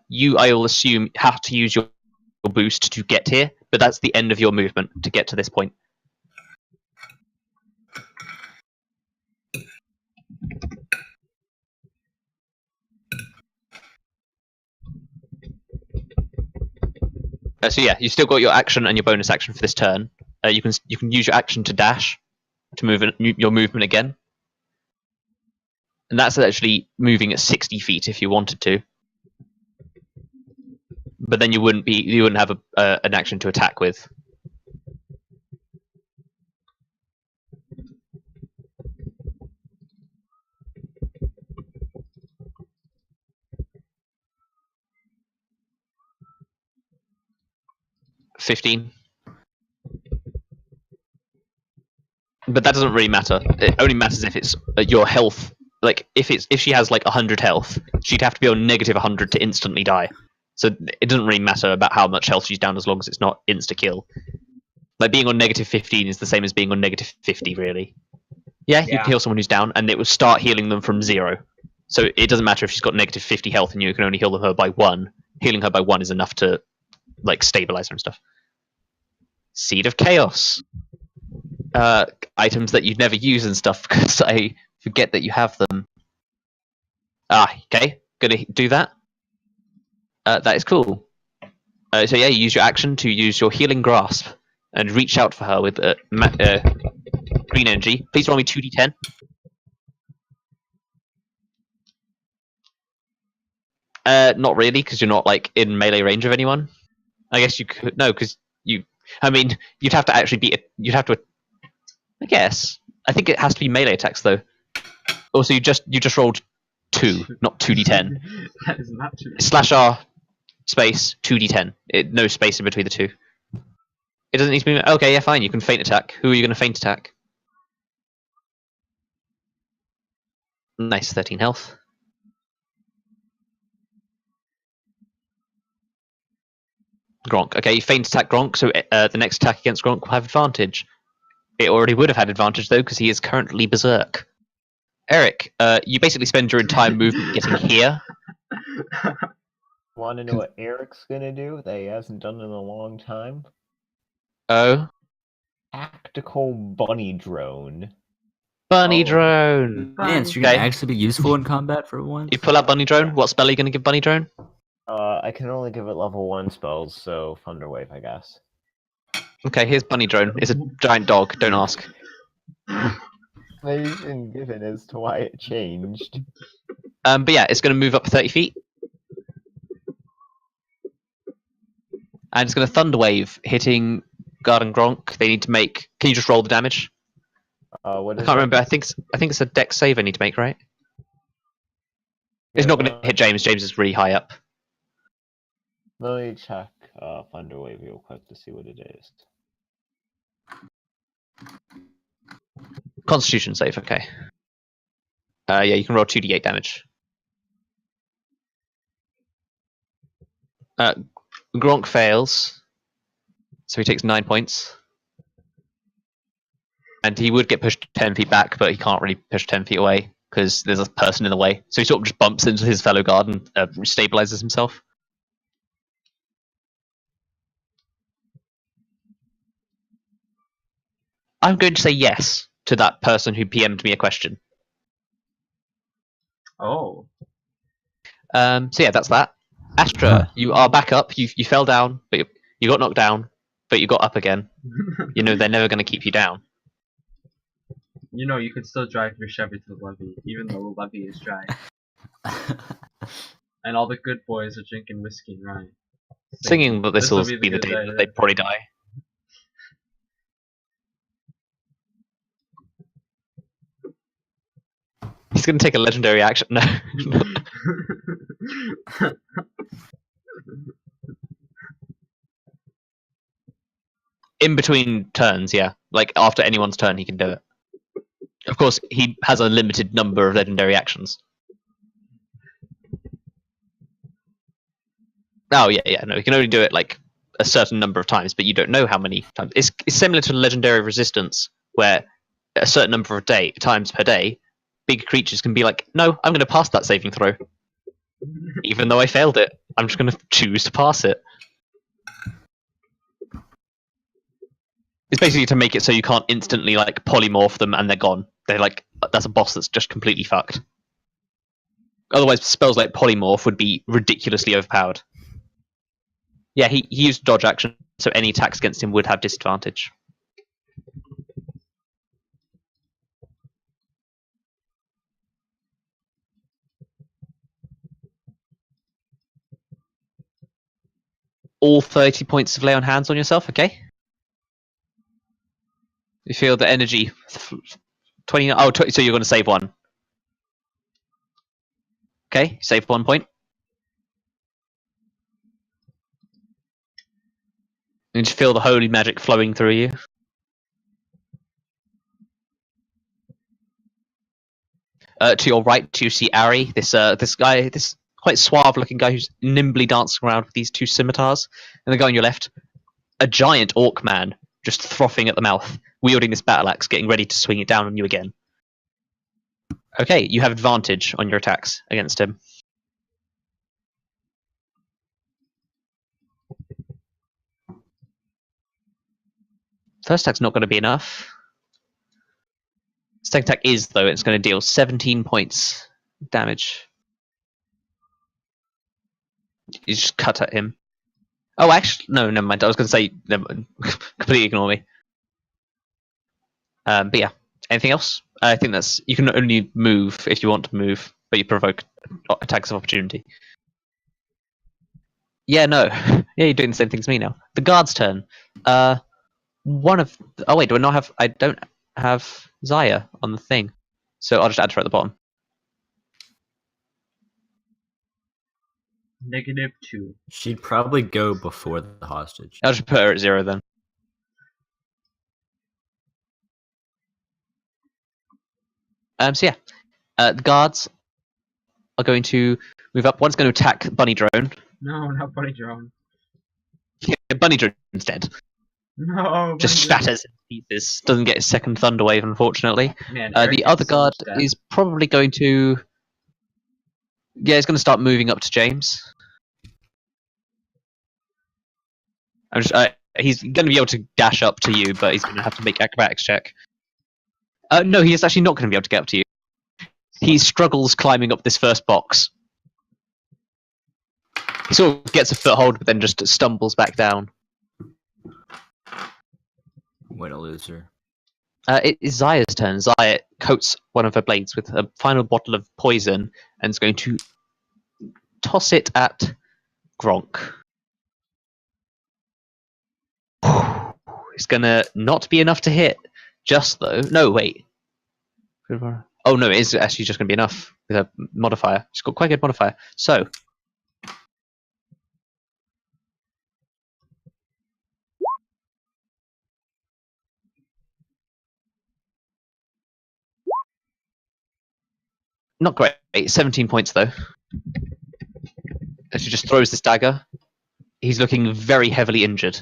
[SPEAKER 2] You, I will assume, have to use your boost to get here, but that's the end of your movement to get to this point. So yeah, you still got your action and your bonus action for this turn. You can use your action to dash to move your movement again, and that's actually moving at 60 feet if you wanted to. But then you wouldn't have an action to attack with. 15. But that doesn't really matter. It only matters if it's your health. Like if she has like 100 health, she'd have to be on negative 100 to instantly die. So it doesn't really matter about how much health she's down as long as it's not insta kill. Like being on negative 15 is the same as being on negative 50, really. Yeah, you can heal someone who's down, and it will start healing them from 0. So it doesn't matter if she's got negative 50 health and you can only heal her by 1. Healing her by 1 is enough to like stabilize her and stuff. Seed of Chaos. Items that you'd never use and stuff because I forget that you have them. Okay, gonna do that. That is cool. So yeah, you use your action to use your Healing Grasp and reach out for her with green energy. Please roll me 2d10. Not really, because you're not like in melee range of anyone. I guess you could because you. I mean, you'd have to actually be. You'd have to. I guess. I think it has to be melee attacks though. Also, you just rolled 2, not 2d10.
[SPEAKER 1] That is not true.
[SPEAKER 2] Slash R space 2d10. No space in between the two. It doesn't need to be. Okay, yeah, fine. You can feint attack. Who are you going to feint attack? Nice, 13 health. Gronk. Okay, you feint attack Gronk, so the next attack against Gronk will have advantage. It already would have had advantage though, because he is currently berserk. Erik, you basically spend your entire movement getting here.
[SPEAKER 3] Want to know what Eric's gonna do that he hasn't done in a long time?
[SPEAKER 2] Oh,
[SPEAKER 3] Tactical bunny drone.
[SPEAKER 2] bunny
[SPEAKER 1] Oh.
[SPEAKER 2] drone.
[SPEAKER 4] Man, so you're gonna
[SPEAKER 2] Okay.
[SPEAKER 4] actually be useful in combat for once.
[SPEAKER 2] You pull out bunny drone. What spell are you going to give bunny drone?
[SPEAKER 3] I can only give it level 1 spells, so Thunderwave, I guess.
[SPEAKER 2] Okay, here's bunny drone. It's a giant dog. Don't ask.
[SPEAKER 3] Explanation given as to why it changed.
[SPEAKER 2] But yeah, it's going to move up 30 feet. And it's going to thunder wave, hitting Guard and Gronk. They need to make. Can you just roll the damage?
[SPEAKER 3] What
[SPEAKER 2] I
[SPEAKER 3] is
[SPEAKER 2] can't
[SPEAKER 3] it?
[SPEAKER 2] remember. I think it's a dex save I need to make, right? It's not going to hit James. James is really high up.
[SPEAKER 3] Let me check Thunderwave real quick to see what it is.
[SPEAKER 2] Constitution save, okay. Yeah, you can roll 2d8 damage. Gronk fails, so he takes 9 points. And he would get pushed 10 feet back, but he can't really push 10 feet away because there's a person in the way. So he sort of just bumps into his fellow guard and stabilizes himself. I'm going to say yes to that person who PM'd me a question.
[SPEAKER 1] Oh.
[SPEAKER 2] So yeah, that's that. Astra, you are back up. You fell down, but you got knocked down, but you got up again. You know they're never going to keep you down.
[SPEAKER 1] You know, you can still drive your Chevy to the levee, even though the levee is dry. And all the good boys are drinking whiskey and rye.
[SPEAKER 2] Singing that this will
[SPEAKER 1] This'll
[SPEAKER 2] be the
[SPEAKER 1] good
[SPEAKER 2] day that they probably die. He's going to take a legendary action. No. In between turns, yeah. Like after anyone's turn, he can do it. Of course, he has a limited number of legendary actions. Oh yeah. No, he can only do it like a certain number of times, but you don't know how many times. It's similar to legendary resistance, where a certain number of times per day, big creatures can be like, "No, I'm going to pass that saving throw, even though I failed it. I'm just going to choose to pass it." It's basically to make it so you can't instantly like polymorph them and they're gone. They're like, that's a boss that's just completely fucked. Otherwise, spells like polymorph would be ridiculously overpowered. Yeah, he used dodge action, so any attacks against him would have disadvantage. All 30 points of lay on hands on yourself, okay? You feel the energy. 20. Oh, so you're going to save 1. Okay, save 1 point. You just feel the holy magic flowing through you. To your right, you see Ari, this guy, this quite suave-looking guy who's nimbly dancing around with these two scimitars. And the guy on your left, a giant orc man, just frothing at the mouth, wielding this battle axe, getting ready to swing it down on you again. Okay, you have advantage on your attacks against him. First attack's not going to be enough. Second attack is, though. It's going to deal 17 points damage. You just cut at him. Oh, actually, no, never mind. I was going to say, never mind. Completely ignore me. But yeah, anything else? I think that's, you can only move if you want to move, but you provoke attacks of opportunity. Yeah, no. Yeah, you're doing the same thing as me now. The guard's turn. One of, oh wait, I don't have Zaya on the thing. So I'll just add her at the bottom.
[SPEAKER 1] -2.
[SPEAKER 4] She'd probably go before the hostage.
[SPEAKER 2] I'll just put her at 0 then. So yeah, the guards are going to move up. One's going to attack Bunny Drone.
[SPEAKER 1] No, not Bunny Drone.
[SPEAKER 2] Yeah, Bunny Drone's dead.
[SPEAKER 1] No,
[SPEAKER 2] Just
[SPEAKER 1] Bunny
[SPEAKER 2] shatters in pieces. Doesn't get his second Thunder Wave, unfortunately.
[SPEAKER 1] Man, Erik
[SPEAKER 2] The
[SPEAKER 1] is
[SPEAKER 2] other
[SPEAKER 1] so
[SPEAKER 2] guard
[SPEAKER 1] much dead.
[SPEAKER 2] is probably going to... Yeah, he's going to start moving up to James. He's going to be able to dash up to you, but he's going to have to make acrobatics check. No, he is actually not going to be able to get up to you. He struggles climbing up this first box. He sort of gets a foothold, but then just stumbles back down.
[SPEAKER 4] What a loser.
[SPEAKER 2] It is Zaya's turn. Zaya coats one of her blades with a final bottle of poison and is going to toss it at Gronk. It's going to not be enough to hit. Just though. No, wait. Oh no, it is actually just going to be enough with a modifier. She's got quite a good modifier. So. Not great. 17 points though. As she just throws this dagger. He's looking very heavily injured.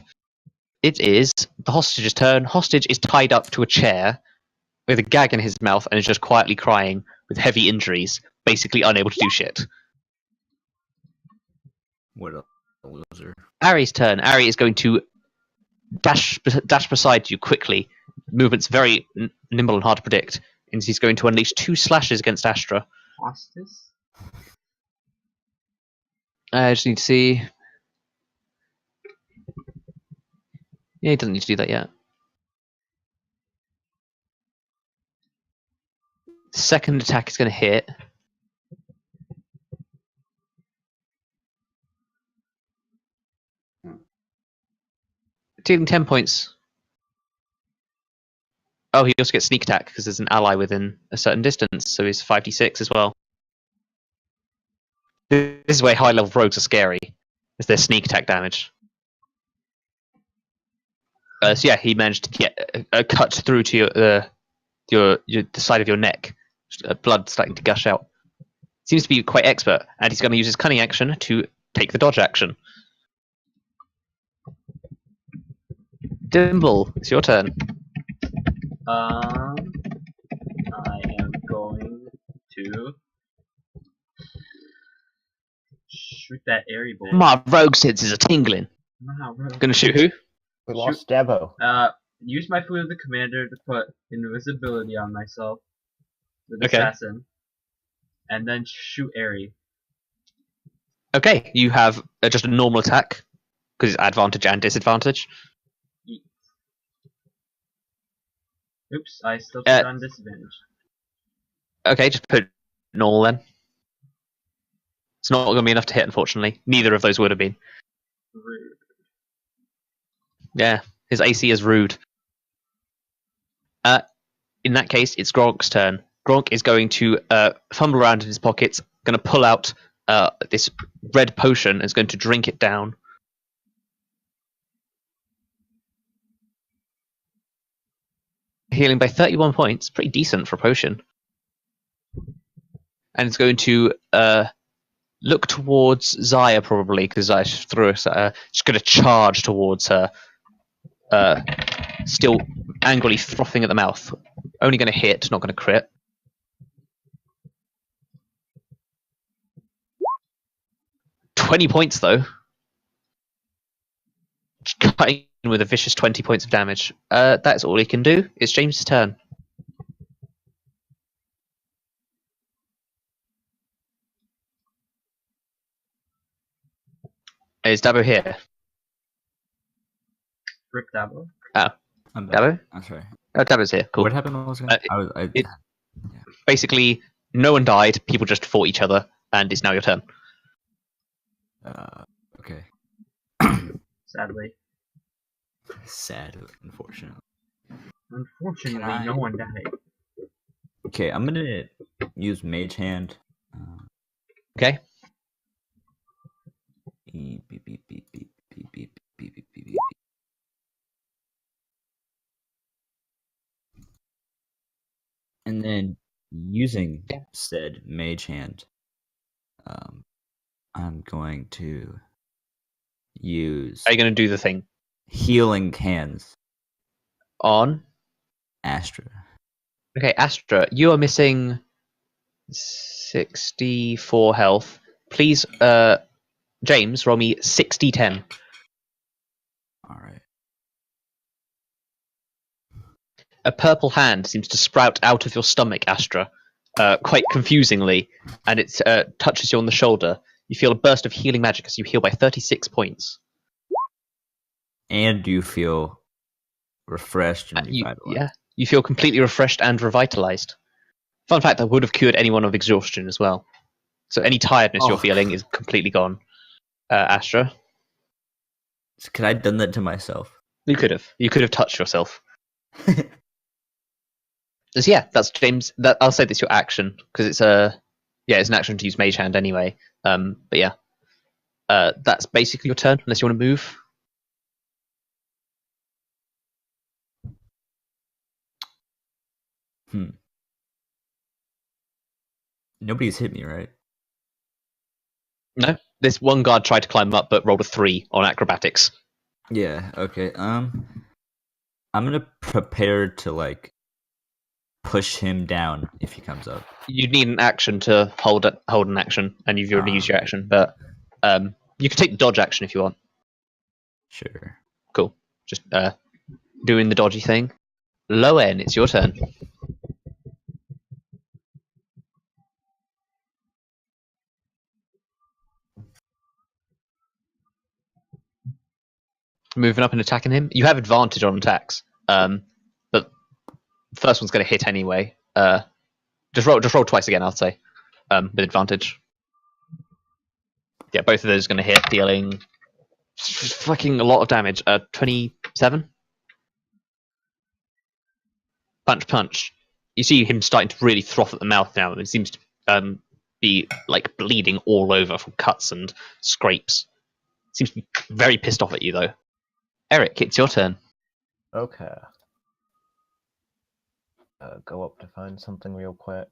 [SPEAKER 2] It is the hostage's turn. Hostage is tied up to a chair with a gag in his mouth and is just quietly crying with heavy injuries, basically unable to do shit.
[SPEAKER 4] What a loser.
[SPEAKER 2] Ari's turn. Ari is going to dash beside you quickly. Movement's very nimble and hard to predict. And he's going to unleash 2 slashes against Astra.
[SPEAKER 1] Hostis?
[SPEAKER 2] I just need to see. Yeah, he doesn't need to do that yet. Second attack is going to hit. Dealing 10 points. Oh, he also gets sneak attack because there's an ally within a certain distance, so he's 5d6 as well. This is why high level rogues are scary, is their sneak attack damage. So yeah, he managed to get a cut through to the side of your neck, blood starting to gush out. Seems to be quite expert, and he's going to use his cunning action to take the dodge action. Dimble, it's your turn.
[SPEAKER 1] I am going to shoot that airy boy.
[SPEAKER 2] My rogue senses are tingling.
[SPEAKER 1] Wow, bro.
[SPEAKER 2] Gonna shoot who?
[SPEAKER 3] We lost Dabo.
[SPEAKER 1] Use my food of the commander to put invisibility on myself with
[SPEAKER 2] Okay.
[SPEAKER 1] assassin, and then shoot airy.
[SPEAKER 2] Okay, you have just a normal attack because it's advantage and disadvantage.
[SPEAKER 1] Oops, I still shoot on disadvantage.
[SPEAKER 2] Okay, just put normal then. It's not going to be enough to hit, unfortunately. Neither of those would have been.
[SPEAKER 1] Rude.
[SPEAKER 2] Yeah, his AC is rude. In that case, it's Gronk's turn. Gronk is going to fumble around in his pockets, going to pull out this red potion, and is going to drink it down. healing by 31 points. Pretty decent for a potion. And it's going to look towards Zaya probably, because Zaya threw us. She's going to charge towards her, still angrily frothing at the mouth. Only going to hit, not going to crit. "20 points though. Cutting with a vicious 20 points of damage. That's all he can do. It's James' turn. Is Dabo here?
[SPEAKER 1] Rip Dabo.
[SPEAKER 4] I'm back.
[SPEAKER 2] Dabo?
[SPEAKER 4] I'm sorry.
[SPEAKER 2] Oh, Dabo's here. Cool.
[SPEAKER 4] What happened was
[SPEAKER 2] Basically, no one died. People just fought each other, and it's now your turn.
[SPEAKER 4] Okay.
[SPEAKER 1] Sadly.
[SPEAKER 4] Sad, unfortunately.
[SPEAKER 1] Unfortunately,
[SPEAKER 4] Can I-
[SPEAKER 1] no one died.
[SPEAKER 4] Okay, I'm gonna use Mage Hand.
[SPEAKER 2] Okay.
[SPEAKER 4] Beep, beep, beep, beep, beep, beep, beep, beep, beep, beep, beep. And then using said Mage Hand, I'm going to use
[SPEAKER 2] Are you going to do the thing
[SPEAKER 4] Healing Hands,
[SPEAKER 2] on?
[SPEAKER 4] Astra.
[SPEAKER 2] Okay, Astra, you are missing 64 health. Please, James, roll me 60-10.
[SPEAKER 4] All right.
[SPEAKER 2] A purple hand seems to sprout out of your stomach, Astra, quite confusingly, and it touches you on the shoulder. You feel a burst of healing magic as you heal by 36 points.
[SPEAKER 4] And you feel refreshed and revitalized.
[SPEAKER 2] You feel completely refreshed and revitalized. Fun fact, that would have cured anyone of exhaustion as well. So any tiredness you're feeling is completely gone. Astra?
[SPEAKER 4] Could I have done that to myself?
[SPEAKER 2] You could have. You could have touched yourself. So yeah, that's James. I'll say that's your action because it's it's an action to use Mage Hand anyway. But yeah, that's basically your turn unless you want to move.
[SPEAKER 4] Nobody's hit me, right?
[SPEAKER 2] No, this one guard tried to climb up but rolled a 3 on acrobatics.
[SPEAKER 4] Yeah. Okay. I'm gonna prepare to push him down if he comes up.
[SPEAKER 2] You need an action to hold an action, and you've already used your action. But you can take the dodge action if you want.
[SPEAKER 4] Sure.
[SPEAKER 2] Cool. Just doing the dodgy thing. Loen, it's your turn. Moving up and attacking him. You have advantage on attacks, but the first one's going to hit anyway. Just roll twice again, I'll say, with advantage. Yeah, both of those are going to hit, dealing fucking a lot of damage. 27. Punch. You see him starting to really froth at the mouth now, and it seems to be bleeding all over from cuts and scrapes. Seems to be very pissed off at you though. Erik, it's your turn.
[SPEAKER 3] Okay. Go up to find something real quick.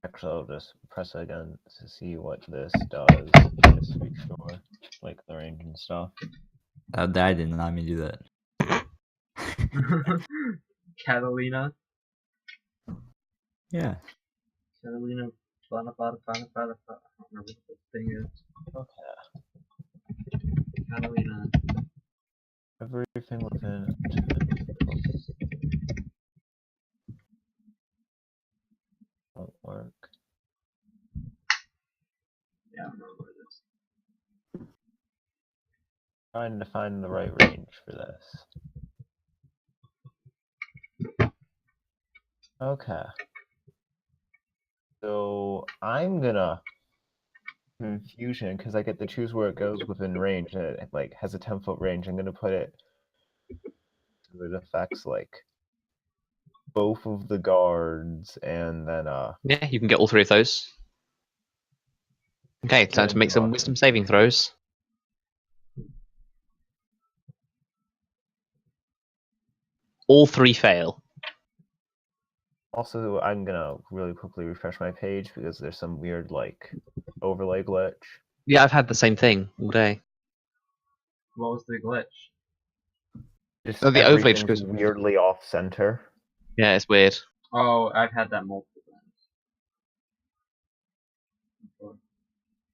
[SPEAKER 3] Actually, I'll just press it again to see what this does, just to be sure, like the range and stuff.
[SPEAKER 4] I did not mean to do that.
[SPEAKER 1] Catalina.
[SPEAKER 4] Yeah.
[SPEAKER 1] Catalina. I don't remember what the thing is.
[SPEAKER 3] Okay.
[SPEAKER 1] Catalina.
[SPEAKER 3] Everything within. Won't work.
[SPEAKER 1] Yeah, I don't remember what it is.
[SPEAKER 3] Trying to find the right range for this. Okay. So I'm gonna confusion because I get to choose where it goes within range, and it has a 10-foot range. I'm gonna put it so it affects both of the guards, and then
[SPEAKER 2] Yeah, you can get all 3 of those. Okay, time to make some wisdom saving throws. All 3 fail.
[SPEAKER 3] Also, I'm gonna really quickly refresh my page because there's some weird overlay glitch.
[SPEAKER 2] Yeah, I've had the same thing all day.
[SPEAKER 1] What was the glitch?
[SPEAKER 3] Just
[SPEAKER 2] Oh, the overlay
[SPEAKER 3] everything's
[SPEAKER 2] just goes-
[SPEAKER 3] weirdly off center.
[SPEAKER 2] Yeah, it's weird.
[SPEAKER 1] Oh, I've had that multiple times.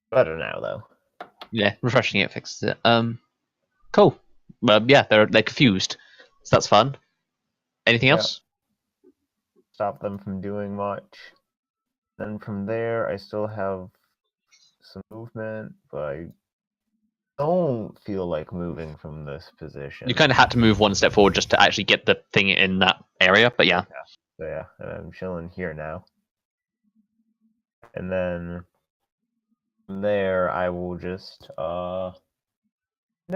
[SPEAKER 3] Better now though.
[SPEAKER 2] Yeah, refreshing it fixes it. Cool. Well, yeah, they're confused, so that's fun. Anything
[SPEAKER 3] Yeah.
[SPEAKER 2] else?
[SPEAKER 3] Stop them from doing much. Then from there, I still have some movement, but I don't feel like moving from this position.
[SPEAKER 2] You kind of had to move 1 step forward just to actually get the thing in that area, but yeah.
[SPEAKER 3] So yeah, I'm chilling here now. And then from there, I will just you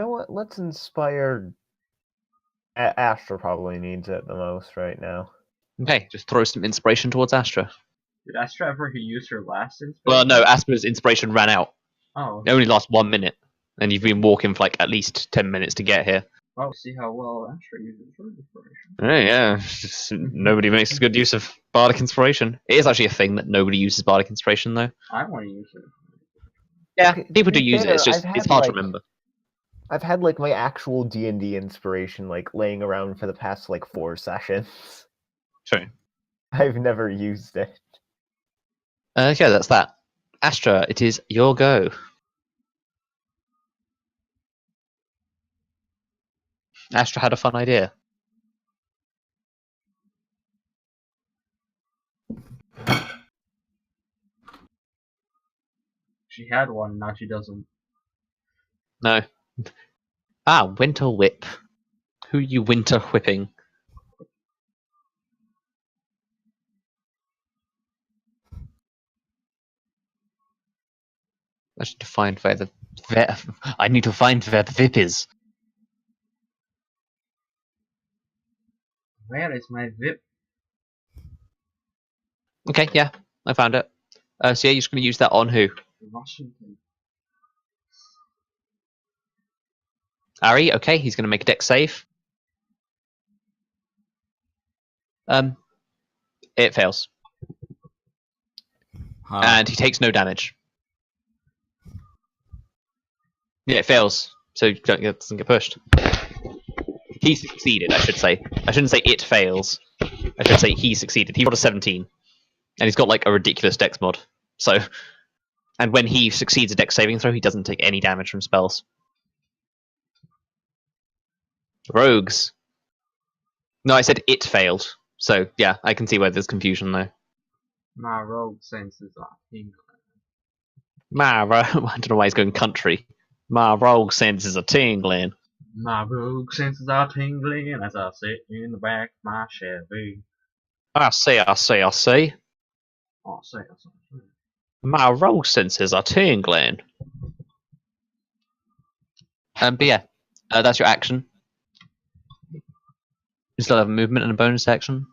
[SPEAKER 3] know what? Let's inspire. Astra probably needs it the most right now.
[SPEAKER 2] Okay, just throw some inspiration towards Astra.
[SPEAKER 1] Did Astra ever use her last inspiration?
[SPEAKER 2] Well, no, Astra's inspiration ran out.
[SPEAKER 1] Oh.
[SPEAKER 2] It only lasts 1 minute, and you've been walking for like at least 10 minutes to get here.
[SPEAKER 1] Oh, see how well Astra uses her inspiration.
[SPEAKER 2] Oh, yeah, just, nobody makes good use of bardic inspiration. It is actually a thing that nobody uses bardic inspiration though.
[SPEAKER 1] I want to use it.
[SPEAKER 2] Yeah,
[SPEAKER 3] Okay,
[SPEAKER 2] people
[SPEAKER 3] to
[SPEAKER 2] do
[SPEAKER 3] be
[SPEAKER 2] use it.
[SPEAKER 3] fair,
[SPEAKER 2] It's just
[SPEAKER 3] I've
[SPEAKER 2] it's
[SPEAKER 3] had,
[SPEAKER 2] hard to remember.
[SPEAKER 3] I've had my actual D&D inspiration laying around for the past 4 sessions.
[SPEAKER 2] True.
[SPEAKER 3] I've never used it.
[SPEAKER 2] Okay, that's that. Astra, it is your go. Astra had a fun idea.
[SPEAKER 1] She had one, now she doesn't.
[SPEAKER 2] No. Ah, winter whip. Who you winter whipping? I should find where the I need to find where the whip is.
[SPEAKER 1] Where is my VIP?
[SPEAKER 2] Okay, yeah, I found it. So yeah, you're just going to use that on who?
[SPEAKER 1] Washington.
[SPEAKER 2] Ari, okay, he's going to make a dex save. It fails. And he takes no damage. Yeah, it fails, so it doesn't get pushed. He succeeded, I should say. I shouldn't say it fails. I should say he succeeded. He got a 17. And he's got a ridiculous dex mod. So, and when he succeeds a dex saving throw, he doesn't take any damage from spells. Rogues. No, I said it failed. So, yeah, I can see where there's confusion though.
[SPEAKER 1] My rogue senses are tingling.
[SPEAKER 2] I don't know why he's going country. My rogue senses are tingling.
[SPEAKER 1] My rogue senses are tingling as I sit in the back of my Chevy.
[SPEAKER 2] I see.
[SPEAKER 1] Oh, say.
[SPEAKER 2] My rogue senses are tingling. But yeah, that's your action. You still have a movement and a bonus action.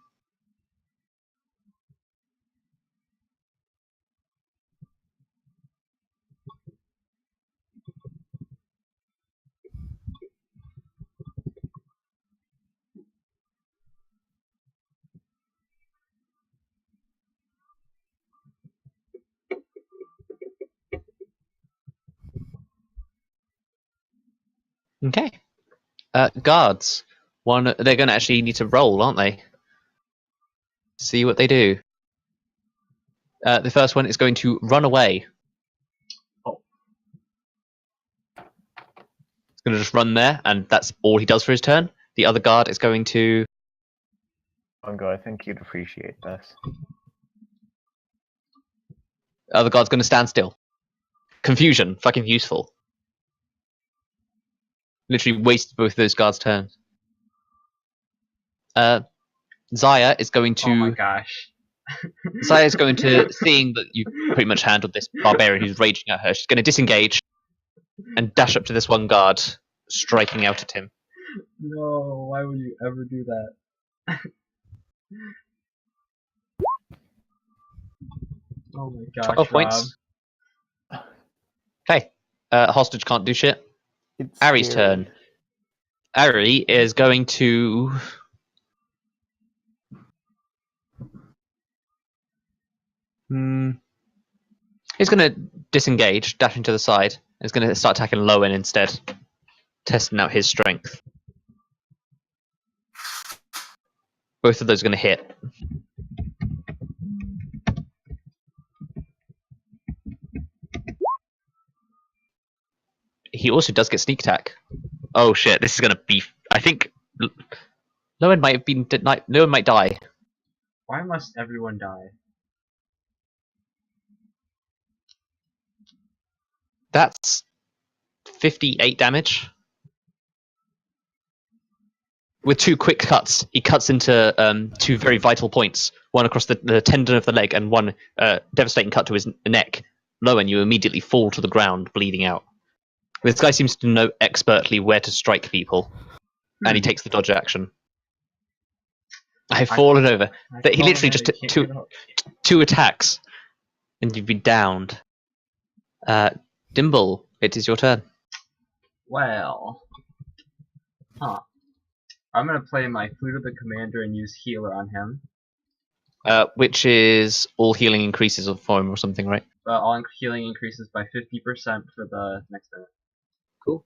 [SPEAKER 2] Okay. Guards. They're going to actually need to roll, aren't they? See what they do. The first one is going to run away.
[SPEAKER 1] Oh.
[SPEAKER 2] He's going to just run there, and that's all he does for his turn. The other guard is going to...
[SPEAKER 3] Bongo, I think you'd appreciate this.
[SPEAKER 2] The other guard's going to stand still. Confusion. Fucking useful. Literally wasted both of those guards' turns. Zaya is going to...
[SPEAKER 1] Oh my gosh.
[SPEAKER 2] Zaya is going to, seeing that you pretty much handled this barbarian who's raging at her, she's going to disengage and dash up to this one guard, striking out at him.
[SPEAKER 1] No, why would you ever do that? Oh my gosh,
[SPEAKER 2] 12 points. Okay. Hostage can't do shit.
[SPEAKER 3] It's
[SPEAKER 2] Ari's
[SPEAKER 3] scary.
[SPEAKER 2] turn. Ari is going to... He's going to disengage, dashing to the side. He's going to start attacking Loen instead, testing out his strength. Both of those are going to hit. He also does get sneak attack. Oh shit! This is going to be. I think Loen might have been. Loen might die.
[SPEAKER 1] Why must everyone die?
[SPEAKER 2] That's 58 damage. With 2 quick cuts, he cuts into 2 very vital points. One across the tendon of the leg and one devastating cut to his neck. Loen, you immediately fall to the ground, bleeding out. This guy seems to know expertly where to strike people, and he takes the dodge action. I've fallen over. He literally just took 2 attacks, and you'd be downed. Dimble, it is your turn.
[SPEAKER 1] Well, I'm gonna play my Flute of the Commander and use Healer on him.
[SPEAKER 2] Which is all healing increases for him or something, right?
[SPEAKER 1] All healing increases by 50% for the next minute.
[SPEAKER 2] Cool.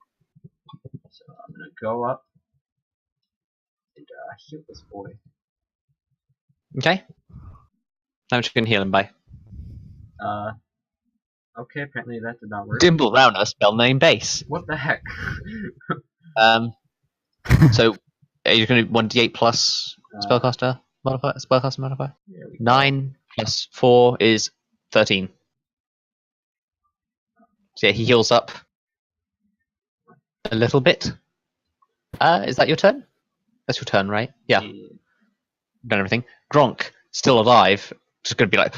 [SPEAKER 1] So I'm gonna go up and heal this boy.
[SPEAKER 2] Okay. How much you can heal him by?
[SPEAKER 1] Okay, apparently that did not work.
[SPEAKER 2] Dimble Rauner, spell name base.
[SPEAKER 1] What the heck?
[SPEAKER 2] So you're going to 1d8 plus spellcaster modifier. 9 plus 4 is 13. So yeah, he heals up a little bit. Is that your turn? That's your turn, right? Yeah. Done everything. Gronk, still alive, just going to be like,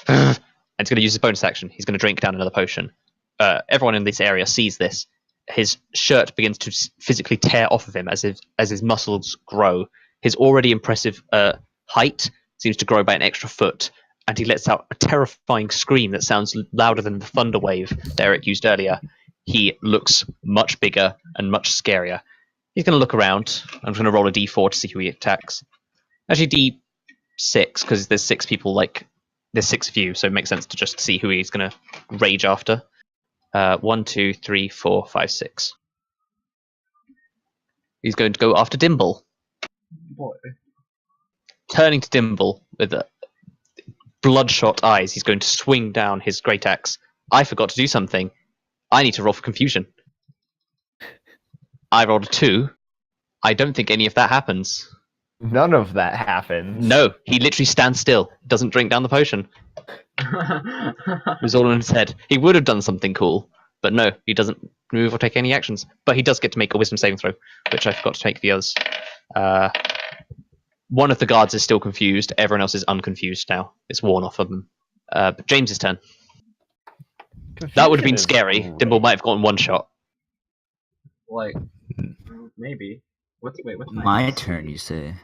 [SPEAKER 2] and he's going to use his bonus action. He's going to drink down another potion. Everyone in this area sees this. His shirt begins to physically tear off of him as his muscles grow. His already impressive height seems to grow by an extra foot, and he lets out a terrifying scream that sounds louder than the thunder wave that Erik used earlier. He looks much bigger and much scarier. He's going to look around. I'm going to roll a d4 to see who he attacks. Actually, d6, because there's 6 people, there's 6 of you, so it makes sense to just see who he's going to rage after. 1, 2, 3, 4, 5, 6. He's going to go after Dimble.
[SPEAKER 1] Boy.
[SPEAKER 2] Turning to Dimble with bloodshot eyes, he's going to swing down his great axe. I forgot to do something. I need to roll for confusion. I rolled a 2. I don't think any of that happens.
[SPEAKER 3] None of that happens.
[SPEAKER 2] No, he literally stands still. Doesn't drink down the potion. It was all in his head. He would have done something cool, but no, he doesn't move or take any actions. But he does get to make a wisdom saving throw, which I forgot to take the others. One of the guards is still confused. Everyone else is unconfused now. It's worn off of them. But James's turn. That would have been scary.
[SPEAKER 3] Great.
[SPEAKER 2] Dimble might have gotten 1 shot.
[SPEAKER 1] Maybe. What's
[SPEAKER 4] My
[SPEAKER 1] AC?
[SPEAKER 4] turn, you say?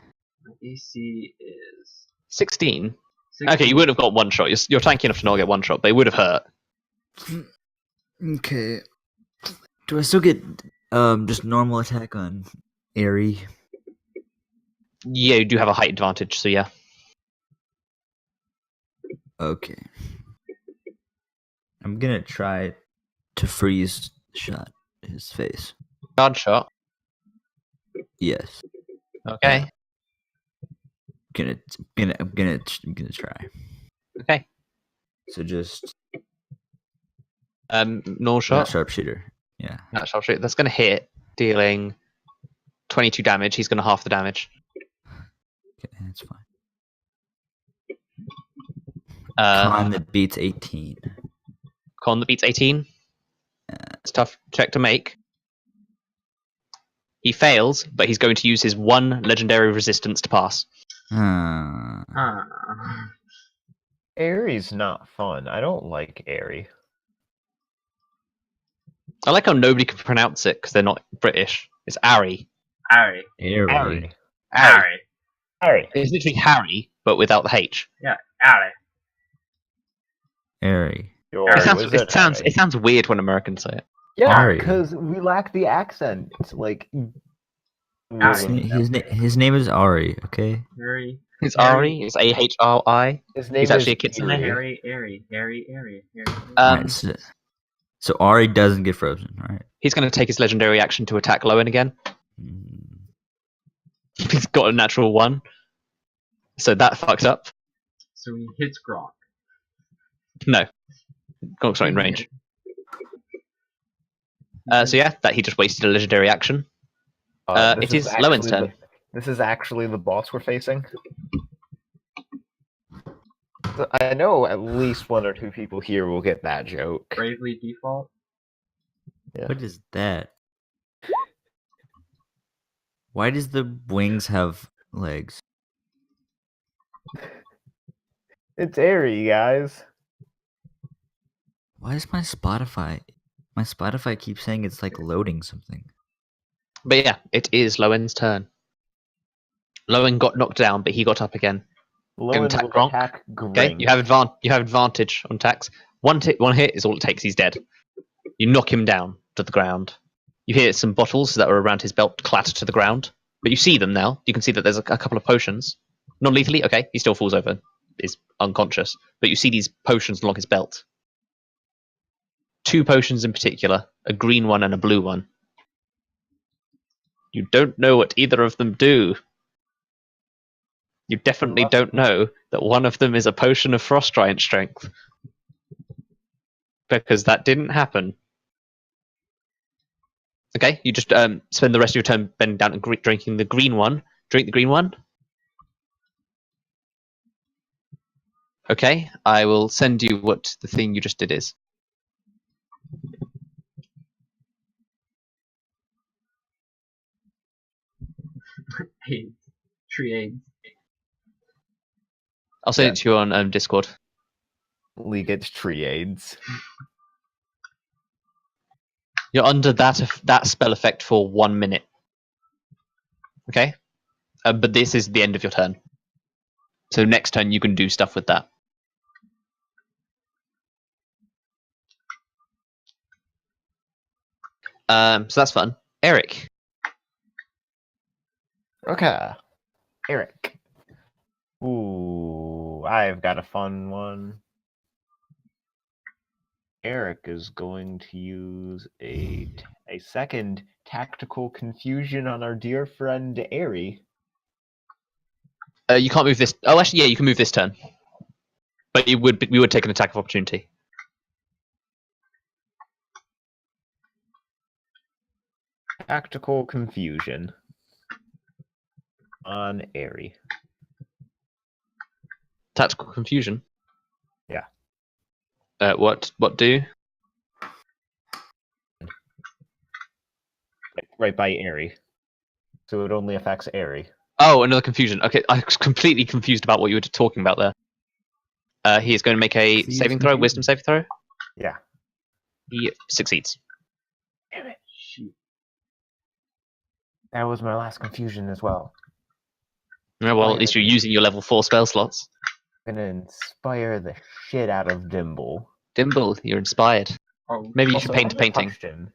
[SPEAKER 1] My AC is
[SPEAKER 2] 16.
[SPEAKER 1] 16.
[SPEAKER 2] Okay, you would have got 1 shot. You're tanky enough to not get 1 shot, but it would have hurt.
[SPEAKER 4] Okay. Do I still get just normal attack on Airy?
[SPEAKER 2] Yeah, you do have a height advantage, so yeah.
[SPEAKER 4] Okay. I'm gonna try to freeze shot his face.
[SPEAKER 2] Guard shot.
[SPEAKER 4] Yes.
[SPEAKER 2] Okay.
[SPEAKER 4] I'm gonna try.
[SPEAKER 2] Okay.
[SPEAKER 4] So just
[SPEAKER 2] Null
[SPEAKER 4] not
[SPEAKER 2] shot.
[SPEAKER 4] sharpshooter. Yeah.
[SPEAKER 2] Not sharpshooter. That's going to hit, dealing 22 damage. He's going to half the damage.
[SPEAKER 4] Okay, that's fine.
[SPEAKER 2] Con
[SPEAKER 4] Con that beats 18.
[SPEAKER 2] that beats 18. It's a tough check to make. He fails, but he's going to use his 1 legendary resistance to pass.
[SPEAKER 3] Airy's not fun. I don't like Airy.
[SPEAKER 2] I like how nobody can pronounce it because they're not British. It's Ari.
[SPEAKER 1] Harry.
[SPEAKER 4] Airy.
[SPEAKER 1] Harry. Harry.
[SPEAKER 2] It's literally Harry, but without the H.
[SPEAKER 1] Yeah, Harry.
[SPEAKER 4] Airy.
[SPEAKER 2] It sounds weird when Americans say it.
[SPEAKER 3] Yeah,
[SPEAKER 4] Airy.
[SPEAKER 3] because we lack the accent.
[SPEAKER 4] His name is Ari. Okay.
[SPEAKER 1] Harry.
[SPEAKER 2] It's
[SPEAKER 1] Harry-
[SPEAKER 2] Ari. It's Ahri.
[SPEAKER 3] His name
[SPEAKER 2] He's actually a
[SPEAKER 3] is
[SPEAKER 2] kitsune.
[SPEAKER 3] Eeri.
[SPEAKER 1] Harry.
[SPEAKER 4] Alright, so Ari doesn't get frozen. All right.
[SPEAKER 2] He's going to take his legendary action to attack Loen again.
[SPEAKER 4] Mm,
[SPEAKER 2] He's got a natural 1. So that fucked up.
[SPEAKER 1] So he hits Grok.
[SPEAKER 2] No. Gronk's not in range. So yeah, that he just wasted a legendary action. It is Lowen's turn.
[SPEAKER 3] This is actually the boss we're facing. So I know at least 1 or 2 people here will get that joke.
[SPEAKER 1] Bravely default.
[SPEAKER 3] Yeah.
[SPEAKER 4] What is that? Why does the wings have legs?
[SPEAKER 3] It's Eeri, guys.
[SPEAKER 4] Why is my Spotify? My Spotify keeps saying it's like loading something.
[SPEAKER 2] But yeah, it is Lowen's turn. Lowen got knocked down, but he got up again.
[SPEAKER 3] Lowen
[SPEAKER 2] attack
[SPEAKER 3] will
[SPEAKER 2] Gronk.
[SPEAKER 3] attack
[SPEAKER 2] Okay,
[SPEAKER 3] Gronk.
[SPEAKER 2] you have advantage on attacks. One hit is all it takes. He's dead. You knock him down to the ground. You hear some bottles that were around his belt clatter to the ground, but you see them now. You can see that there's a couple of potions. Non-lethally, okay, he still falls over, is unconscious, but you see these potions along his belt. 2 potions in particular, a green one and a blue one. You don't know what either of them do. You definitely don't know that one of them is a potion of frost giant strength. Because that didn't happen. Okay, you just spend the rest of your turn bending down and drinking the green one. Drink the green one. Okay, I will send you what the thing you just did is.
[SPEAKER 1] AIDS. Tree AIDS.
[SPEAKER 2] I'll send it to you on Discord.
[SPEAKER 3] Lee gets tree aids.
[SPEAKER 2] You're under that spell effect for 1 minute. Okay? But this is the end of your turn. So next turn you can do stuff with that. So that's fun. Erik.
[SPEAKER 3] Okay. Erik. Ooh, I've got a fun one. Erik is going to use a second tactical confusion on our dear friend Eeri.
[SPEAKER 2] You can't move this. Oh, actually, yeah, you can move this turn. But we would take an attack of opportunity.
[SPEAKER 3] Tactical confusion on Eeri.
[SPEAKER 2] Tactical confusion.
[SPEAKER 3] Yeah.
[SPEAKER 2] What do?
[SPEAKER 3] Right by Eeri. So it only affects Eeri.
[SPEAKER 2] Oh, another confusion. Okay, I was completely confused about what you were talking about there. He is going to make a
[SPEAKER 4] See,
[SPEAKER 2] saving
[SPEAKER 4] it's
[SPEAKER 2] throw,
[SPEAKER 4] confusing.
[SPEAKER 2] wisdom saving throw.
[SPEAKER 3] Yeah.
[SPEAKER 2] He succeeds.
[SPEAKER 3] Damn it.
[SPEAKER 1] Shoot.
[SPEAKER 3] That was my last confusion as well.
[SPEAKER 2] Yeah, well, at least you're using your level 4 spell slots.
[SPEAKER 3] I'm gonna inspire the shit out of Dimble.
[SPEAKER 2] Dimble, you're inspired.
[SPEAKER 1] Oh,
[SPEAKER 2] Maybe you
[SPEAKER 3] Also,
[SPEAKER 2] should paint a
[SPEAKER 3] I have
[SPEAKER 2] painting.
[SPEAKER 3] question.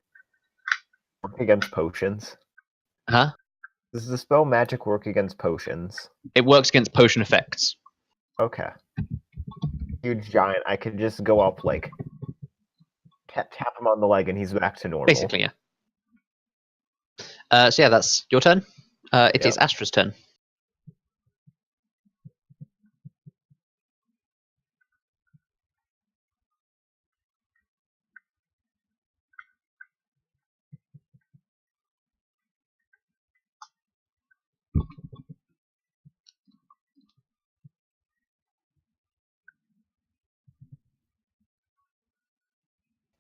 [SPEAKER 3] Work against potions.
[SPEAKER 2] Huh?
[SPEAKER 3] Does the spell magic work against potions?
[SPEAKER 2] It works against potion effects.
[SPEAKER 3] Okay. Huge giant. I could just go up, like, tap him on the leg and he's back to normal.
[SPEAKER 2] Basically, yeah. So yeah, that's your turn. It is
[SPEAKER 3] Yep.
[SPEAKER 2] Astra's turn.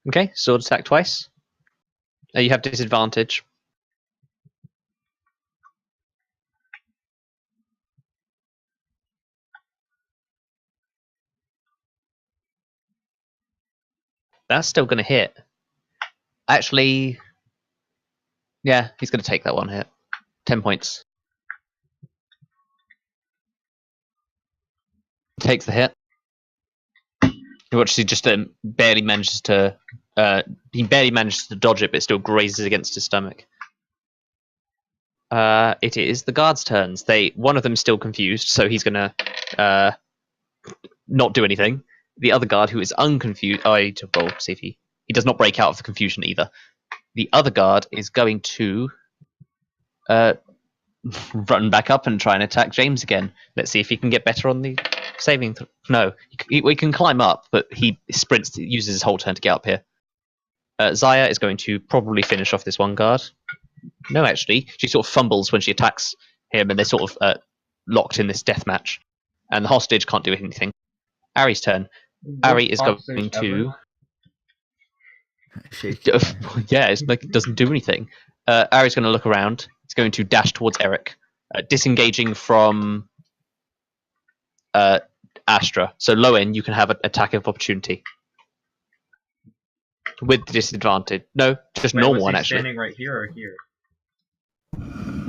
[SPEAKER 2] Okay, sword attack twice. You have disadvantage. That's still going to hit. Actually, yeah, he's going to take that one hit. 10 points. Takes the hit. You watch he just barely manages to dodge it, but it still grazes against his stomach. It is the guards' turns. One of them's still confused, so he's gonna not do anything. The other guard, who is unconfused, see if he does not break out of the confusion either. The other guard is going to run back up and try and attack James again. Let's see if he can get better on the saving. No, we can climb up, but he sprints, uses his whole turn to get up here. Zaya is going to probably finish off this one guard. No, actually, she sort of fumbles when she attacks him, and they're sort of locked in this death match. And the hostage can't do anything. Ari's turn. Ari is going to. Yeah, it's like it doesn't do anything. Ari's going to look around. He's going to dash towards Erik, disengaging from Astra. So Loen, you can have an attack of opportunity with disadvantage. No, just normal one actually.
[SPEAKER 1] Standing right here or here?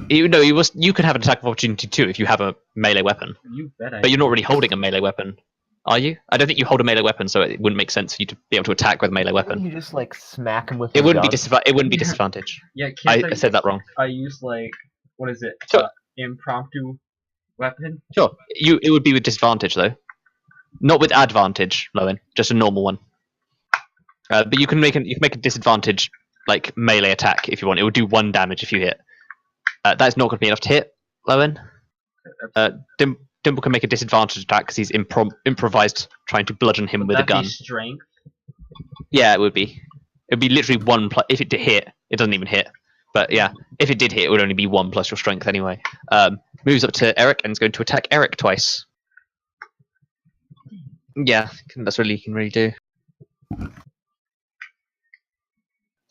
[SPEAKER 2] You can have an attack of opportunity too if you have a melee weapon.
[SPEAKER 1] You bet.
[SPEAKER 2] But you're not really holding a melee weapon, are you? I don't think you hold a melee weapon, so it wouldn't make sense for you to be able to attack with a melee weapon.
[SPEAKER 3] You just like smack him with.
[SPEAKER 2] It wouldn't be disadvantage.
[SPEAKER 1] Yeah,
[SPEAKER 2] I said that wrong.
[SPEAKER 1] I use like what is it?
[SPEAKER 2] Sure.
[SPEAKER 1] Impromptu weapon.
[SPEAKER 2] Sure. It would be with disadvantage though, not with advantage, Loen. Just a normal one. But you can make a disadvantage like melee attack if you want. It would do 1 damage if you hit. That's not going to be enough to hit, Loen. Dimble can make a disadvantage attack because he's improvised trying to bludgeon him with a gun.
[SPEAKER 1] Strength.
[SPEAKER 2] Yeah, it would be. It'd be literally 1 plus. If it did hit, it doesn't even hit. But yeah, if it did hit, it would only be 1 plus your strength anyway. Moves up to Erik and is going to attack Erik twice. Yeah, that's all you can really do.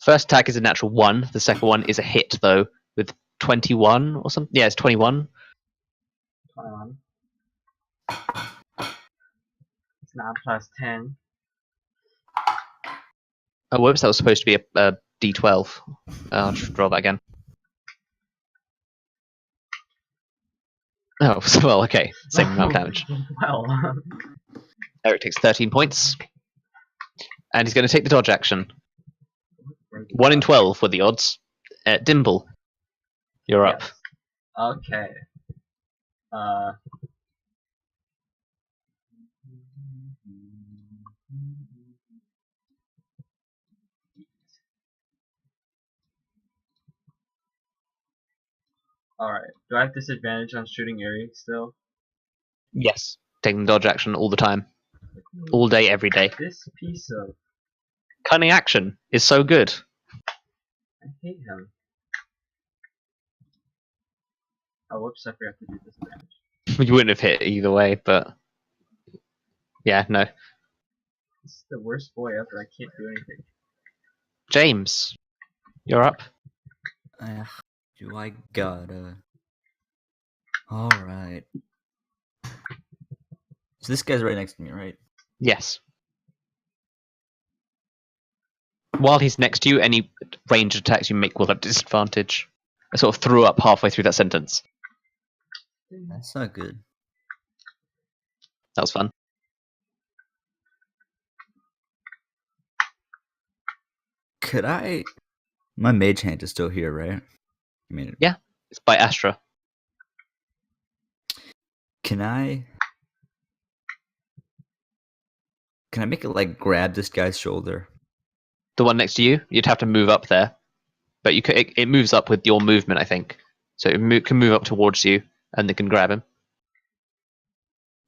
[SPEAKER 2] First attack is a natural 1. The second one is a hit though, with 21 or something. Yeah, it's 21.
[SPEAKER 1] 21. It's 9 plus 10.
[SPEAKER 2] Oh, whoops, that was supposed to be a D12. I'll just roll that again. Oh, well, okay. Same amount of damage.
[SPEAKER 1] Well.
[SPEAKER 2] Erik takes 13 points. And he's going to take the dodge action. 1 in 12 were the odds. Dimble, you're up.
[SPEAKER 1] Yes. Okay. Alright. Do I have disadvantage on shooting Erik still?
[SPEAKER 2] Yes. Taking the dodge action all the time. All day, every day.
[SPEAKER 1] This piece of...
[SPEAKER 2] Cunning action is so good.
[SPEAKER 1] I hate him. Oh, whoops, I forgot to do disadvantage.
[SPEAKER 2] You wouldn't have hit either way, but... Yeah, no.
[SPEAKER 1] This is the worst boy ever, I can't do anything.
[SPEAKER 2] James, you're up.
[SPEAKER 4] Do I gotta... Alright. So this guy's right next to me, right?
[SPEAKER 2] Yes. While he's next to you, any ranged attacks you make will have disadvantage. I sort of threw up halfway through that sentence.
[SPEAKER 4] That's not good.
[SPEAKER 2] That was fun.
[SPEAKER 4] Could I... My mage hand is still here, right? I mean...
[SPEAKER 2] Yeah, it's by Astra.
[SPEAKER 4] Can I make it like grab this guy's shoulder?
[SPEAKER 2] The one next to you, you'd have to move up there. But you could, it moves up with your movement, I think. So it can move up towards you, and they can grab him.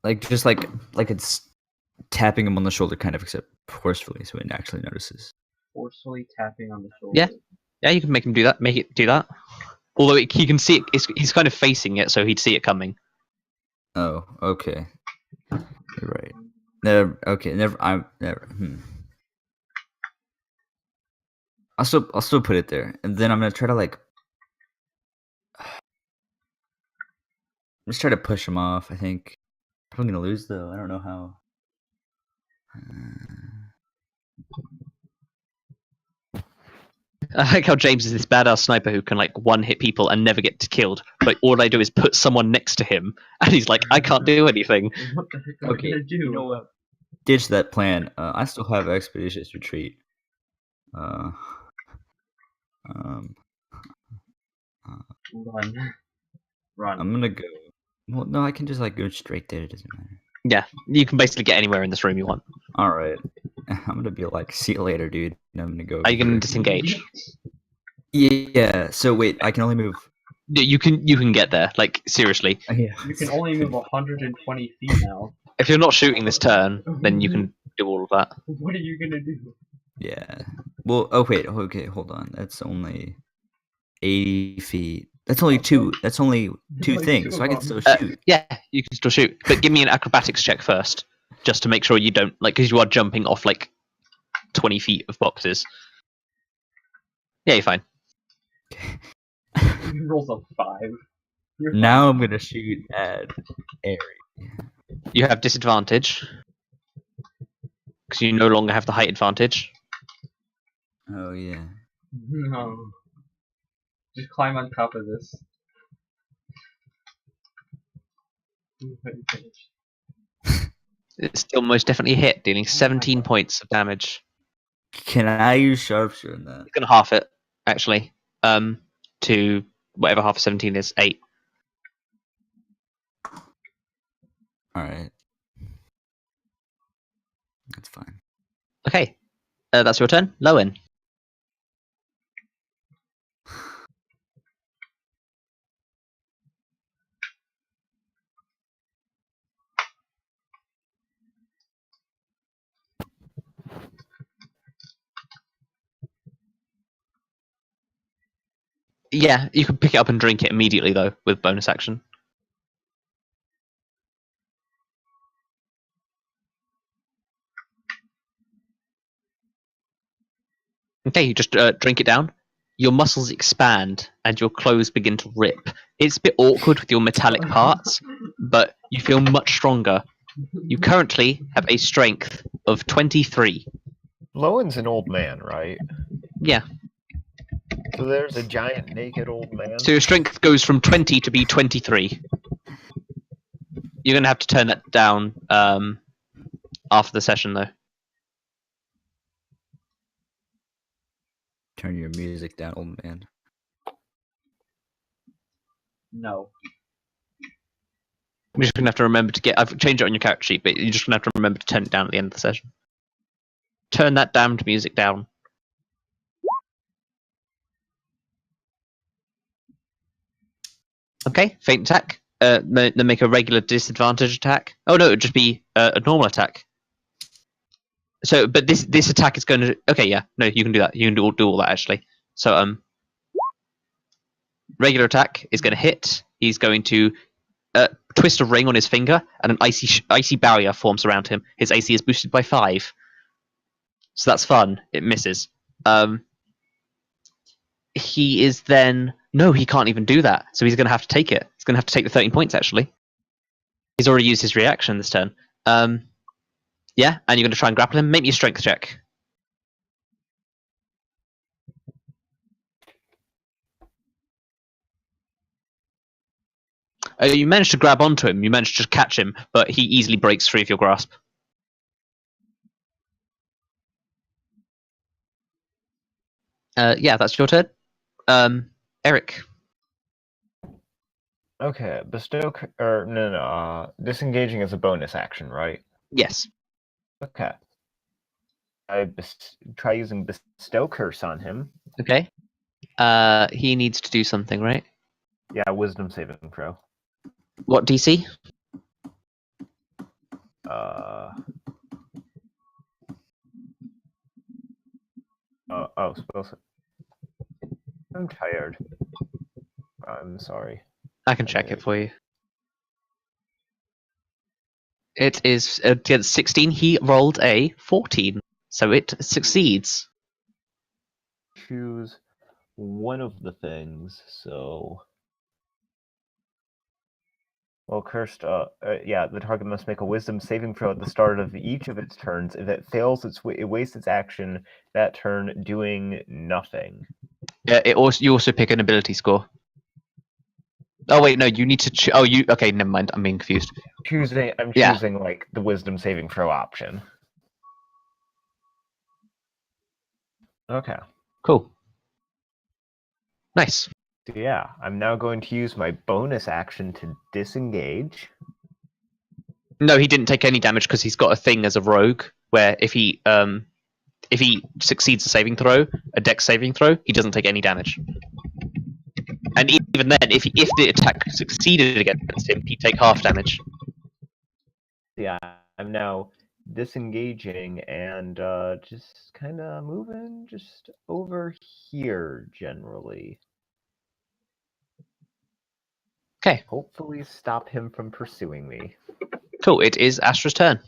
[SPEAKER 4] Like, just like it's tapping him on the shoulder, kind of, except forcefully, so it actually notices.
[SPEAKER 1] Forcefully tapping on the shoulder.
[SPEAKER 2] Yeah. Yeah, you can make him do that. Make it do that. Although he can see it, he's kind of facing it, so he'd see it coming.
[SPEAKER 4] Oh, okay. You're right. Never. Okay, never. I'm never. I'll still put it there, and then I'm gonna try to like. Just try to push him off. I think I'm gonna lose though. I don't know how.
[SPEAKER 2] I like how James is this badass sniper who can like one-hit people and never get killed. But all I do is put someone next to him, and he's like, I can't do anything.
[SPEAKER 1] What the heck am I gonna do?
[SPEAKER 4] You know what? Ditch that plan. I still have expeditious retreat.
[SPEAKER 1] Run. Run.
[SPEAKER 4] I'm gonna go. Well, no, I can just like go straight there. It doesn't matter.
[SPEAKER 2] Yeah, you can basically get anywhere in this room you want.
[SPEAKER 4] All right. I'm gonna be like, see you later, dude. And I'm gonna go.
[SPEAKER 2] Are you
[SPEAKER 4] over
[SPEAKER 2] going
[SPEAKER 4] here.
[SPEAKER 2] to disengage?
[SPEAKER 4] Yeah. So wait, I can only move.
[SPEAKER 2] You can get there. Like seriously,
[SPEAKER 4] Yeah.
[SPEAKER 1] You can only move 120 feet now.
[SPEAKER 2] if you're not shooting this turn, then you can do all of that.
[SPEAKER 1] What are you gonna do?
[SPEAKER 4] Yeah. Well. Oh wait. Okay. Hold on. That's only 80 feet. That's only two. That's only two
[SPEAKER 1] Like
[SPEAKER 4] things.
[SPEAKER 1] two
[SPEAKER 4] So I
[SPEAKER 1] of
[SPEAKER 4] can
[SPEAKER 1] them.
[SPEAKER 4] still shoot.
[SPEAKER 2] Yeah, you can still shoot, but give me an acrobatics check first, just to make sure you don't because you are jumping off like 20 feet of boxes. Yeah, you're fine.
[SPEAKER 1] He rolls a 5. You're fine.
[SPEAKER 4] Now I'm gonna shoot at Erik.
[SPEAKER 2] You have disadvantage because you no longer have the height advantage.
[SPEAKER 4] Oh yeah.
[SPEAKER 1] No. Just climb on top of this.
[SPEAKER 2] It's still most definitely a hit, dealing 17 points of damage.
[SPEAKER 4] Can I use sharpshooter in that?
[SPEAKER 2] You're gonna half it, actually. To whatever half of 17 is, 8.
[SPEAKER 4] All right. That's fine.
[SPEAKER 2] Okay, that's your turn. Lowen. Yeah, you can pick it up and drink it immediately, though, with bonus action. Okay, you just drink it down. Your muscles expand and your clothes begin to rip. It's a bit awkward with your metallic parts, but you feel much stronger. You currently have a strength of 23.
[SPEAKER 3] Lowen's an old man, right?
[SPEAKER 2] Yeah,
[SPEAKER 3] So there's a giant naked old man.
[SPEAKER 2] so your strength goes from 20 to be 23. You're going to have to turn that down after the session, though.
[SPEAKER 4] Turn your music down, old man.
[SPEAKER 1] No.
[SPEAKER 2] You're just going to have to remember to get... I've changed it on your character sheet, but you're just going to have to remember to turn it down at the end of the session. Turn that damned music down. Okay, feint attack. Then make a regular disadvantage attack. Oh no, it'd just be a normal attack. So, but this attack is going to... Okay, yeah, no, you can do that. You can do all that, actually. So, regular attack is going to hit. He's going to twist a ring on his finger, and an icy barrier forms around him. His AC is boosted by 5. So that's fun. It misses. He is then... No, he can't even do that. So he's going to have to take it. He's going to have to take the 13 points, actually. He's already used his reaction this turn. Yeah, and you're going to try and grapple him. Make me a strength check. You managed to grab onto him. You managed to catch him, but he easily breaks free of your grasp. Yeah, that's your turn. Erik.
[SPEAKER 3] Okay, disengaging is a bonus action, right?
[SPEAKER 2] Yes.
[SPEAKER 3] Okay. I try using bestow curse on him.
[SPEAKER 2] Okay. He needs to do something, right?
[SPEAKER 3] Yeah, wisdom saving throw.
[SPEAKER 2] What DC?
[SPEAKER 3] Suppose. I'm tired. I'm sorry.
[SPEAKER 2] I can check it for you. It is against 16. He rolled a 14, so it succeeds.
[SPEAKER 3] Choose one of the things, so... Well, cursed, yeah, the target must make a wisdom saving throw at the start of each of its turns. If it fails, it wastes its action that turn doing nothing.
[SPEAKER 2] Yeah, you also pick an ability score. Oh wait, no, you need to. Okay, never mind. I'm being confused.
[SPEAKER 3] I'm
[SPEAKER 2] Yeah.
[SPEAKER 3] choosing like the wisdom saving throw option. Okay.
[SPEAKER 2] Cool. Nice.
[SPEAKER 3] So yeah, I'm now going to use my bonus action to disengage.
[SPEAKER 2] No, he didn't take any damage because he's got a thing as a rogue where if he succeeds a saving throw, a dex saving throw, he doesn't take any damage. And even then, if the attack succeeded against him, he'd take half damage.
[SPEAKER 3] Yeah, I'm now disengaging and just kind of moving just over here generally.
[SPEAKER 2] Okay,
[SPEAKER 3] Hopefully stop him from pursuing me.
[SPEAKER 2] cool. It is Astra's turn.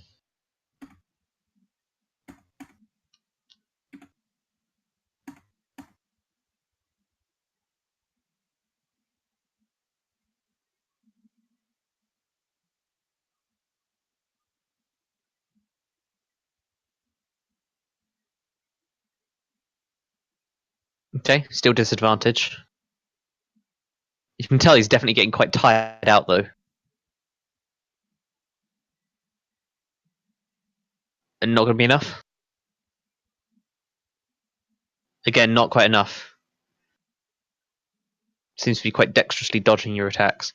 [SPEAKER 2] Okay, still disadvantage. You can tell he's definitely getting quite tired out though. And not going to be enough. Again, not quite enough. Seems to be quite dexterously dodging your attacks.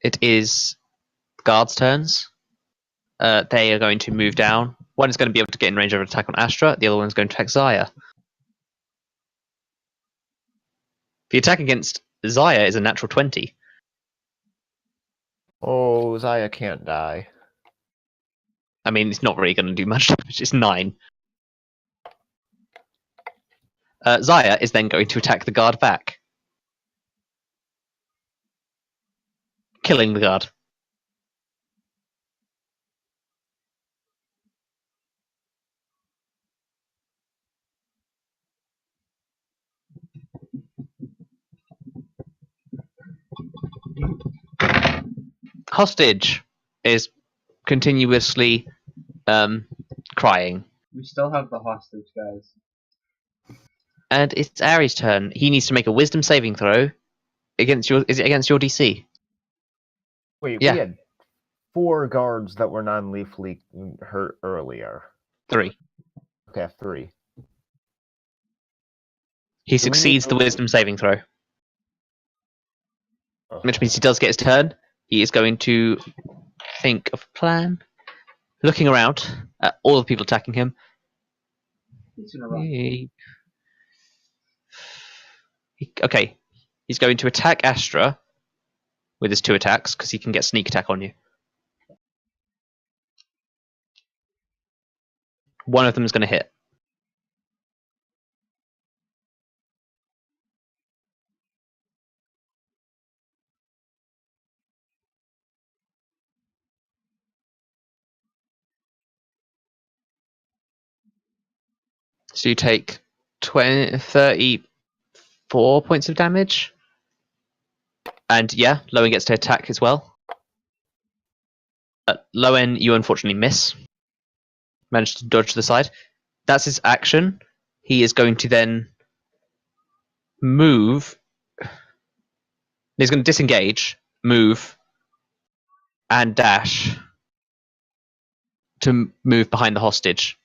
[SPEAKER 2] It is guards' turns. They are going to move down. One is going to be able to get in range of an attack on Astra. The other one is going to attack Zaya. The attack against Zaya is a natural 20.
[SPEAKER 3] Oh, Zaya can't die.
[SPEAKER 2] I mean, it's not really going to do much damage. It's 9. Zaya is then going to attack the guard back, killing the guard. Hostage is continuously crying.
[SPEAKER 1] We still have the hostage, guys.
[SPEAKER 2] And it's Ari's turn. He needs to make a wisdom saving throw against your. Is it against your DC?
[SPEAKER 3] Wait,
[SPEAKER 2] Yeah.
[SPEAKER 3] we had 4 guards that were non-lethally hurt earlier.
[SPEAKER 2] 3.
[SPEAKER 3] Okay, 3.
[SPEAKER 2] He succeeds the wisdom saving throw, which means he does get his turn. He is going to think of a plan. Looking around at all the people attacking him.
[SPEAKER 1] He's gonna run.
[SPEAKER 2] Okay, he's going to attack Astra with his 2 attacks because he can get sneak attack on you. One of them is going to hit. So you take 34 points of damage. And yeah, Loen gets to attack as well. Loen, you unfortunately miss. Managed to dodge to the side. That's his action. He is going to then move. He's going to disengage, move, and dash to move behind the hostage.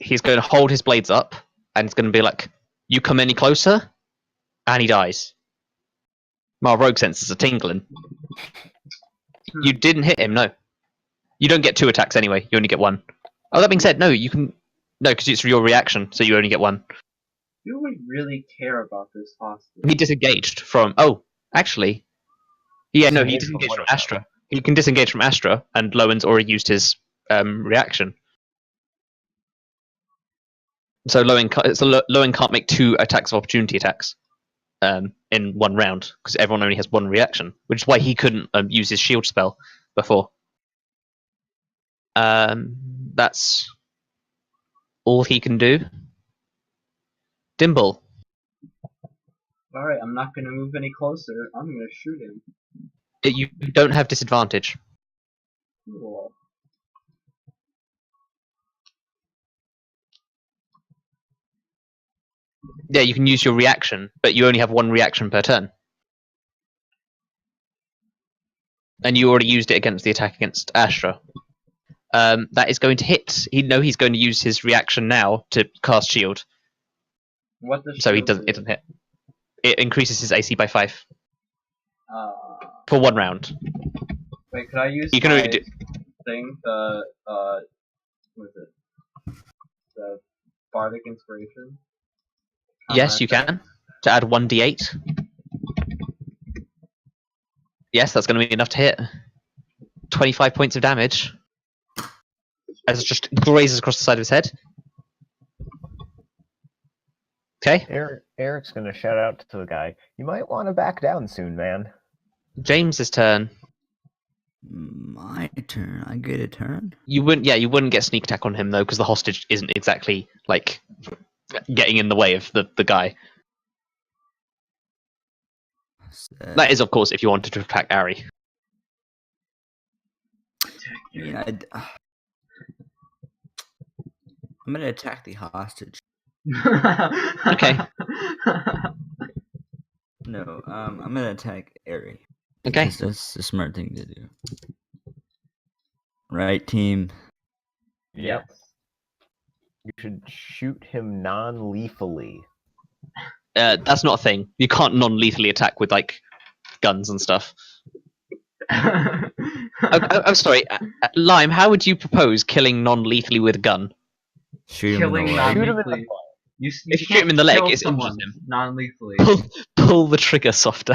[SPEAKER 2] He's going to hold his blades up, and it's going to be like, you come any closer, and he dies. My rogue senses are tingling. You didn't hit him, no. You don't get 2 attacks anyway, you only get 1. Oh, that being said, no, you can... No, because it's your reaction, so you only get 1.
[SPEAKER 1] Do we really care about this hostage?
[SPEAKER 2] He disengaged from... Oh, actually... Yeah, no, he disengaged from Astra. He can disengage from Astra, and Lowen's already used his reaction. So Lowen can't make 2 attacks of opportunity attacks in one round, because everyone only has 1 reaction, which is why he couldn't use his shield spell before. That's all he can do. Dimble.
[SPEAKER 1] Alright, I'm not gonna move any closer. I'm gonna shoot him.
[SPEAKER 2] You don't have disadvantage.
[SPEAKER 1] Cool.
[SPEAKER 2] Yeah, you can use your reaction, but you only have 1 reaction per turn. And you already used it against the attack against Astra. That is going to hit. He's going to use his reaction now to cast shield.
[SPEAKER 1] What does
[SPEAKER 2] So
[SPEAKER 1] shield
[SPEAKER 2] it doesn't
[SPEAKER 1] do?
[SPEAKER 2] hit. it increases his AC by 5
[SPEAKER 1] Uh,
[SPEAKER 2] for 1 round.
[SPEAKER 1] wait, could I use
[SPEAKER 2] You can
[SPEAKER 1] my
[SPEAKER 2] only do.
[SPEAKER 1] thing? What is it? The Bardic Inspiration?
[SPEAKER 2] Yes, you
[SPEAKER 1] Combat
[SPEAKER 2] can. To add 1d8. Yes, that's going to be enough to hit. 25 points of damage. As it just grazes across the side of his head. Okay.
[SPEAKER 3] Eric's gonna shout out to the guy. You might want to back down soon, man.
[SPEAKER 2] James's turn.
[SPEAKER 4] My turn. I get a turn.
[SPEAKER 2] You wouldn't get sneak attack on him though, because the hostage isn't exactly like getting in the way of the guy. That is, of course, if you wanted to attack Ari.
[SPEAKER 4] Yeah, I'm gonna attack the hostage.
[SPEAKER 2] Okay.
[SPEAKER 4] No, I'm gonna attack Erik.
[SPEAKER 2] Okay.
[SPEAKER 4] Because that's the smart thing to do. Right, team?
[SPEAKER 3] Yep. You should shoot him non-lethally.
[SPEAKER 2] That's not a thing. You can't non-lethally attack with like guns and stuff. I'm sorry, Lime. How would you propose killing non-lethally with a gun?
[SPEAKER 4] Shoot him in
[SPEAKER 1] Killing
[SPEAKER 4] the leg.
[SPEAKER 3] Shoot him in the
[SPEAKER 1] non-lethally. You
[SPEAKER 2] If you shoot him in the leg, it injures
[SPEAKER 1] someone
[SPEAKER 2] him.
[SPEAKER 1] non-lethally.
[SPEAKER 2] Pull the trigger softer.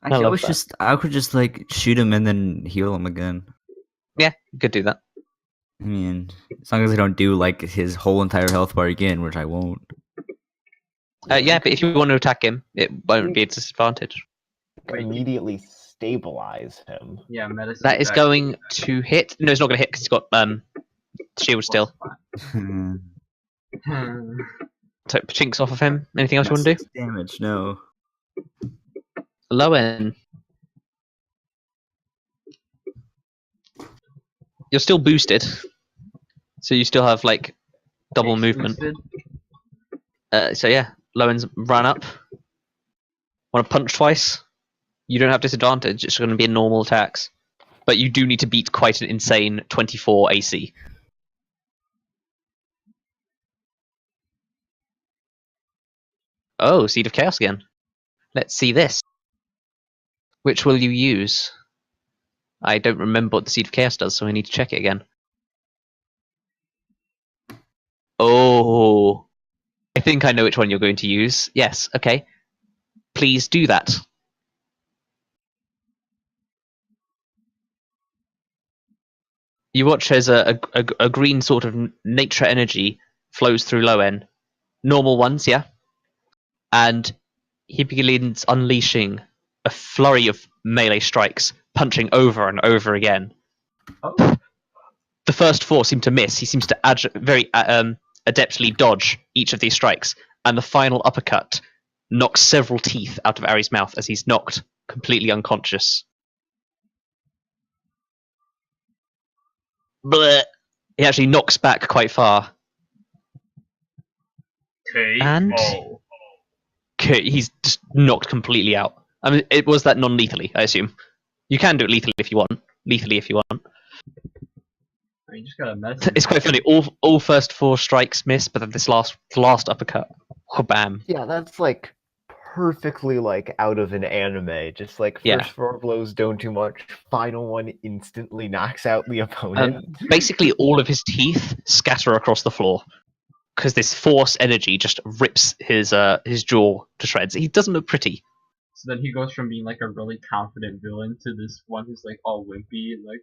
[SPEAKER 4] Actually,
[SPEAKER 2] love that.
[SPEAKER 4] I could just like shoot him and then heal him again.
[SPEAKER 2] Yeah, you could do that.
[SPEAKER 4] I mean, as long as I don't do like his whole entire health bar again, which I won't.
[SPEAKER 2] Yeah, but if you want to attack him, it won't be a disadvantage.
[SPEAKER 3] Immediately stabilize him.
[SPEAKER 1] Yeah, medicine.
[SPEAKER 2] That is
[SPEAKER 1] attack.
[SPEAKER 2] going to hit. No, it's not going to hit because he's got shield still. So chinks off of him. Anything else you want to do?
[SPEAKER 4] Damage, no.
[SPEAKER 2] Loen. You're still boosted, so you still have like double
[SPEAKER 1] Takes
[SPEAKER 2] movement.
[SPEAKER 1] boosted.
[SPEAKER 2] So yeah, Lowen's run up. Want to punch twice? You don't have disadvantage. It's going to be normal attacks, but you do need to beat quite an insane 24 AC. Oh, Seed of Chaos again. Let's see this. Which will you use? I don't remember what the Seed of Chaos does, so I need to check it again. Oh, I think I know which one you're going to use. Yes, okay. Please do that. You watch as a green sort of nature energy flows through Loen. Normal ones, yeah? And he begins unleashing a flurry of melee strikes, punching over and over again.
[SPEAKER 1] Oh.
[SPEAKER 2] The first 4 seem to miss. He seems to very adeptly dodge each of these strikes, and the final uppercut knocks several teeth out of Ari's mouth as he's knocked completely unconscious. Blech. He actually knocks back quite far. And he's just knocked completely out. I mean, it was that non-lethally, I assume. You can do it lethally if you want.
[SPEAKER 1] You just got a medicine.
[SPEAKER 2] It's quite funny. All first 4 strikes miss, but then this last uppercut, bam.
[SPEAKER 3] Yeah, that's like perfectly like out of an anime. Just like first 4 blows don't do much, final one instantly knocks out the opponent.
[SPEAKER 2] Basically, all of his teeth scatter across the floor because this force energy just rips his jaw to shreds. He doesn't look pretty.
[SPEAKER 1] So then he goes from being like a really confident villain to this one who's like all wimpy and like.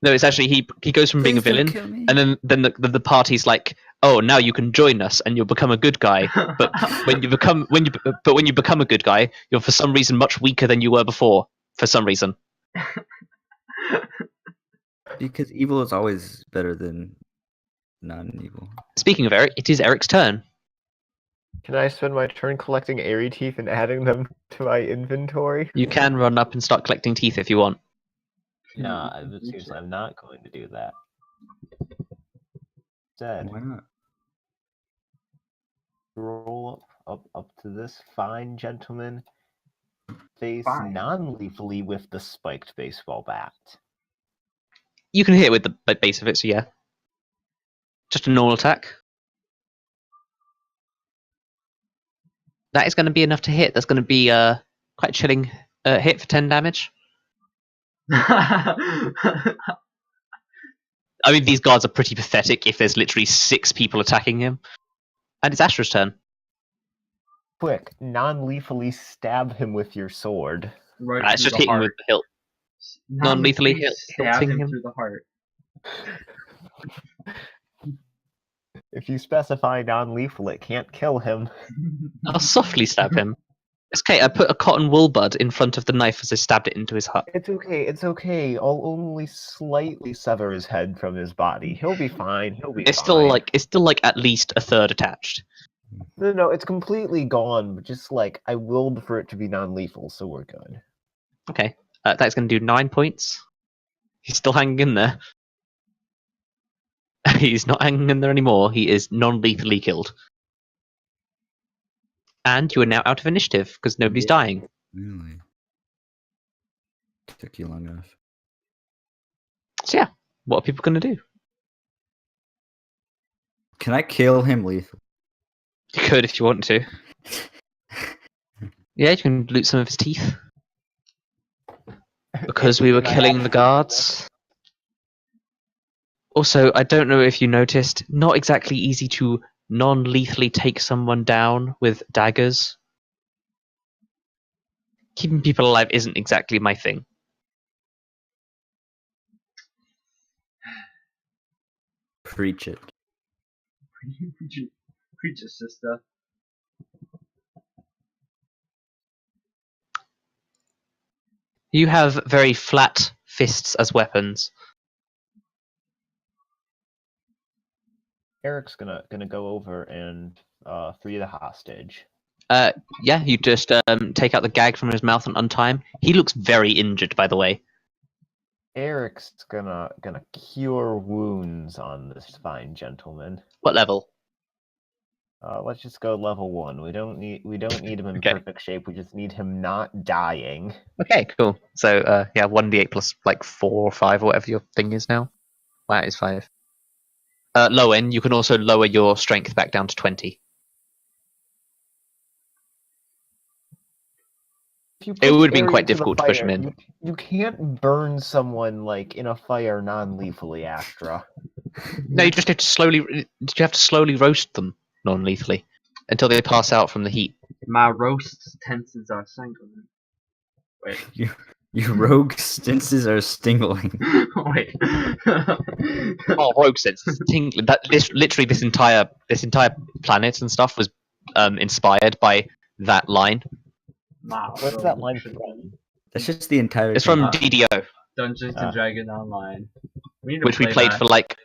[SPEAKER 2] No, it's actually he goes from being a villain, and then the party's like, oh, now you can join us and you'll become a good guy. But when you become a good guy, you're for some reason much weaker than you were before. For some reason.
[SPEAKER 4] Because evil is always better than non-evil.
[SPEAKER 2] Speaking of Erik, it is Erik's turn.
[SPEAKER 3] Can I spend my turn collecting airy teeth and adding them to my inventory?
[SPEAKER 2] You can run up and start collecting teeth if you want.
[SPEAKER 3] No, seriously, I'm not going to do that. Instead,
[SPEAKER 4] Why not?
[SPEAKER 3] roll up to this fine gentleman, face non-lethally with the spiked baseball bat.
[SPEAKER 2] You can hit it with the base of it, so yeah. Just a normal attack. That is going to be enough to hit. That's going to be quite a chilling hit for 10 damage. I mean, these guards are pretty pathetic if there's literally 6 people attacking him. And it's Astra's turn.
[SPEAKER 3] Quick, non-lethally stab him with your sword.
[SPEAKER 1] Right
[SPEAKER 2] It's
[SPEAKER 1] through
[SPEAKER 2] just
[SPEAKER 1] the
[SPEAKER 2] hitting
[SPEAKER 1] heart.
[SPEAKER 2] with the hilt. Non-lethally
[SPEAKER 1] stab
[SPEAKER 2] hilting
[SPEAKER 1] him
[SPEAKER 2] him.
[SPEAKER 1] through the heart.
[SPEAKER 3] If you specify non-lethal, it can't kill him.
[SPEAKER 2] I'll softly stab him. It's okay, I put a cotton wool bud in front of the knife as I stabbed it into his heart.
[SPEAKER 3] It's okay. I'll only slightly sever his head from his body. He'll be fine.
[SPEAKER 2] It's still like at least a third attached.
[SPEAKER 3] No, it's completely gone, but just like I willed for it to be non-lethal, so we're good.
[SPEAKER 2] Okay, that's going to do 9 points. He's still hanging in there. He's not hanging in there anymore. He is non-lethally killed. And you are now out of initiative because nobody's dying.
[SPEAKER 4] Really? Took you long enough.
[SPEAKER 2] So yeah, what are people going to do?
[SPEAKER 4] Can I kill him lethal?
[SPEAKER 2] You could if you want to. Yeah, you can loot some of his teeth. Because we were killing the guards. Also, I don't know if you noticed, not exactly easy to non-lethally take someone down with daggers. Keeping people alive isn't exactly my thing.
[SPEAKER 4] Preach it.
[SPEAKER 1] Preach it, sister.
[SPEAKER 2] You have very flat fists as weapons.
[SPEAKER 3] Eric's gonna go over and free the hostage.
[SPEAKER 2] Yeah, you just take out the gag from his mouth and untie him. He looks very injured, by the way.
[SPEAKER 3] Eric's gonna cure wounds on this fine gentleman.
[SPEAKER 2] What level?
[SPEAKER 3] Let's just go level 1. We don't need him in
[SPEAKER 2] Okay.
[SPEAKER 3] perfect shape. We just need him not dying.
[SPEAKER 2] Okay, cool. So, yeah, 1d8 plus, like, 4 or 5 or whatever your thing is now. That is 5. Loen, you can also lower your strength back down to 20.
[SPEAKER 3] If you
[SPEAKER 2] It
[SPEAKER 3] put
[SPEAKER 2] would have been
[SPEAKER 3] Eric
[SPEAKER 2] quite
[SPEAKER 3] to the
[SPEAKER 2] difficult to push him
[SPEAKER 3] fire,
[SPEAKER 2] in.
[SPEAKER 3] You can't burn someone like in a fire non-lethally, Astra.
[SPEAKER 2] No, you just have to slowly roast them non-lethally until they pass out from the heat.
[SPEAKER 1] My roast tenses are singling. Wait.
[SPEAKER 4] You rogue stinces are stingling.
[SPEAKER 1] Wait.
[SPEAKER 2] Oh, rogue sense, it's tingling. Literally, this entire planet and stuff was inspired by that line.
[SPEAKER 3] What's that line from?
[SPEAKER 4] That's just the entire.
[SPEAKER 2] It's from
[SPEAKER 4] thing.
[SPEAKER 2] DDO,
[SPEAKER 1] Dungeons and Dragons Online. We need to
[SPEAKER 2] which we
[SPEAKER 1] play
[SPEAKER 2] played
[SPEAKER 1] that.
[SPEAKER 2] for like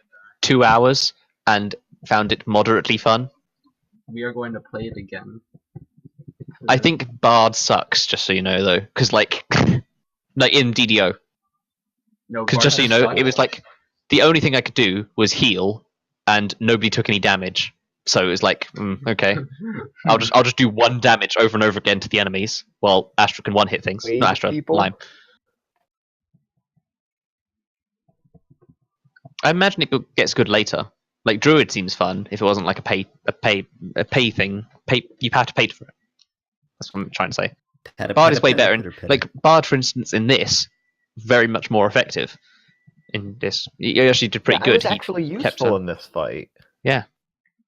[SPEAKER 2] 2 hours and found it moderately fun.
[SPEAKER 1] We are going to play it again.
[SPEAKER 2] I think Bard sucks, just so you know, though, because like in DDO,
[SPEAKER 1] No,
[SPEAKER 2] because just so you know, it was like the only thing I could do was heal, and nobody took any damage. So it was like, okay, I'll just do 1 damage over and over again to the enemies, while Astra can one hit things.
[SPEAKER 3] Wait,
[SPEAKER 2] Not Astra,
[SPEAKER 3] people?
[SPEAKER 2] Lime. I imagine it gets good later. Like Druid seems fun if it wasn't like a pay thing. You have to pay for it. That's what I'm trying to say. Bard is way better. Like Bard, for instance, in this, very much more effective. In this, he actually did pretty
[SPEAKER 3] Yeah,
[SPEAKER 2] good.
[SPEAKER 3] I was actually
[SPEAKER 2] He kept
[SPEAKER 3] useful
[SPEAKER 2] on-
[SPEAKER 3] in this fight.
[SPEAKER 2] Yeah.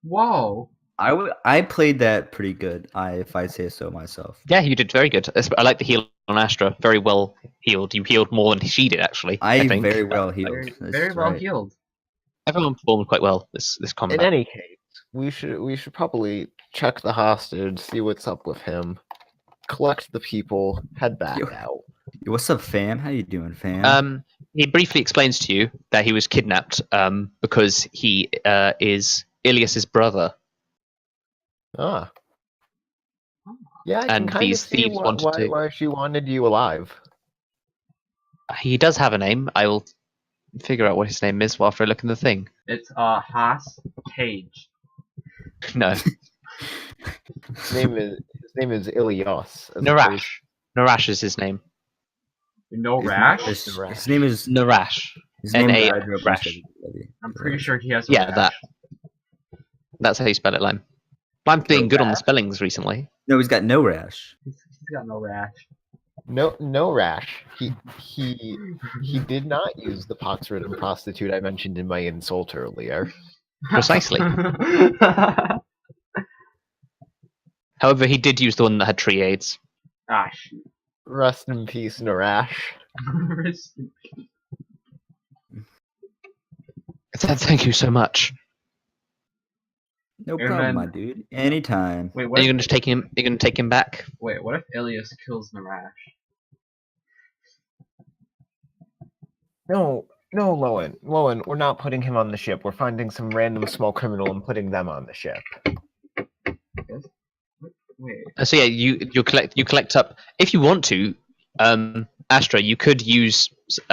[SPEAKER 1] Whoa.
[SPEAKER 4] I played that pretty good. If I say so myself.
[SPEAKER 2] Yeah, you did very good. I like the heal on Astra. Very well healed. You healed more than she did, actually. I think.
[SPEAKER 4] very well healed.
[SPEAKER 1] Very well healed.
[SPEAKER 2] Everyone performed quite well this combat.
[SPEAKER 3] In any case, we should probably check the hostage, see what's up with him, collect the people, head back out.
[SPEAKER 4] Yo, what's up, fam? How you doing, fam?
[SPEAKER 2] He briefly explains to you that he was kidnapped because he is Ilias's brother.
[SPEAKER 3] Ah. Yeah, I
[SPEAKER 2] And
[SPEAKER 3] can kind of
[SPEAKER 2] these
[SPEAKER 3] see
[SPEAKER 2] thieves wanted to-
[SPEAKER 3] why she wanted you alive.
[SPEAKER 2] He does have a name. I will figure out what his name is after I look in the thing.
[SPEAKER 1] It's Haas Cage.
[SPEAKER 2] No,
[SPEAKER 3] His name is Ilias.
[SPEAKER 2] Narash. Narash is his name.
[SPEAKER 1] No rash?
[SPEAKER 4] His name is
[SPEAKER 2] Narash.
[SPEAKER 4] His name is
[SPEAKER 2] N-A- Rash.
[SPEAKER 1] I'm pretty sure he has a
[SPEAKER 2] Yeah,
[SPEAKER 1] rash.
[SPEAKER 2] that. That's how you spell it, Lime. I'm being
[SPEAKER 3] No
[SPEAKER 2] good on the
[SPEAKER 3] rash.
[SPEAKER 2] spellings recently.
[SPEAKER 4] No, he's got no rash.
[SPEAKER 1] He's got no rash.
[SPEAKER 3] No rash. He did not use the pox-ridden prostitute I mentioned in my insult earlier.
[SPEAKER 2] Precisely. However, he did use the one that had tree aids.
[SPEAKER 1] Ah, shoot.
[SPEAKER 3] Rest in peace, Narash.
[SPEAKER 2] Thank you so much.
[SPEAKER 4] No
[SPEAKER 1] And
[SPEAKER 4] problem,
[SPEAKER 1] then-
[SPEAKER 4] my dude. Anytime.
[SPEAKER 1] Wait,
[SPEAKER 2] Are
[SPEAKER 1] what
[SPEAKER 2] you
[SPEAKER 1] if,
[SPEAKER 2] gonna just take him? You're gonna take him back?
[SPEAKER 1] wait, what if Ilias kills Narash?
[SPEAKER 3] No, Loen, we're not putting him on the ship. We're finding some random small criminal and putting them on the ship.
[SPEAKER 1] Wait.
[SPEAKER 2] So yeah, you collect up if you want to. Astra, you could use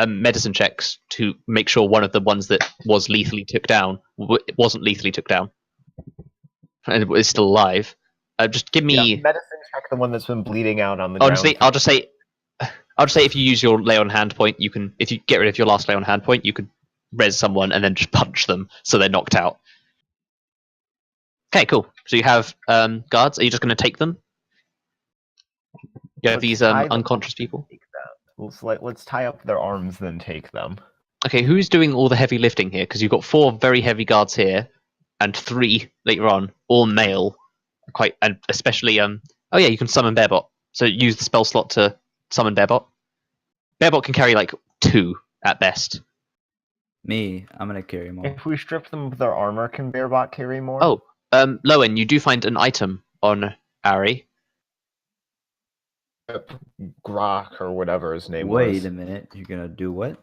[SPEAKER 2] medicine checks to make sure one of the ones that was lethally took down wasn't lethally took down and is still alive. Just give me.
[SPEAKER 3] Yeah, medicine check the one that's been bleeding out on the ground.
[SPEAKER 2] Honestly, I'll just say if you use your lay on hand point, you can. If you get rid of your last lay on hand point, you could res someone and then just punch them so they're knocked out. Okay, cool. So you have guards. Are you just going to take them? You have
[SPEAKER 3] Let's
[SPEAKER 2] these
[SPEAKER 3] tie them
[SPEAKER 2] unconscious
[SPEAKER 3] up.
[SPEAKER 2] people.
[SPEAKER 3] Let's tie up their arms, then take them.
[SPEAKER 2] Okay, who's doing all the heavy lifting here? Because you've got 4 very heavy guards here, and 3 later on, all male. And especially oh yeah, you can summon Bearbot. So use the spell slot to summon Bearbot. Bearbot can carry like 2 at best.
[SPEAKER 4] Me, I'm gonna carry him all.
[SPEAKER 3] If we strip them of their armor, can Bearbot carry more?
[SPEAKER 2] Oh, Loen, you do find an item on Ari.
[SPEAKER 3] Grok or whatever his name
[SPEAKER 4] Wait
[SPEAKER 3] was.
[SPEAKER 4] a minute. You're gonna do what?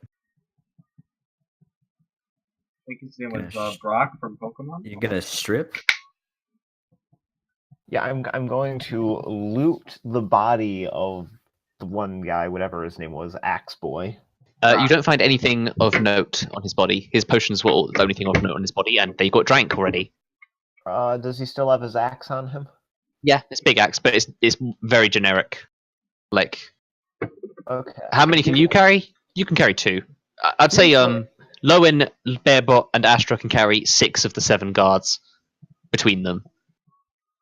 [SPEAKER 1] I think his name
[SPEAKER 4] Gonna
[SPEAKER 1] was Brock from Pokemon.
[SPEAKER 4] You're gonna strip?
[SPEAKER 3] Yeah, I'm going to loot the body of the one guy, whatever his name was, Axe Boy.
[SPEAKER 2] You don't find anything of note on his body. His potions were the only thing of note on his body, and they got drank already.
[SPEAKER 3] Does he still have his axe on him?
[SPEAKER 2] Yeah, it's big axe, but it's very generic. Like,
[SPEAKER 3] Okay.
[SPEAKER 2] how many can you carry? You can carry 2. I'd say Loen, Bearbot, and Astra can carry 6 of the 7 guards between them.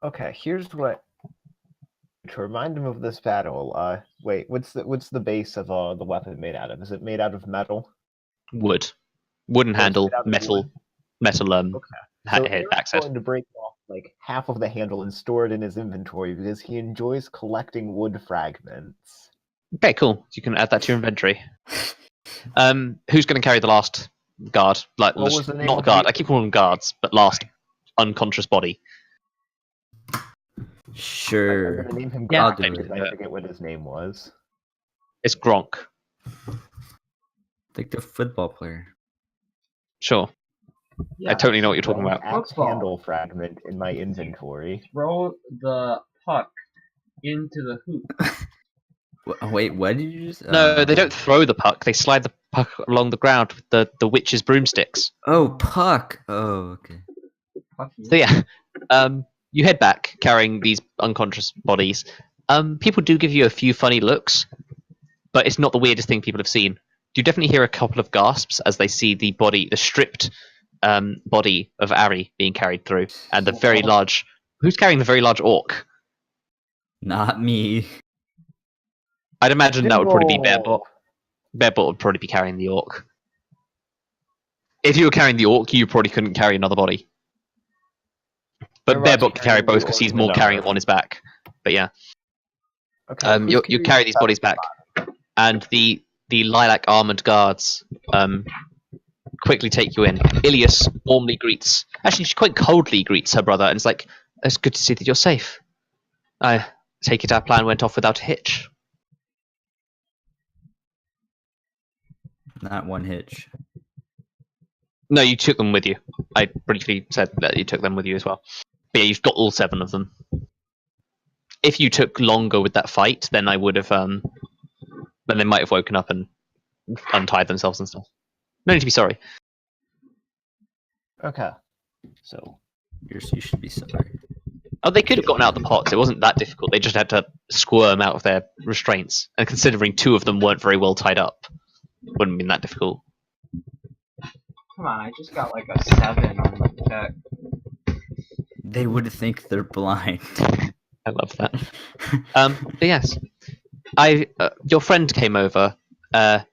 [SPEAKER 3] Okay, here's what. To remind him of this battle, wait, what's the base of the weapon made out of? Is it made out of metal?
[SPEAKER 2] Wood, wooden
[SPEAKER 3] it's
[SPEAKER 2] handle,
[SPEAKER 3] made out of
[SPEAKER 2] metal,
[SPEAKER 3] wood?
[SPEAKER 2] metal
[SPEAKER 3] Okay. So
[SPEAKER 2] head
[SPEAKER 3] Eric's
[SPEAKER 2] access.
[SPEAKER 3] going to break off like half of the handle and store it in his inventory because he enjoys collecting wood fragments.
[SPEAKER 2] Okay, cool. You can add that to your inventory. Who's going to carry the last guard? Like,
[SPEAKER 3] What was the name
[SPEAKER 2] not
[SPEAKER 3] of
[SPEAKER 2] guard.
[SPEAKER 3] the-
[SPEAKER 2] I keep calling them guards, but last unconscious body.
[SPEAKER 4] Sure.
[SPEAKER 3] I'm gonna name him
[SPEAKER 2] Yeah,
[SPEAKER 3] Gronk
[SPEAKER 4] I'll do
[SPEAKER 3] because
[SPEAKER 4] it.
[SPEAKER 3] I forget what his name was.
[SPEAKER 2] It's Gronk.
[SPEAKER 4] Like the football player.
[SPEAKER 2] Sure.
[SPEAKER 1] Yeah,
[SPEAKER 2] I totally know what you're talking
[SPEAKER 3] Gronk
[SPEAKER 2] about.
[SPEAKER 3] Axe
[SPEAKER 1] Football.
[SPEAKER 3] handle fragment in my inventory.
[SPEAKER 1] throw the puck into the hoop.
[SPEAKER 4] Wait, what did you just?
[SPEAKER 2] No, they don't throw the puck. They slide the puck along the ground with the witch's broomsticks.
[SPEAKER 4] Oh, puck. Oh, okay.
[SPEAKER 1] Pucky.
[SPEAKER 2] So yeah, you head back carrying these unconscious bodies. People do give you a few funny looks, but it's not the weirdest thing people have seen. You definitely hear a couple of gasps as they see the stripped body of Ari being carried through, and the very large. Who's carrying the very large orc?
[SPEAKER 4] Not me.
[SPEAKER 2] I'd imagine that would probably be
[SPEAKER 3] Dimble!
[SPEAKER 2] Bearbot. Bearbot would probably be carrying the orc. If you were carrying the orc, you probably couldn't carry another body. But
[SPEAKER 3] Bearbot's
[SPEAKER 2] Bearbot can carry
[SPEAKER 3] carrying the
[SPEAKER 2] both because
[SPEAKER 3] orc
[SPEAKER 2] he's
[SPEAKER 3] and
[SPEAKER 2] more
[SPEAKER 3] the
[SPEAKER 2] carrying
[SPEAKER 3] number.
[SPEAKER 2] them on his back. But yeah,
[SPEAKER 3] Okay, who's
[SPEAKER 2] you
[SPEAKER 3] carrying
[SPEAKER 2] carry these
[SPEAKER 3] the
[SPEAKER 2] bodies back, and the lilac armored guards quickly take you in. Ilias warmly greets. Actually, she quite coldly greets her brother, and it's like, "It's good to see that you're safe. I take it our plan went off without a hitch."
[SPEAKER 4] Not one hitch.
[SPEAKER 2] No, you took them with you. I briefly said that you took them with you as well. But yeah, you've got all 7 of them. If you took longer with that fight, then I would have. Then they might have woken up and untied themselves and stuff. No need to be sorry.
[SPEAKER 3] Okay, so
[SPEAKER 4] You should be sorry.
[SPEAKER 2] Oh, they could have gotten out of the pots. It wasn't that difficult. They just had to squirm out of their restraints. And considering 2 of them weren't very well tied up, it wouldn't have been that difficult.
[SPEAKER 1] Come on, I just got like a 7 on the check.
[SPEAKER 4] They would think they're blind.
[SPEAKER 2] I love that. But yes, your friend came over. The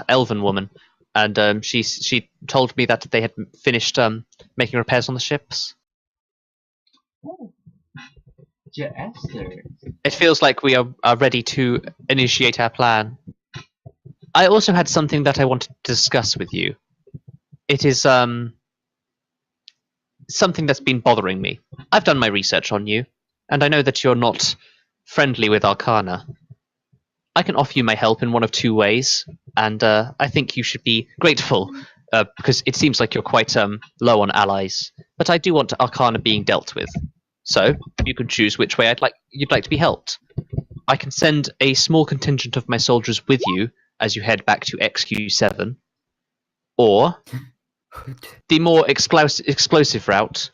[SPEAKER 2] elven woman, and she told me that they had finished making repairs on the ships.
[SPEAKER 1] Oh. Esther.
[SPEAKER 2] It feels like we are ready to initiate our plan. I also had something that I wanted to discuss with you. It is something that's been bothering me. I've done my research on you, and I know that you're not friendly with Arcana. I can offer you my help in one of two ways, and I think you should be grateful, because it seems like you're quite low on allies. But I do want Arcana being dealt with, so you can choose which way you'd like to be helped. I can send a small contingent of my soldiers with you as you head back to XQ7, or the more explosive route,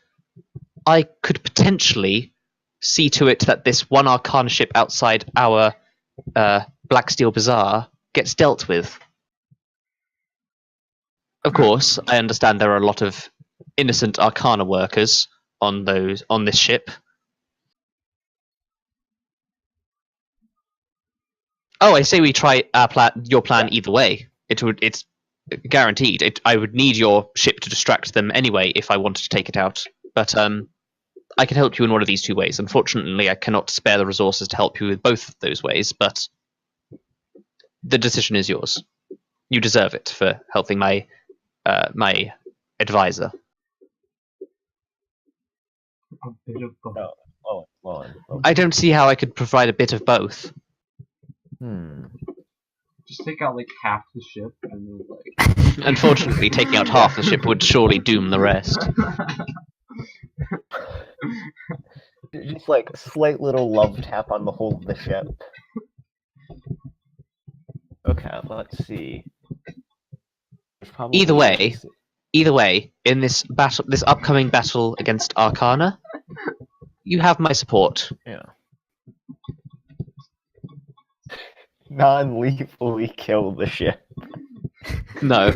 [SPEAKER 2] I could potentially see to it that this one Arcana ship outside our Black Steel Bazaar gets dealt with. Of course, I understand there are a lot of innocent Arcana workers on this ship. Oh, I say we try your plan either way. It's guaranteed. I would need your ship to distract them anyway if I wanted to take it out. But I can help you in one of these two ways. Unfortunately, I cannot spare the resources to help you with both of those ways, but the decision is yours. You deserve it for helping my advisor.
[SPEAKER 1] A bit of both.
[SPEAKER 2] I don't see how I could provide a bit of both.
[SPEAKER 1] Just take out like half the ship and then like.
[SPEAKER 2] Unfortunately, taking out half the ship would surely doom the rest.
[SPEAKER 3] Just like a slight little love tap on the whole of the ship. Okay, let's see.
[SPEAKER 2] Either way, in this upcoming battle against Arcana, you have my support.
[SPEAKER 3] Yeah. Non-lethally kill the ship.
[SPEAKER 2] No.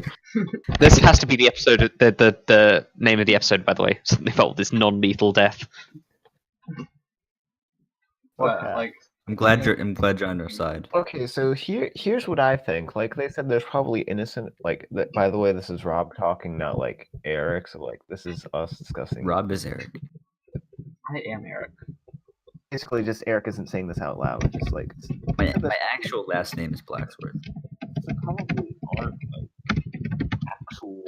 [SPEAKER 2] This has to be the episode, the name of the episode, by the way. Something about this non-lethal death.
[SPEAKER 1] But
[SPEAKER 3] Okay.
[SPEAKER 1] like.
[SPEAKER 4] I'm glad you're on our side.
[SPEAKER 3] Okay, so here's what I think. Like they said, there's probably innocent. Like by the way, this is Rob talking, not like Erik. So like this is us discussing.
[SPEAKER 4] Rob is Erik.
[SPEAKER 1] I am Erik.
[SPEAKER 3] Basically, just Erik isn't saying this out loud. Just like
[SPEAKER 4] My actual last name is Blacksworth.
[SPEAKER 3] probably aren't like actual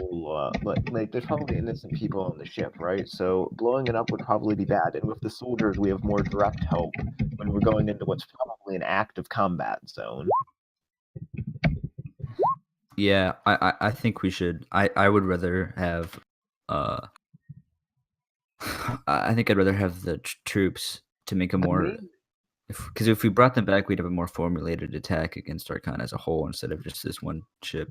[SPEAKER 3] like there's probably innocent people on the ship, right? So blowing it up would probably be bad. And with the soldiers, we have more direct help when we're going into what's probably an active combat zone.
[SPEAKER 4] Yeah, I think we should. I would rather have. I think I'd rather have the troops to make a more. Because if we brought them back, we'd have a more formulated attack against Arcana as a whole instead of just this one ship.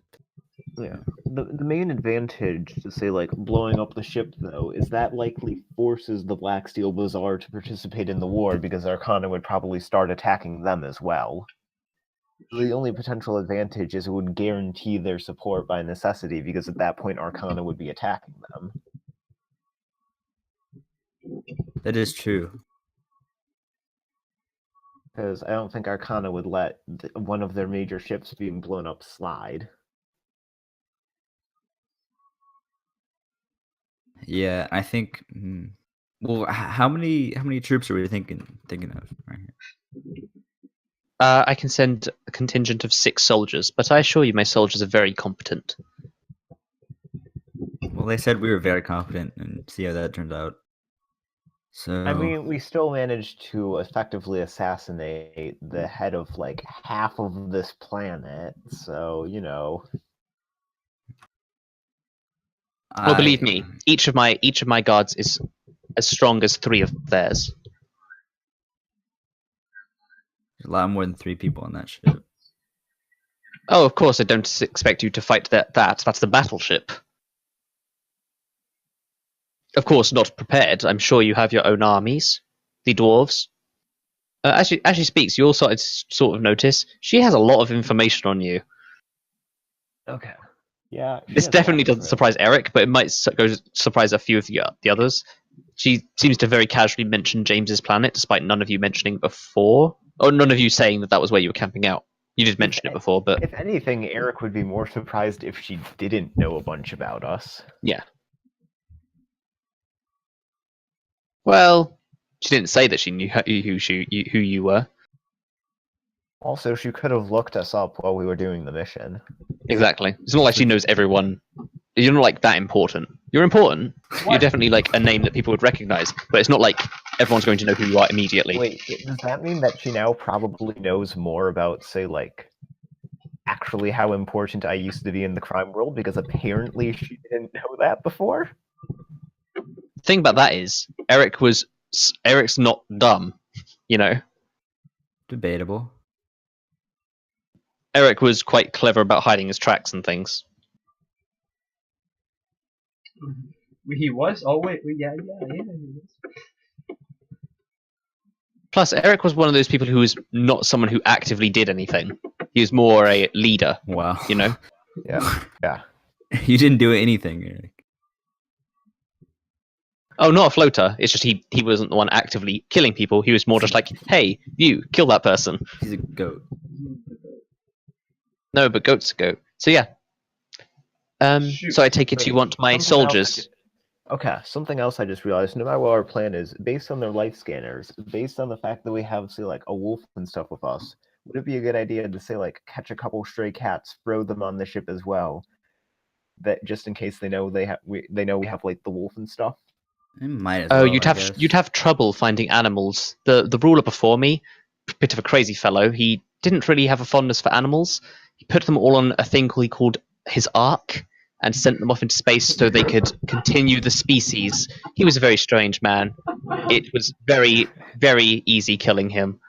[SPEAKER 3] Yeah. The main advantage to say like blowing up the ship though is that likely forces the Black Steel Bazaar to participate in the war because Arcana would probably start attacking them as well. The only potential advantage is it would guarantee their support by necessity because at that point Arcana would be attacking them.
[SPEAKER 4] That is true.
[SPEAKER 3] Because I don't think Arcana would let one of their major ships being blown up slide.
[SPEAKER 4] Yeah, I think. Well, how many troops are we thinking of right here?
[SPEAKER 2] I can send a contingent of 6 soldiers, but I assure you my soldiers are very competent.
[SPEAKER 4] Well, they said we were very competent, and see how that turned out. So
[SPEAKER 3] I mean, we still managed to effectively assassinate the head of like half of this planet, so you know.
[SPEAKER 2] Well, believe me, each of my guards is as strong as 3 of theirs.
[SPEAKER 4] There's a lot more than 3 people on that ship.
[SPEAKER 2] Oh, of course, I don't expect you to fight that. That's the battleship. Of course, not prepared. I'm sure you have your own armies. The dwarves. As she speaks, you all sort of notice she has a lot of information on you.
[SPEAKER 3] Okay. Yeah. she
[SPEAKER 2] This
[SPEAKER 3] has
[SPEAKER 2] definitely
[SPEAKER 3] lots of
[SPEAKER 2] doesn't surprise Erik, but it might surprise a few of the others. She seems to very casually mention James's planet, despite none of you mentioning before, or none of you saying that was where you were camping out. You did mention it before, but
[SPEAKER 3] If anything, Erik would be more surprised if she didn't know a bunch about us.
[SPEAKER 2] yeah. Well, she didn't say that she knew who you were.
[SPEAKER 3] Also, she could have looked us up while we were doing the mission.
[SPEAKER 2] Exactly. It's not like she knows everyone. You're not like that important. You're important. You're
[SPEAKER 1] What?
[SPEAKER 2] definitely like a name that people would recognize, but it's not like everyone's going to know who you are immediately.
[SPEAKER 3] Wait, does that mean that she now probably knows more about, say, like, actually how important I used to be in the crime world? Because apparently she didn't know that before?
[SPEAKER 2] The thing about that is, Eric's not dumb, you know.
[SPEAKER 4] Debatable.
[SPEAKER 2] Erik was quite clever about hiding his tracks and things.
[SPEAKER 1] He was? Oh wait, yeah, he was.
[SPEAKER 2] Plus, Erik was one of those people who was not someone who actively did anything. He was more a leader,
[SPEAKER 4] Wow.
[SPEAKER 2] you know.
[SPEAKER 3] Yeah.
[SPEAKER 4] You didn't do anything, Erik.
[SPEAKER 2] Oh, not a floater. It's just he wasn't the one actively killing people. He was more just like, hey, you, kill that person.
[SPEAKER 4] He's a goat.
[SPEAKER 2] No, but goat's a goat. So yeah.
[SPEAKER 1] Shoot.
[SPEAKER 2] So I take it you want my soldiers.
[SPEAKER 3] Okay, something else I just realized, no matter what our plan is, based on their life scanners, based on the fact that we have, say, like, a wolf and stuff with us, would it be a good idea to, say, like, catch a couple stray cats, throw them on the ship as well, that just in case they know we have, like, the wolf and stuff?
[SPEAKER 4] It might as
[SPEAKER 2] Oh,
[SPEAKER 4] well,
[SPEAKER 2] you'd
[SPEAKER 4] I
[SPEAKER 2] have
[SPEAKER 4] guess.
[SPEAKER 2] you'd have trouble finding animals. The ruler before me, bit of a crazy fellow. He didn't really have a fondness for animals. He put them all on a thing he called his ark and sent them off into space so they could continue the species. He was a very strange man. It was very, very easy killing him.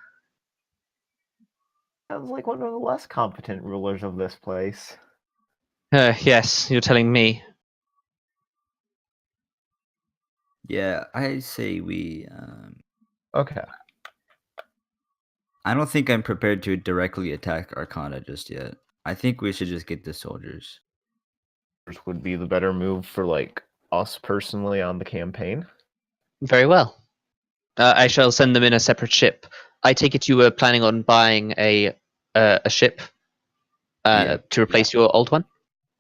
[SPEAKER 3] Sounds like one of the less competent rulers of this place.
[SPEAKER 2] Yes, you're telling me.
[SPEAKER 4] Yeah, I say we.
[SPEAKER 3] Okay.
[SPEAKER 4] I don't think I'm prepared to directly attack Arcana just yet. I think we should just get the soldiers.
[SPEAKER 3] Would be the better move for, like, us personally on the campaign.
[SPEAKER 2] Very well. I shall send them in a separate ship. I take it you were planning on buying a ship to replace your old one.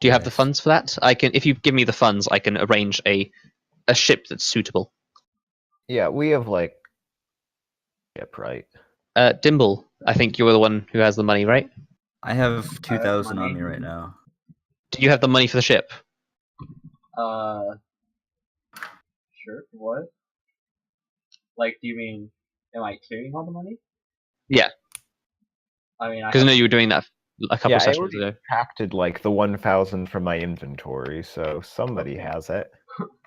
[SPEAKER 2] Do you have the
[SPEAKER 4] Yes.
[SPEAKER 2] funds for that? I can, if you give me the funds, I can arrange a ship that's suitable.
[SPEAKER 3] Yeah, we have, like... Yep, right.
[SPEAKER 2] Dimble, I think you're the one who has the money, right?
[SPEAKER 4] I have 2,000 on
[SPEAKER 1] money.
[SPEAKER 4] me right now.
[SPEAKER 2] Do you have the money for the ship?
[SPEAKER 1] Sure. What? Like, do you mean, am I clearing all the money?
[SPEAKER 2] Yeah.
[SPEAKER 1] I mean,
[SPEAKER 2] Because I know you were doing that a couple
[SPEAKER 3] Yeah, I
[SPEAKER 2] sessions
[SPEAKER 3] already
[SPEAKER 2] ago.
[SPEAKER 3] subtracted, like, the 1,000 from my inventory, so somebody
[SPEAKER 1] Okay.
[SPEAKER 3] has it.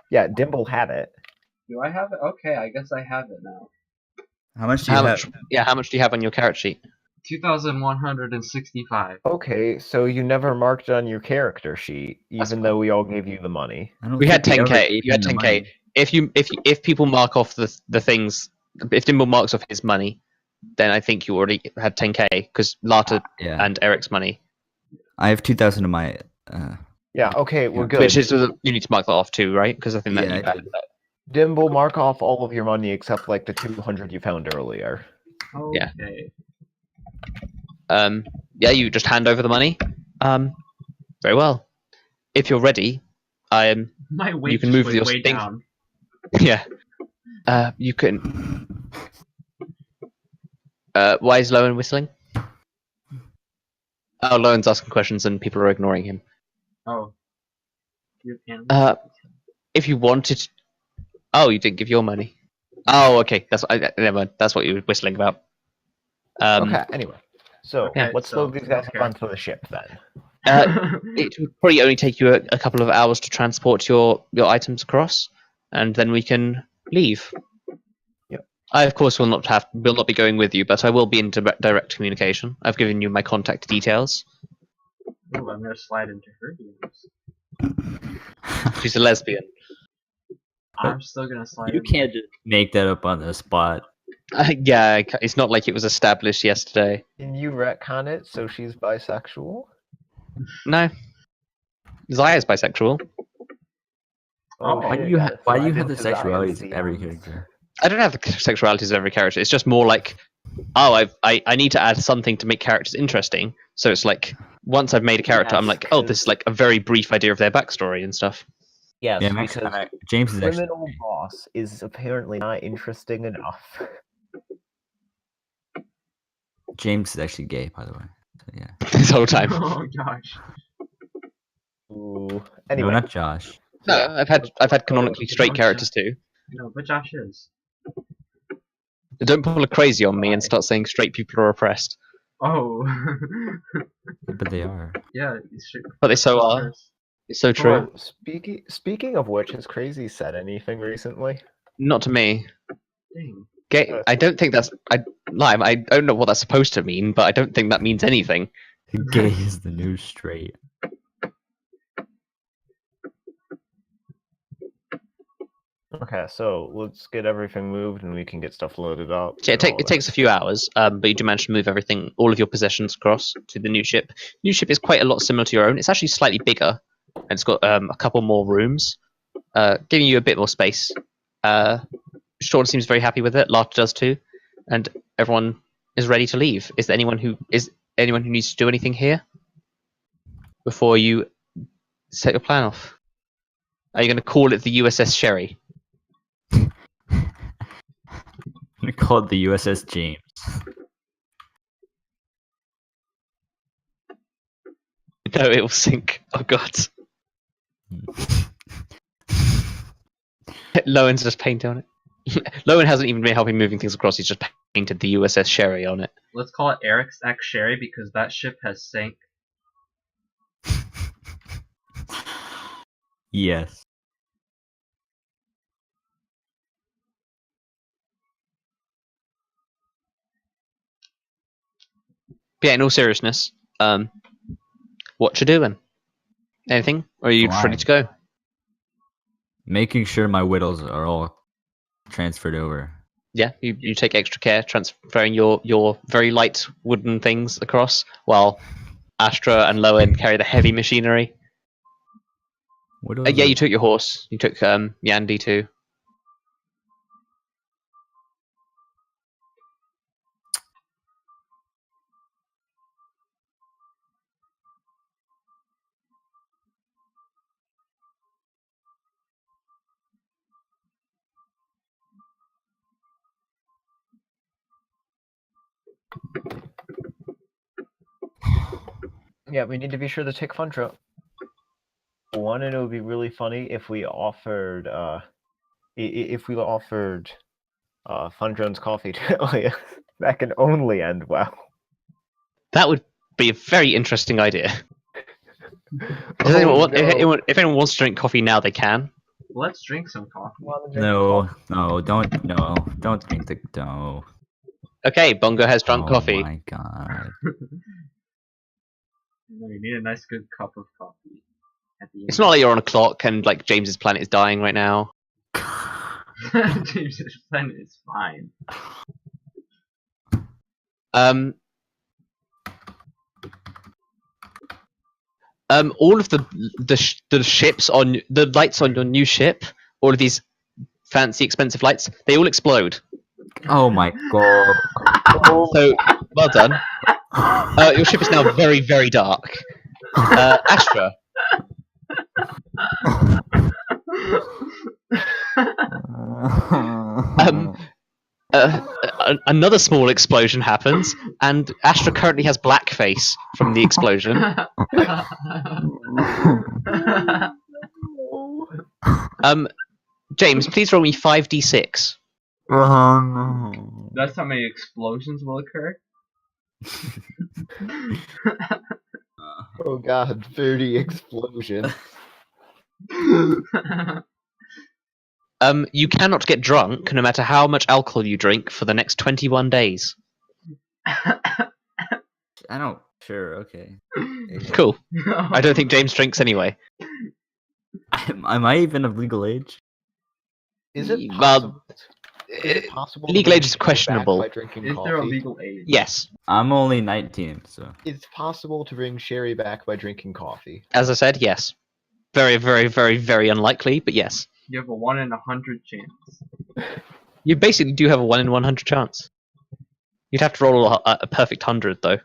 [SPEAKER 3] Yeah, Dimble had it.
[SPEAKER 1] Do I have it? Okay, I guess I have it now.
[SPEAKER 4] How much do you
[SPEAKER 2] How
[SPEAKER 4] have?
[SPEAKER 2] much? Yeah, how much do you have on your carrot sheet?
[SPEAKER 1] 2,165.
[SPEAKER 3] Okay, so you never marked on your character sheet,
[SPEAKER 1] That's
[SPEAKER 3] even
[SPEAKER 1] fine.
[SPEAKER 3] though we all gave you the money.
[SPEAKER 4] I don't
[SPEAKER 2] We had
[SPEAKER 4] think ever
[SPEAKER 2] 10k.
[SPEAKER 4] gave
[SPEAKER 2] You had
[SPEAKER 4] him the
[SPEAKER 2] 10k.
[SPEAKER 4] money.
[SPEAKER 2] If people mark off the things, if Dimble marks off his money, then I think you already had 10k because Lata
[SPEAKER 4] Yeah,
[SPEAKER 2] and Eric's money,
[SPEAKER 4] I have 2,000 of my.
[SPEAKER 3] Yeah, okay, we're
[SPEAKER 4] Yeah.
[SPEAKER 3] good.
[SPEAKER 2] which is you need to mark that off too, right? Because I think that
[SPEAKER 4] Yeah,
[SPEAKER 2] you
[SPEAKER 4] I did.
[SPEAKER 3] Dimble, mark off all of your money except, like, the 200 you found earlier.
[SPEAKER 2] Yeah.
[SPEAKER 1] Okay.
[SPEAKER 2] Yeah, you just hand over the money. Very well. If you're ready,
[SPEAKER 1] My weight
[SPEAKER 2] you can
[SPEAKER 1] just
[SPEAKER 2] move
[SPEAKER 1] went
[SPEAKER 2] your
[SPEAKER 1] way
[SPEAKER 2] thing.
[SPEAKER 1] down.
[SPEAKER 2] Yeah. You can. Why is Loen whistling? Oh, Loen's asking questions and people are ignoring him.
[SPEAKER 1] Oh. You have
[SPEAKER 2] If you wanted. Oh, you didn't give your money. Oh, okay. Never mind. That's what you were whistling about.
[SPEAKER 3] Okay, anyway. So,
[SPEAKER 1] Okay,
[SPEAKER 3] let's
[SPEAKER 1] so,
[SPEAKER 3] load these guys
[SPEAKER 1] okay.
[SPEAKER 3] up onto the ship, then.
[SPEAKER 2] It would probably only take you a couple of hours to transport your items across, and then we can leave.
[SPEAKER 3] Yep.
[SPEAKER 2] I, of course, will not be going with you, but I will be in direct communication. I've given you my contact details.
[SPEAKER 1] Ooh, I'm gonna slide into her DMs.
[SPEAKER 2] She's a lesbian.
[SPEAKER 1] I'm still gonna slide
[SPEAKER 4] You
[SPEAKER 1] in.
[SPEAKER 4] can't just make that up on the spot.
[SPEAKER 2] Yeah, it's not like it was established yesterday.
[SPEAKER 3] Can you retcon it so she's bisexual?
[SPEAKER 2] No. Zaya's bisexual.
[SPEAKER 4] Why do you have the sexualities of every character?
[SPEAKER 2] I don't have the sexualities of every character. It's just more like, oh, I need to add something to make characters interesting. So it's like, once I've made a character, I'm
[SPEAKER 3] Yes,
[SPEAKER 2] like, oh, this is like a very brief idea of their backstory and stuff.
[SPEAKER 3] Yes,
[SPEAKER 4] Yeah, Max,
[SPEAKER 3] because
[SPEAKER 4] James is actually
[SPEAKER 3] criminal boss is apparently not interesting enough.
[SPEAKER 4] James is actually gay, by the way. So, yeah.
[SPEAKER 2] This whole time.
[SPEAKER 1] Oh gosh.
[SPEAKER 3] Ooh.
[SPEAKER 4] No,
[SPEAKER 3] Anyway,
[SPEAKER 4] not Josh.
[SPEAKER 2] No, I've had canonically straight characters too.
[SPEAKER 1] No, but Josh is.
[SPEAKER 2] Don't pull a crazy on me and start saying straight people are oppressed.
[SPEAKER 1] Oh.
[SPEAKER 4] But they are.
[SPEAKER 1] Yeah, you should.
[SPEAKER 2] But they so are. It's so true.
[SPEAKER 3] oh, speaking of which, has Crazy said anything recently?
[SPEAKER 2] Not to me.
[SPEAKER 1] Dang.
[SPEAKER 2] Gay. I don't think that's. I don't know what that's supposed to mean, but I don't think that means anything.
[SPEAKER 4] Gay is the new straight.
[SPEAKER 3] Okay, so let's get everything moved and we can get stuff loaded up.
[SPEAKER 2] Yeah,
[SPEAKER 3] and all
[SPEAKER 2] it
[SPEAKER 3] that.
[SPEAKER 2] takes a few hours, but you do manage to move everything, all of your possessions across to the new ship. New ship is quite a lot similar to your own. It's actually slightly bigger, and it's got a couple more rooms, giving you a bit more space. Sean seems very happy with it. Larch does too, and everyone is ready to leave. Is there anyone who needs to do anything here before you set your plan off? Are you going to call it the USS Sherry?
[SPEAKER 4] I'm gonna call it the USS James.
[SPEAKER 2] No, it will sink. Oh god. Lowen's just painted on it. Lowen hasn't even been helping moving things across. He's just painted the USS Sherry on it.
[SPEAKER 1] Let's call it Eric's X Sherry because that ship has sank.
[SPEAKER 4] Yes.
[SPEAKER 2] But yeah, in all seriousness, what you doing? Anything? Or are you
[SPEAKER 4] Flying.
[SPEAKER 2] ready to go?
[SPEAKER 4] Making sure my widows are all transferred over.
[SPEAKER 2] Yeah, you take extra care transferring your very light wooden things across, while Astra and Lowen carry the heavy machinery.
[SPEAKER 4] Widows
[SPEAKER 2] Yeah,
[SPEAKER 4] are-
[SPEAKER 2] you took your horse. You took Yandy too.
[SPEAKER 3] Yeah, we need to be sure to take Fundra. One, and it would be really funny if we offered Fundron's coffee to Ilya. That can only end well.
[SPEAKER 2] That would be a very interesting idea.
[SPEAKER 3] Oh, no.
[SPEAKER 2] If anyone wants to drink coffee now, they can.
[SPEAKER 1] Let's drink some coffee.
[SPEAKER 3] Wanna drink
[SPEAKER 4] No,
[SPEAKER 3] coffee?
[SPEAKER 4] don't drink the no.
[SPEAKER 2] Okay, Bongo has drunk
[SPEAKER 4] Oh
[SPEAKER 2] coffee.
[SPEAKER 4] my god.
[SPEAKER 1] You need a nice good cup of coffee. At the end.
[SPEAKER 2] It's not like you're on a clock and like James's planet is dying right now.
[SPEAKER 1] James's planet is fine.
[SPEAKER 2] All of the ships on the lights on your new ship, all of these fancy expensive lights, they all explode.
[SPEAKER 4] Oh my god.
[SPEAKER 2] So well done. Your ship is now very very dark. Astra, another small explosion happens, and Astra currently has blackface from the explosion. James, please roll me 5d6.
[SPEAKER 1] That's how many explosions will occur.
[SPEAKER 3] Oh god, 30 explosions.
[SPEAKER 2] You cannot get drunk no matter how much alcohol you drink for the next 21 days.
[SPEAKER 4] I don't. Sure. Okay.
[SPEAKER 2] Cool. I don't think James drinks anyway.
[SPEAKER 4] Am I even of legal age?
[SPEAKER 3] Is it
[SPEAKER 2] Well,
[SPEAKER 3] possible to
[SPEAKER 2] legal
[SPEAKER 3] bring
[SPEAKER 2] age is
[SPEAKER 3] Sherry back
[SPEAKER 2] questionable.
[SPEAKER 3] by drinking
[SPEAKER 1] Is there a
[SPEAKER 3] coffee?
[SPEAKER 1] legal age?
[SPEAKER 2] Yes.
[SPEAKER 4] I'm only 19, so.
[SPEAKER 3] It's possible to bring Sherry back by drinking coffee.
[SPEAKER 2] As I said, yes. Very, very, very, very unlikely, but yes.
[SPEAKER 1] You have a 1 in 100 chance.
[SPEAKER 2] You basically do have a 1 in 100 chance. You'd have to roll a perfect 100, though.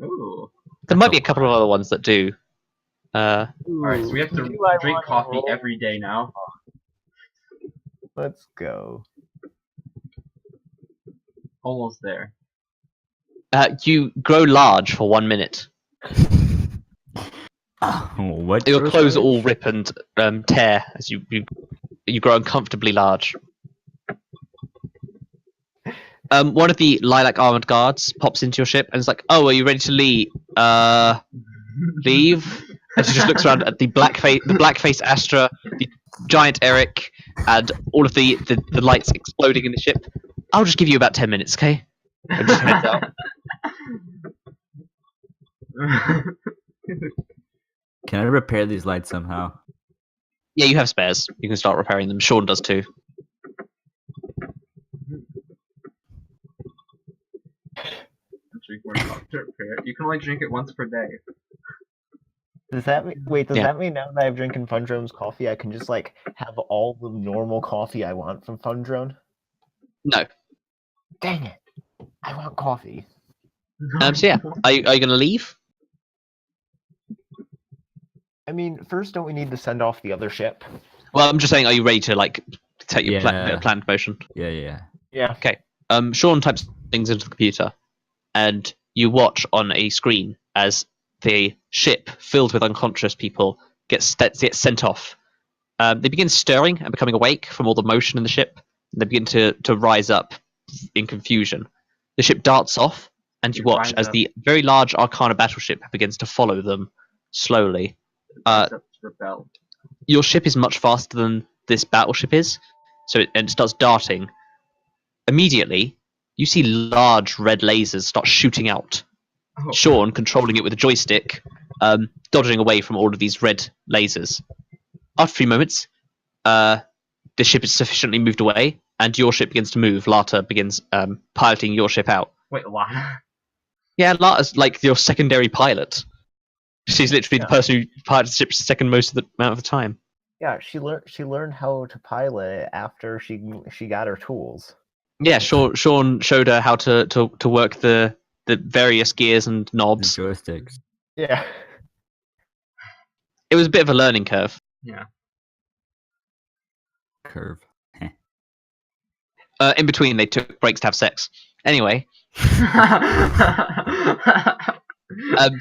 [SPEAKER 1] Ooh.
[SPEAKER 2] There might be a couple of other ones that do.
[SPEAKER 1] Alright, so we have to
[SPEAKER 3] Do I
[SPEAKER 1] drink
[SPEAKER 3] wanna
[SPEAKER 1] coffee
[SPEAKER 3] roll?
[SPEAKER 1] every day now.
[SPEAKER 3] Let's go.
[SPEAKER 1] Almost there.
[SPEAKER 2] You grow large for 1 minute.
[SPEAKER 4] What?
[SPEAKER 2] Your
[SPEAKER 4] grows
[SPEAKER 2] clothes
[SPEAKER 4] large?
[SPEAKER 2] all rip and tear as you grow uncomfortably large. One of the lilac armored guards pops into your ship and is like, "Oh, are you ready to leave? Leave?" And she just looks around at the blackface Astra, the giant Erik, and all of the lights exploding in the ship. I'll just give you about 10 minutes, okay? And just heads out.
[SPEAKER 4] Can I repair these lights somehow?
[SPEAKER 2] Yeah, you have spares. You can start repairing them. Sean does too.
[SPEAKER 1] Drink more coffee to repair it. You can only drink it once per day.
[SPEAKER 3] Does that mean, wait, does
[SPEAKER 2] Yeah.
[SPEAKER 3] that mean now that I'm drinking Fundrone's coffee, I can just like have all the normal coffee I want from Fundrone?
[SPEAKER 2] No.
[SPEAKER 3] Dang it. I want coffee.
[SPEAKER 2] So yeah, are you gonna leave?
[SPEAKER 3] I mean, first, don't we need to send off the other ship?
[SPEAKER 2] Well, I'm just saying, are you ready to like take your
[SPEAKER 4] Yeah.
[SPEAKER 2] planned motion?
[SPEAKER 4] Yeah.
[SPEAKER 3] Yeah.
[SPEAKER 2] Sean types things into the computer, and you watch on a screen as the ship filled with unconscious people gets sent off. They begin stirring and becoming awake from all the motion in the ship. And they begin to rise up in confusion. The ship darts off, and you watch
[SPEAKER 1] Rise
[SPEAKER 2] as
[SPEAKER 1] up.
[SPEAKER 2] the very large Arcana battleship begins to follow them slowly.
[SPEAKER 1] Rebel.
[SPEAKER 2] Your ship is much faster than this battleship is, and it starts darting. Immediately, you see large red lasers start shooting out.
[SPEAKER 1] Oh.
[SPEAKER 2] Sean controlling it with a joystick, dodging away from all of these red lasers. After a few moments, the ship is sufficiently moved away, and your ship begins to move. Lata begins piloting your ship out.
[SPEAKER 1] Wait, Lana.
[SPEAKER 2] Yeah, Lata's like your secondary pilot. She's literally the
[SPEAKER 3] Yeah.
[SPEAKER 2] person who pilots the ship second most of the amount of the time.
[SPEAKER 3] Yeah, she learned how to pilot after she got her tools.
[SPEAKER 2] Yeah, Sean showed her how to work the various gears and
[SPEAKER 4] The
[SPEAKER 2] knobs.
[SPEAKER 4] joysticks.
[SPEAKER 3] Yeah.
[SPEAKER 2] It was a bit of a learning curve.
[SPEAKER 1] Yeah.
[SPEAKER 4] Curve.
[SPEAKER 2] In between, they took breaks to have sex. Anyway, so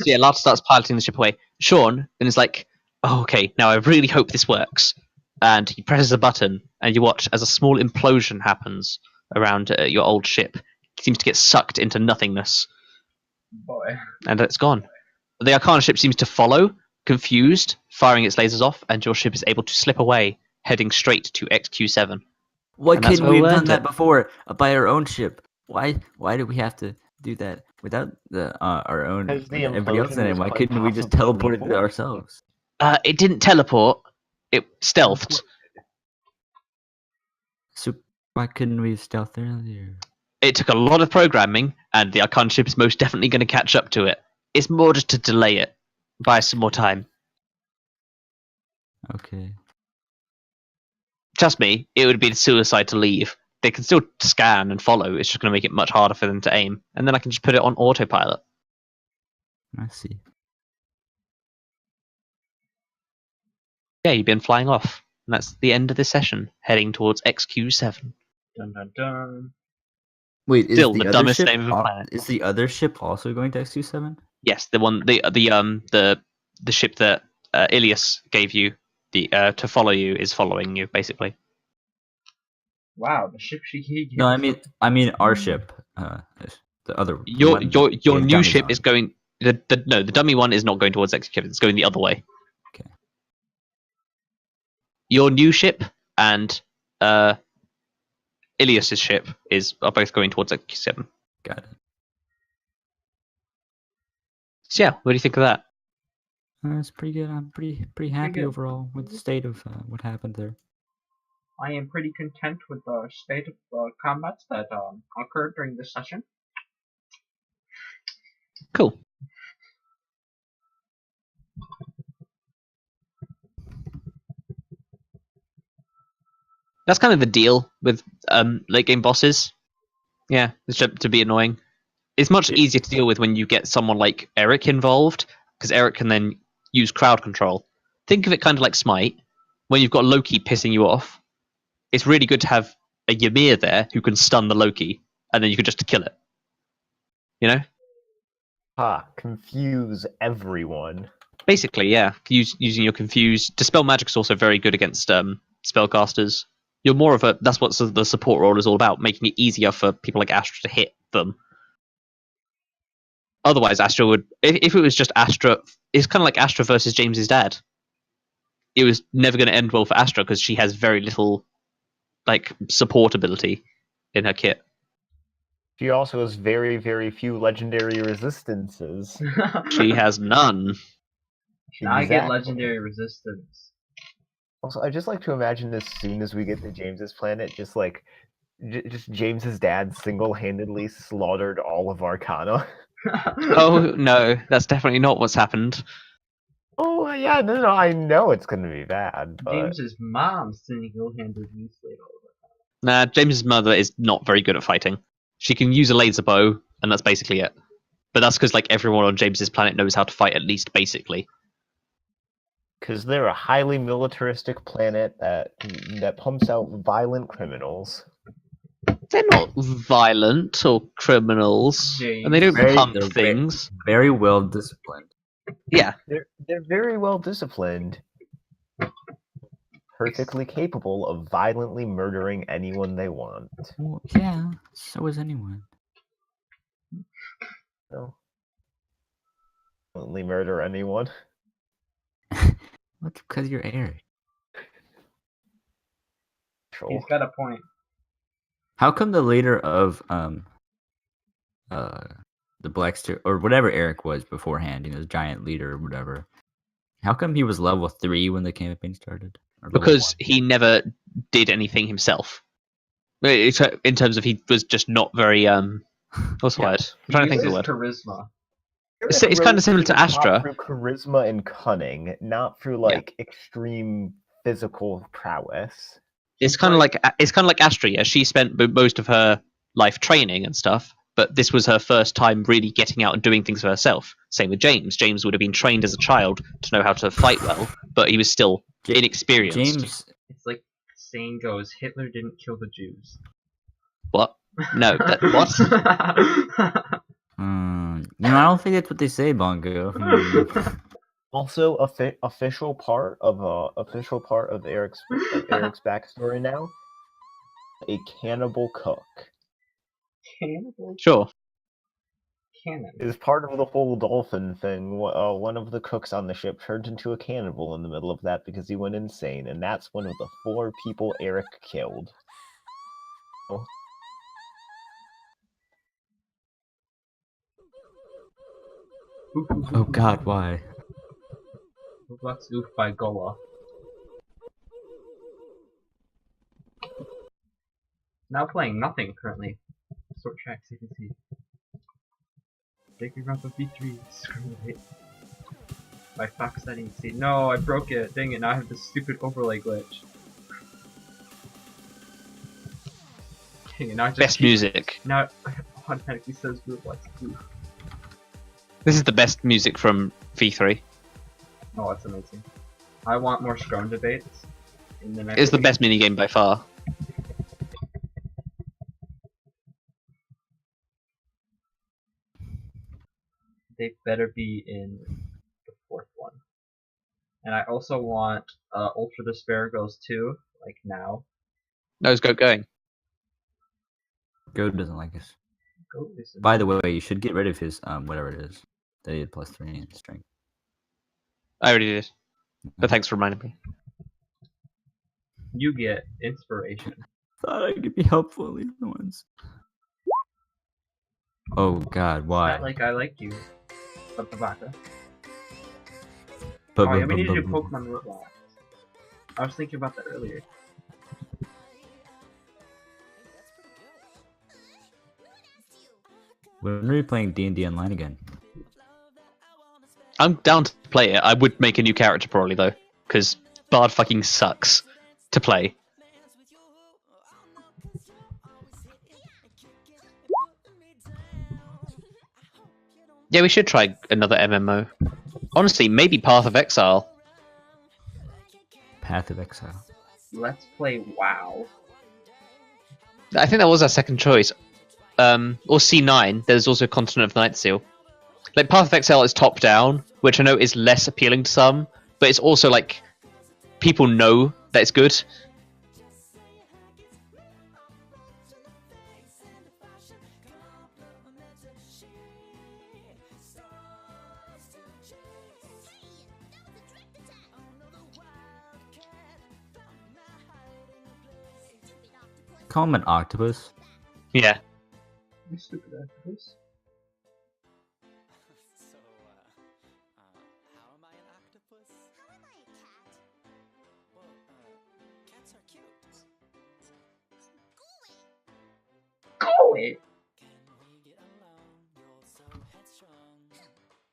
[SPEAKER 2] yeah, Lata starts piloting the ship away. Sean then is like, "Oh, okay, now I really hope this works." And he presses a button, and you watch as a small implosion happens around your old ship. It seems to get sucked into nothingness,
[SPEAKER 1] Boy.
[SPEAKER 2] and it's gone. The Arcana ship seems to follow, confused, firing its lasers off, and your ship is able to slip away, heading straight to XQ7.
[SPEAKER 4] Why
[SPEAKER 2] And that's
[SPEAKER 4] couldn't
[SPEAKER 2] where
[SPEAKER 4] we
[SPEAKER 2] we'll
[SPEAKER 4] have done
[SPEAKER 2] end
[SPEAKER 4] that
[SPEAKER 2] it.
[SPEAKER 4] before by our own ship? Why do we have to do that without our own?
[SPEAKER 3] Because the
[SPEAKER 4] Everybody else
[SPEAKER 3] implosion
[SPEAKER 4] in it.
[SPEAKER 3] was
[SPEAKER 4] Why
[SPEAKER 3] quite
[SPEAKER 4] couldn't we just
[SPEAKER 3] possibly
[SPEAKER 4] teleport it
[SPEAKER 3] lethal.
[SPEAKER 4] ourselves?
[SPEAKER 2] It didn't teleport. It stealthed.
[SPEAKER 4] So why couldn't we stealth earlier?
[SPEAKER 2] It took a lot of programming, and the Arcana ship is most definitely going to catch up to it. It's more just to delay it. Buy some more time.
[SPEAKER 4] Okay.
[SPEAKER 2] Trust me, it would be suicide to leave. They can still scan and follow. It's just going to make it much harder for them to aim. And then I can just put it on autopilot.
[SPEAKER 4] I see.
[SPEAKER 2] Yeah, you've been flying off. And that's the end of this session, heading towards XQ7.
[SPEAKER 1] Dun dun dun.
[SPEAKER 4] Wait, is
[SPEAKER 2] Still
[SPEAKER 4] the
[SPEAKER 2] the
[SPEAKER 4] other
[SPEAKER 2] dumbest
[SPEAKER 4] ship?
[SPEAKER 2] name of a planet.
[SPEAKER 4] Is the other ship also going to XQ7?
[SPEAKER 2] Yes, the ship that Ilias gave you to follow you is following you, basically.
[SPEAKER 1] Wow, the ship he gave.
[SPEAKER 4] No, I mean our ship. The other. the
[SPEAKER 2] Your
[SPEAKER 4] one
[SPEAKER 2] your
[SPEAKER 4] we
[SPEAKER 2] your
[SPEAKER 4] have
[SPEAKER 2] new
[SPEAKER 4] dummies
[SPEAKER 2] ship
[SPEAKER 4] on.
[SPEAKER 2] is going. The dummy one is not going towards XQ7. It's going the other way.
[SPEAKER 4] Okay.
[SPEAKER 2] Your new ship and Ilias's ship are both going towards XQ7.
[SPEAKER 4] Got it.
[SPEAKER 2] So yeah, what do you think of that?
[SPEAKER 4] That's pretty good. I'm pretty happy
[SPEAKER 1] good.
[SPEAKER 4] overall with the state of what happened there.
[SPEAKER 1] I am pretty content with the state of combats that occurred during this session.
[SPEAKER 2] Cool. That's kind of the deal with late game bosses. Yeah, it's to be annoying. It's much easier to deal with when you get someone like Erik involved, because Erik can then use crowd control. Think of it kind of like Smite, when you've got Loki pissing you off. It's really good to have a Ymir there who can stun the Loki, and then you can just kill it. You know?
[SPEAKER 3] Confuse everyone.
[SPEAKER 2] Basically, yeah. Using your Confuse. Dispel Magic is also very good against spellcasters. You're more of a... That's what the support role is all about, making it easier for people like Astra to hit them. Otherwise, Astra would... If it was just Astra... It's kind of like Astra versus James's dad. It was never going to end well for Astra because she has very little support ability in her kit.
[SPEAKER 3] She also has very, very few legendary resistances.
[SPEAKER 2] She has none.
[SPEAKER 1] I get legendary resistance.
[SPEAKER 3] Also, I just like to imagine as soon as we get to James's planet, just James's dad single-handedly slaughtered all of Arcana.
[SPEAKER 2] Oh no, that's definitely not what's happened.
[SPEAKER 3] Oh yeah, no, I know it's gonna be bad. But...
[SPEAKER 1] James's mom single-handedly slayed all of it.
[SPEAKER 2] Nah, James's mother is not very good at fighting. She can use a laser bow, and that's basically it. But that's because everyone on James's planet knows how to fight at least basically.
[SPEAKER 3] Because they're a highly militaristic planet that pumps out violent criminals.
[SPEAKER 2] They're not violent or criminals,
[SPEAKER 1] James.
[SPEAKER 2] and they don't pump
[SPEAKER 4] they're
[SPEAKER 2] things.
[SPEAKER 4] Very well disciplined.
[SPEAKER 2] Yeah,
[SPEAKER 3] They're very well disciplined. Perfectly capable of violently murdering anyone they want.
[SPEAKER 4] Well, yeah, so is anyone.
[SPEAKER 3] No. Violently murder anyone.
[SPEAKER 4] What's because you're Erik?
[SPEAKER 1] He's got a point.
[SPEAKER 4] How come the leader of the Blackster or whatever Erik was beforehand, the giant leader or whatever? How come he was level 3 when the campaign started?
[SPEAKER 2] because he never did anything himself. In terms of he was just not very what's the word? I'm trying to think of the word.
[SPEAKER 1] Charisma.
[SPEAKER 2] It's kind of similar to Astra.
[SPEAKER 3] Through charisma and cunning, not through extreme physical prowess.
[SPEAKER 2] It's kind of like Astra. Yeah, she spent most of her life training and stuff, but this was her first time really getting out and doing things for herself. Same with James. James would have been trained as a child to know how to fight well, but he was still inexperienced.
[SPEAKER 4] James,
[SPEAKER 1] it's like the saying goes, Hitler didn't kill the Jews.
[SPEAKER 2] What? No, what?
[SPEAKER 4] I don't think that's what they say, Bongo.
[SPEAKER 3] Also, official part of Erik's backstory now. A cannibal cook.
[SPEAKER 1] Cannibal?
[SPEAKER 2] Sure.
[SPEAKER 1] Cannon.
[SPEAKER 3] Is part of the whole dolphin thing. One of the cooks on the ship turned into a cannibal in the middle of that because he went insane, and that's one of the 4 people Erik killed. Oh.
[SPEAKER 4] Oh God, why?
[SPEAKER 1] What's Oof by Goa? Now playing nothing currently. Sort tracks you can see. Take me around for V3. Screw it. My Fox settings. See, no, I broke it. Dang it! Now I have this stupid overlay glitch. Dang it! Now it just
[SPEAKER 2] Best music.
[SPEAKER 1] Now it automatically says what's Oof.
[SPEAKER 2] This is the best music from V3.
[SPEAKER 1] Oh, that's amazing. I want more Scrum debates.
[SPEAKER 2] It's the best minigame by far.
[SPEAKER 1] They better be in the 4th one. And I also want Ultra Despair Goes 2, like now.
[SPEAKER 2] No, it's going.
[SPEAKER 4] Goat doesn't like us.
[SPEAKER 1] Goat isn't.
[SPEAKER 4] By the way, you should get rid of his whatever it is that he had +3 in strength.
[SPEAKER 2] I already did. But thanks for reminding me.
[SPEAKER 1] You get inspiration.
[SPEAKER 4] Thought I could be helpful at least once. Oh God, why?
[SPEAKER 1] Not like I like you. Babaka. Oh, yeah, we need to do Pokemon Roblox. I was thinking about that earlier.
[SPEAKER 4] When are we playing D&D online again?
[SPEAKER 2] I'm down to play it. I would make a new character probably though, because Bard fucking sucks to play. Yeah, we should try another MMO. Honestly, maybe Path of Exile.
[SPEAKER 4] Path of Exile.
[SPEAKER 1] Let's play WoW.
[SPEAKER 2] I think that was our second choice. Or C9. There's also Continent of Nightseal. Like Path of Exile is top down, which I know is less appealing to some, but it's also like people know that it's good.
[SPEAKER 4] Call him an octopus.
[SPEAKER 2] Yeah.
[SPEAKER 1] You stupid octopus.
[SPEAKER 6] So, how am I an octopus?
[SPEAKER 7] How am I a cat?
[SPEAKER 6] Well, cats are cute.
[SPEAKER 1] Go away.
[SPEAKER 6] Can we get along? You're so headstrong.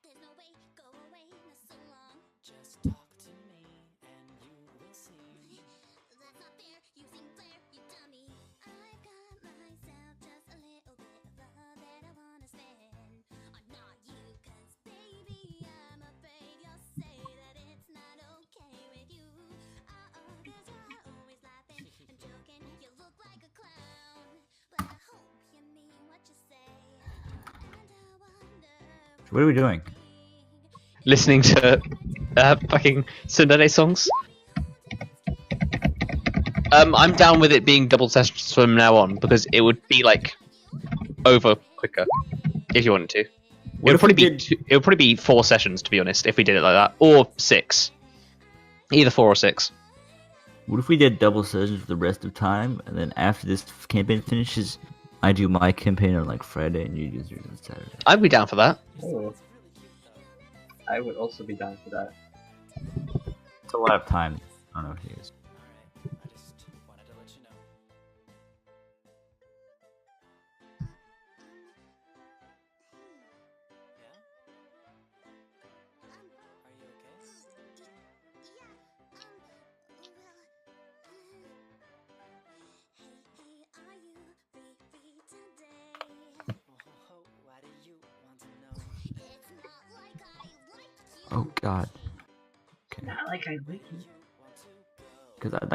[SPEAKER 7] There's no way, go away, not so long.
[SPEAKER 6] Just talk to me and you will see.
[SPEAKER 7] That's not fair, you seem fair, you dummy. I've got myself just a little bit of love that I wanna spend on not you, cause baby, I'm afraid you'll say that it's not okay with you. Uh-oh, cause you're always laughing and joking, you look like a clown. But I hope you mean what you say. And I wonder
[SPEAKER 4] What are we doing?
[SPEAKER 2] Listening to fucking Tsundere songs. I'm down with it being double sessions from now on because it would be like over quicker if you wanted to. It would
[SPEAKER 4] if we
[SPEAKER 2] probably be
[SPEAKER 4] did-
[SPEAKER 2] it would probably be 4 sessions to be honest if we did it like that, or 6, either 4 or 6.
[SPEAKER 4] What if we did double sessions for the rest of time, and then after this campaign finishes, I do my campaign on like Friday, and you do yours on Saturday.
[SPEAKER 2] I'd be down for that.
[SPEAKER 1] Oh. I would also be down for that.
[SPEAKER 4] It's a lot of time. I don't know if it is.
[SPEAKER 6] Alright, I just wanted to let you know. Yeah? Are you okay?
[SPEAKER 7] Are you free today?
[SPEAKER 6] Oh, why do you want to know?
[SPEAKER 7] It's not like I like you.
[SPEAKER 4] Oh God. Okay.
[SPEAKER 1] Not like I like you.
[SPEAKER 6] Want to go?
[SPEAKER 4] Because I'd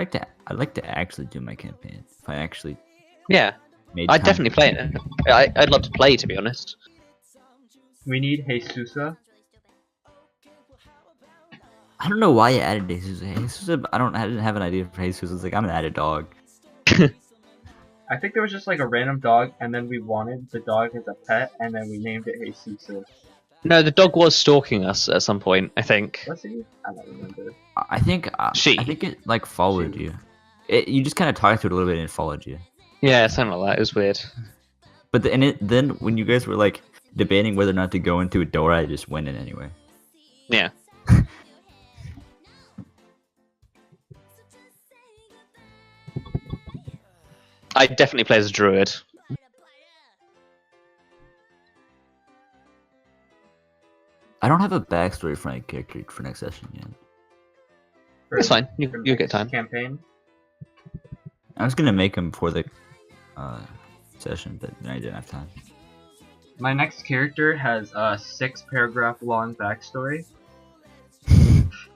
[SPEAKER 4] like to actually do my campaign. If I actually
[SPEAKER 2] Yeah,
[SPEAKER 4] made.
[SPEAKER 2] I'd
[SPEAKER 4] time.
[SPEAKER 2] definitely play it. I'd love to play, to be honest.
[SPEAKER 1] We need Jesusa.
[SPEAKER 4] I don't know why you added Jesus. Jesus, I didn't have an idea for Jesus. It's like I'm gonna add a dog.
[SPEAKER 1] I think there was just like a random dog, and then we wanted the dog as a pet, and then we named it Jesusa.
[SPEAKER 2] No, the dog was stalking us at some point, I think.
[SPEAKER 1] Was he? I don't remember.
[SPEAKER 4] I think
[SPEAKER 2] She.
[SPEAKER 4] I think it like followed
[SPEAKER 1] She.
[SPEAKER 4] you. You just kind of talked to it a little bit and it followed you.
[SPEAKER 2] Yeah, something like that. It was weird.
[SPEAKER 4] But then when you guys were like debating whether or not to go into a door, I just went in anyway.
[SPEAKER 2] Yeah. I'd definitely play as a druid.
[SPEAKER 4] I don't have a backstory for my character for next session yet.
[SPEAKER 2] It's fine.
[SPEAKER 1] For
[SPEAKER 2] You'll get
[SPEAKER 1] next
[SPEAKER 2] time.
[SPEAKER 1] Campaign.
[SPEAKER 4] I was gonna make him for the session, but then I didn't have time.
[SPEAKER 1] My next character has a 6-paragraph long backstory.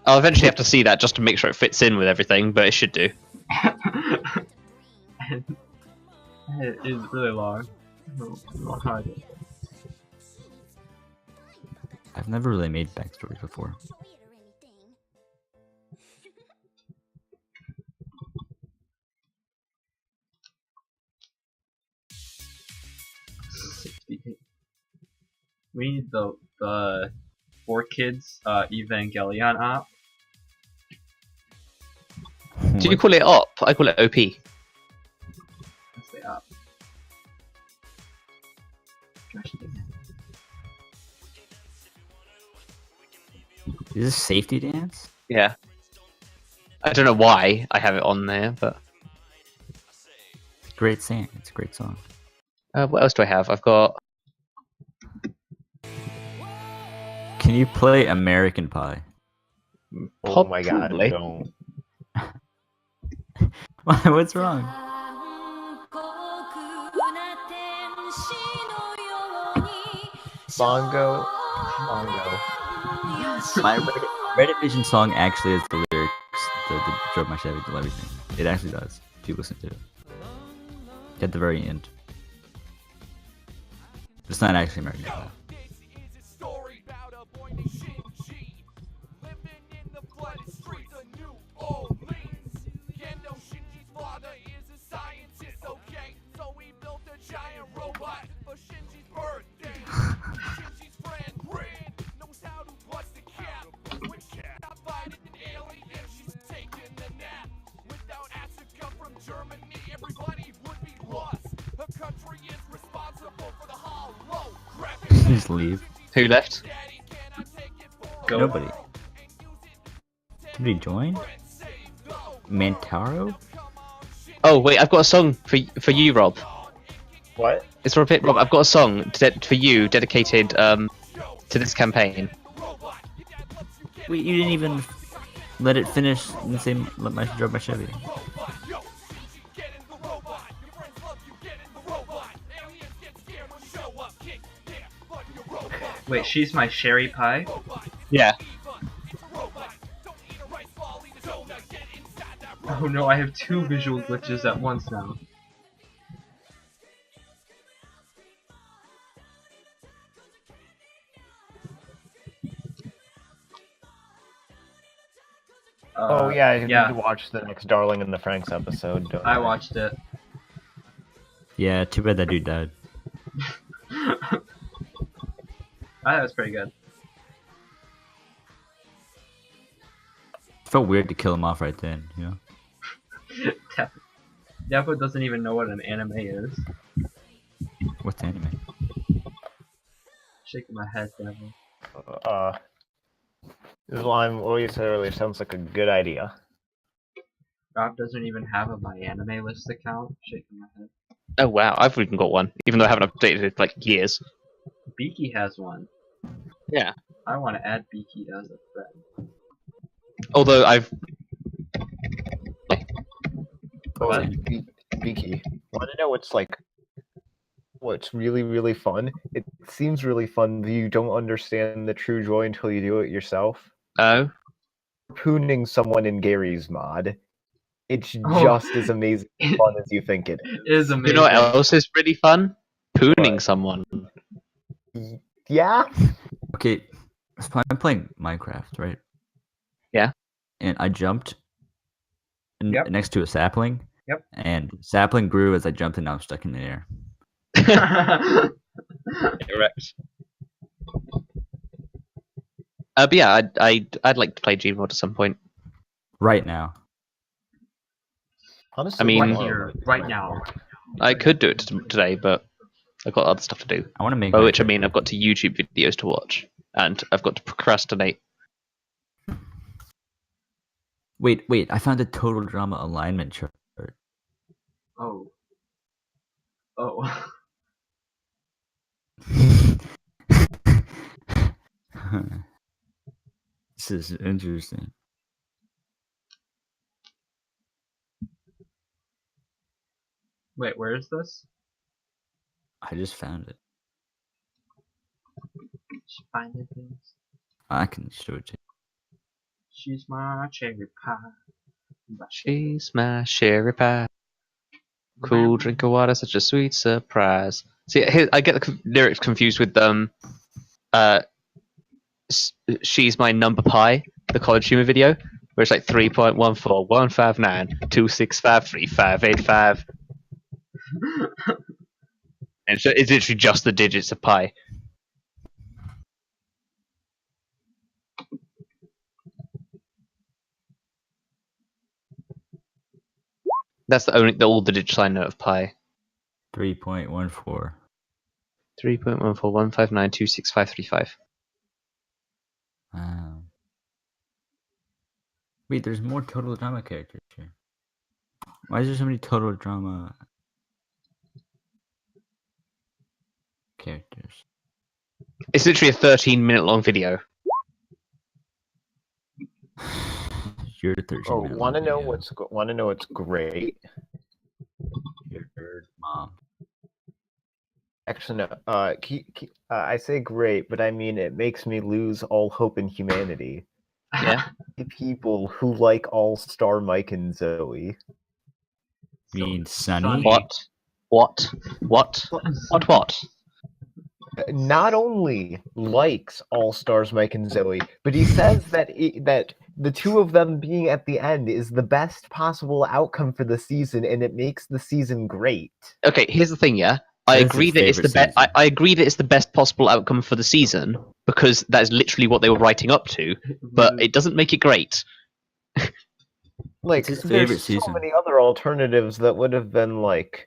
[SPEAKER 2] I'll eventually have to see that just to make sure it fits in with everything, but it should do.
[SPEAKER 1] And it is really long. I don't know how I did it.
[SPEAKER 4] I've never really made backstories before.
[SPEAKER 1] We need the 4Kids Evangelion app.
[SPEAKER 2] Did you call it op? I call it OP.
[SPEAKER 1] That's the app. Gosh dang it.
[SPEAKER 4] Is this safety dance?
[SPEAKER 2] Yeah. I don't know why I have it on there, but
[SPEAKER 4] It's a great song. It's a great song.
[SPEAKER 2] what else do I have? I've got.
[SPEAKER 4] Can you play American Pie?
[SPEAKER 3] Oh my god,
[SPEAKER 2] Probably.
[SPEAKER 3] don't.
[SPEAKER 4] What's wrong?
[SPEAKER 3] Bongo Bongo.
[SPEAKER 4] My Reddit Vision song actually has the lyrics, the drove my Chevy, the everything. It actually does. If you listen to it. At the very end. It's not actually American Pie. Just leave.
[SPEAKER 2] Who left?
[SPEAKER 1] Go.
[SPEAKER 4] Nobody. Somebody joined? Mantaro?
[SPEAKER 2] Oh wait, I've got a song for you, Rob.
[SPEAKER 3] What?
[SPEAKER 2] It's for a bit, Rob. I've got a song for you dedicated to this campaign.
[SPEAKER 4] Wait, you didn't even let it finish and say let my drove my Chevy.
[SPEAKER 1] Wait, she's my sherry pie?
[SPEAKER 2] Yeah.
[SPEAKER 1] Oh no, I have two visual glitches at once now.
[SPEAKER 3] Oh yeah, I
[SPEAKER 1] yeah.
[SPEAKER 3] need to watch the next Darling in the Franks episode. Don't
[SPEAKER 1] I watched it.
[SPEAKER 4] Yeah, too bad that dude died.
[SPEAKER 1] I thought it was pretty good.
[SPEAKER 4] It felt weird to kill him off right then, you know?
[SPEAKER 1] Dabo doesn't even know what an anime is.
[SPEAKER 4] What's anime?
[SPEAKER 1] Shaking my head, Dabo.
[SPEAKER 3] This is what I'm always said earlier. Sounds like a good idea.
[SPEAKER 1] Rob doesn't even have a my anime list account. Shaking my head.
[SPEAKER 2] Oh wow, I've even got one, even though I haven't updated it like years.
[SPEAKER 1] Beaky has one.
[SPEAKER 2] Yeah.
[SPEAKER 1] I want to add Beaky as a friend.
[SPEAKER 2] Although I've
[SPEAKER 3] Oh,
[SPEAKER 1] What?
[SPEAKER 3] Beaky. Want to know what's really, really fun? It seems really fun that you don't understand the true joy until you do it yourself.
[SPEAKER 2] oh
[SPEAKER 3] Pooning someone in Gary's mod. It's
[SPEAKER 1] Oh.
[SPEAKER 3] just as amazing and fun as you think it
[SPEAKER 1] It is
[SPEAKER 2] you
[SPEAKER 1] amazing.
[SPEAKER 2] know what else is really fun? Pooning
[SPEAKER 3] What?
[SPEAKER 2] someone.
[SPEAKER 3] is. Yeah?
[SPEAKER 4] Okay, I'm playing Minecraft, right?
[SPEAKER 2] Yeah.
[SPEAKER 4] And I jumped
[SPEAKER 1] Yep.
[SPEAKER 4] next to a sapling.
[SPEAKER 1] Yep.
[SPEAKER 4] And sapling grew as I jumped and now I'm stuck in the air.
[SPEAKER 2] Correct. But yeah, I'd like to play Gmod at some point.
[SPEAKER 4] Right now.
[SPEAKER 3] Honestly,
[SPEAKER 2] I mean-
[SPEAKER 1] right
[SPEAKER 3] tomorrow
[SPEAKER 1] here,
[SPEAKER 3] might be
[SPEAKER 1] right
[SPEAKER 3] fine.
[SPEAKER 1] now.
[SPEAKER 2] I could do it today, but I've got other stuff to do.
[SPEAKER 4] I want to make
[SPEAKER 2] By
[SPEAKER 4] my
[SPEAKER 2] which I mean
[SPEAKER 4] character.
[SPEAKER 2] I've got 2 YouTube videos to watch, and I've got to procrastinate.
[SPEAKER 4] Wait, I found a total drama alignment chart.
[SPEAKER 1] Oh. Oh.
[SPEAKER 4] This is interesting.
[SPEAKER 1] Wait, where is this?
[SPEAKER 4] I just found it.
[SPEAKER 1] She finding things.
[SPEAKER 4] I can show it to you.
[SPEAKER 1] She's my cherry pie.
[SPEAKER 2] She's my sherry pie. Cool drink of water, such a sweet surprise. See, here, I get the lyrics confused with she's my number pie, the college humor video, where it's like 3.1415926535585, and so it's literally just the digits of pi. That's all the digits I know of pi.
[SPEAKER 4] 3.14.
[SPEAKER 2] 3.141592655.
[SPEAKER 4] Wait, there's more total drama characters here. Why is there so many total drama characters?
[SPEAKER 2] It's literally a 13-minute long video.
[SPEAKER 4] You're the 13
[SPEAKER 3] Oh,
[SPEAKER 4] minute
[SPEAKER 3] want to
[SPEAKER 4] long
[SPEAKER 3] know
[SPEAKER 4] video.
[SPEAKER 3] what's great?
[SPEAKER 4] Your mom.
[SPEAKER 3] Actually, no. I say great, but I mean it makes me lose all hope in humanity.
[SPEAKER 2] Yeah.
[SPEAKER 3] The people who like All-Star Mike and Zoe.
[SPEAKER 4] mean
[SPEAKER 1] Sunny.
[SPEAKER 4] Sunny?
[SPEAKER 2] What?
[SPEAKER 3] Not only likes All-Stars Mike and Zoe, but he says that that the two of them being at the end is the best possible outcome for the season, and it makes the season great.
[SPEAKER 2] Okay, here's the thing, yeah. I
[SPEAKER 4] That's
[SPEAKER 2] agree
[SPEAKER 4] his
[SPEAKER 2] that it's the
[SPEAKER 4] favorite
[SPEAKER 2] best. I agree that it's the best possible outcome for the season because that is literally what they were writing up to. But it doesn't make it great.
[SPEAKER 3] Like,
[SPEAKER 4] his
[SPEAKER 3] there's
[SPEAKER 4] favorite
[SPEAKER 3] so
[SPEAKER 4] season.
[SPEAKER 3] many other alternatives that would have been like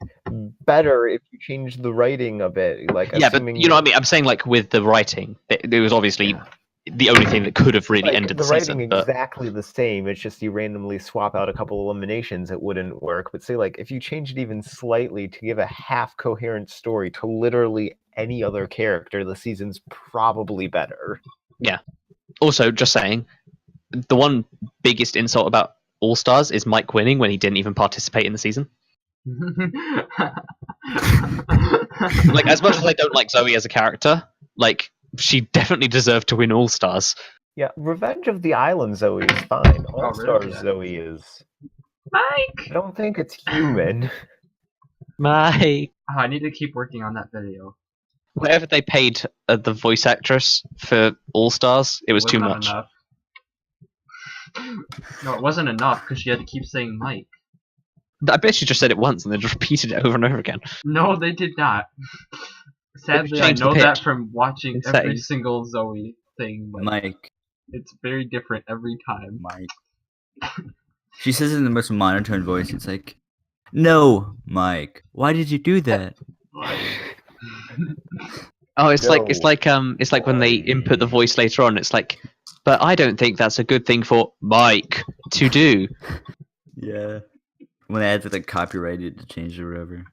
[SPEAKER 3] better if you changed the writing a bit. Like,
[SPEAKER 2] Yeah, but
[SPEAKER 3] assuming
[SPEAKER 2] you know what I mean. I'm saying like with the writing, it was obviously the only thing that could have really
[SPEAKER 3] like,
[SPEAKER 2] ended
[SPEAKER 3] the
[SPEAKER 2] the
[SPEAKER 3] writing
[SPEAKER 2] season. But
[SPEAKER 3] exactly the same. It's just you randomly swap out a couple eliminations, it wouldn't work. But say like if you change it even slightly to give a half coherent story to literally any other character, the season's probably better.
[SPEAKER 2] also, just saying, the one biggest insult about All Stars is Mike winning when he didn't even participate in the season. Like, as much as I don't like Zoe as a character, like she definitely deserved to win All Stars.
[SPEAKER 3] Yeah, Revenge of the Island Zoe is fine. All Stars
[SPEAKER 1] really? Yeah.
[SPEAKER 3] Zoe is.
[SPEAKER 1] Mike!
[SPEAKER 3] I don't think it's human.
[SPEAKER 2] Mike.
[SPEAKER 1] Oh, I need to keep working on that video.
[SPEAKER 2] Whatever they paid the voice actress for All Stars, it was too
[SPEAKER 1] not
[SPEAKER 2] much.
[SPEAKER 1] Enough. No, it wasn't enough because she had to keep saying Mike.
[SPEAKER 2] I bet she just said it once and then just repeated it over and over again.
[SPEAKER 1] No, they did not. Sadly, I
[SPEAKER 2] changed the
[SPEAKER 1] know that
[SPEAKER 2] pitch
[SPEAKER 1] from watching
[SPEAKER 2] in
[SPEAKER 1] every
[SPEAKER 2] settings.
[SPEAKER 1] single Zoe thing. Like,
[SPEAKER 4] Mike.
[SPEAKER 1] it's very different every time.
[SPEAKER 4] Mike. She says it in the most monotone voice. It's like, no, Mike. Why did you do that?
[SPEAKER 2] Oh, it's
[SPEAKER 3] No.
[SPEAKER 2] like when they input the voice later on. It's like, but I don't think that's a good thing for Mike to do.
[SPEAKER 4] Yeah. When they had to like copyrighted to change it or whatever.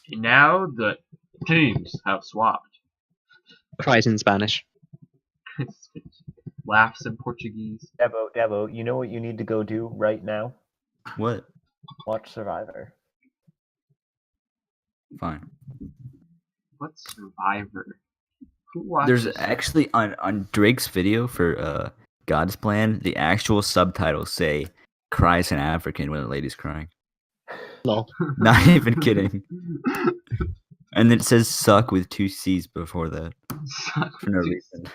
[SPEAKER 1] Now the teams have swapped.
[SPEAKER 2] Cries in Spanish.
[SPEAKER 1] Laughs in Portuguese.
[SPEAKER 3] Dabo, you know what you need to go do right now?
[SPEAKER 4] What?
[SPEAKER 3] Watch Survivor.
[SPEAKER 4] Fine.
[SPEAKER 1] What's Survivor? Who watches
[SPEAKER 4] There's
[SPEAKER 1] that?
[SPEAKER 4] actually on Drake's video for God's Plan, the actual subtitles say cries in African when a lady's crying.
[SPEAKER 2] Lol.
[SPEAKER 4] Not even kidding. And then it says suck with 2 C's before that. For no reason.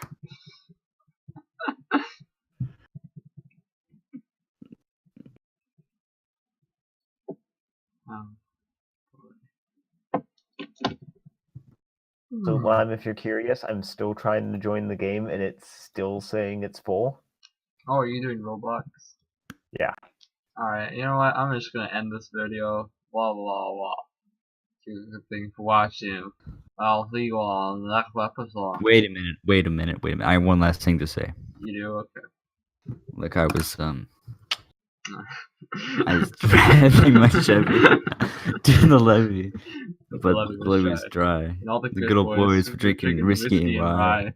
[SPEAKER 3] So, Lime, if you're curious, I'm still trying to join the game, and it's still saying it's full.
[SPEAKER 1] Oh, are you doing Roblox?
[SPEAKER 3] Yeah.
[SPEAKER 1] Alright, you know what? I'm just gonna end this video. Blah blah blah. Thanks for watching. I'll see you all in the next episode.
[SPEAKER 4] Wait a minute. I have one last thing to say.
[SPEAKER 1] You do? Okay.
[SPEAKER 4] Like I was I was driving my Chevy to the levee, but the levee was dry.
[SPEAKER 1] And all the
[SPEAKER 4] good old boys were drinking whiskey and rye,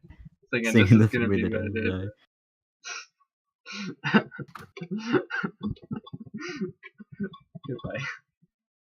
[SPEAKER 1] Singing this is
[SPEAKER 4] the
[SPEAKER 1] gonna be
[SPEAKER 4] way
[SPEAKER 1] good.
[SPEAKER 4] that I die.
[SPEAKER 1] Goodbye.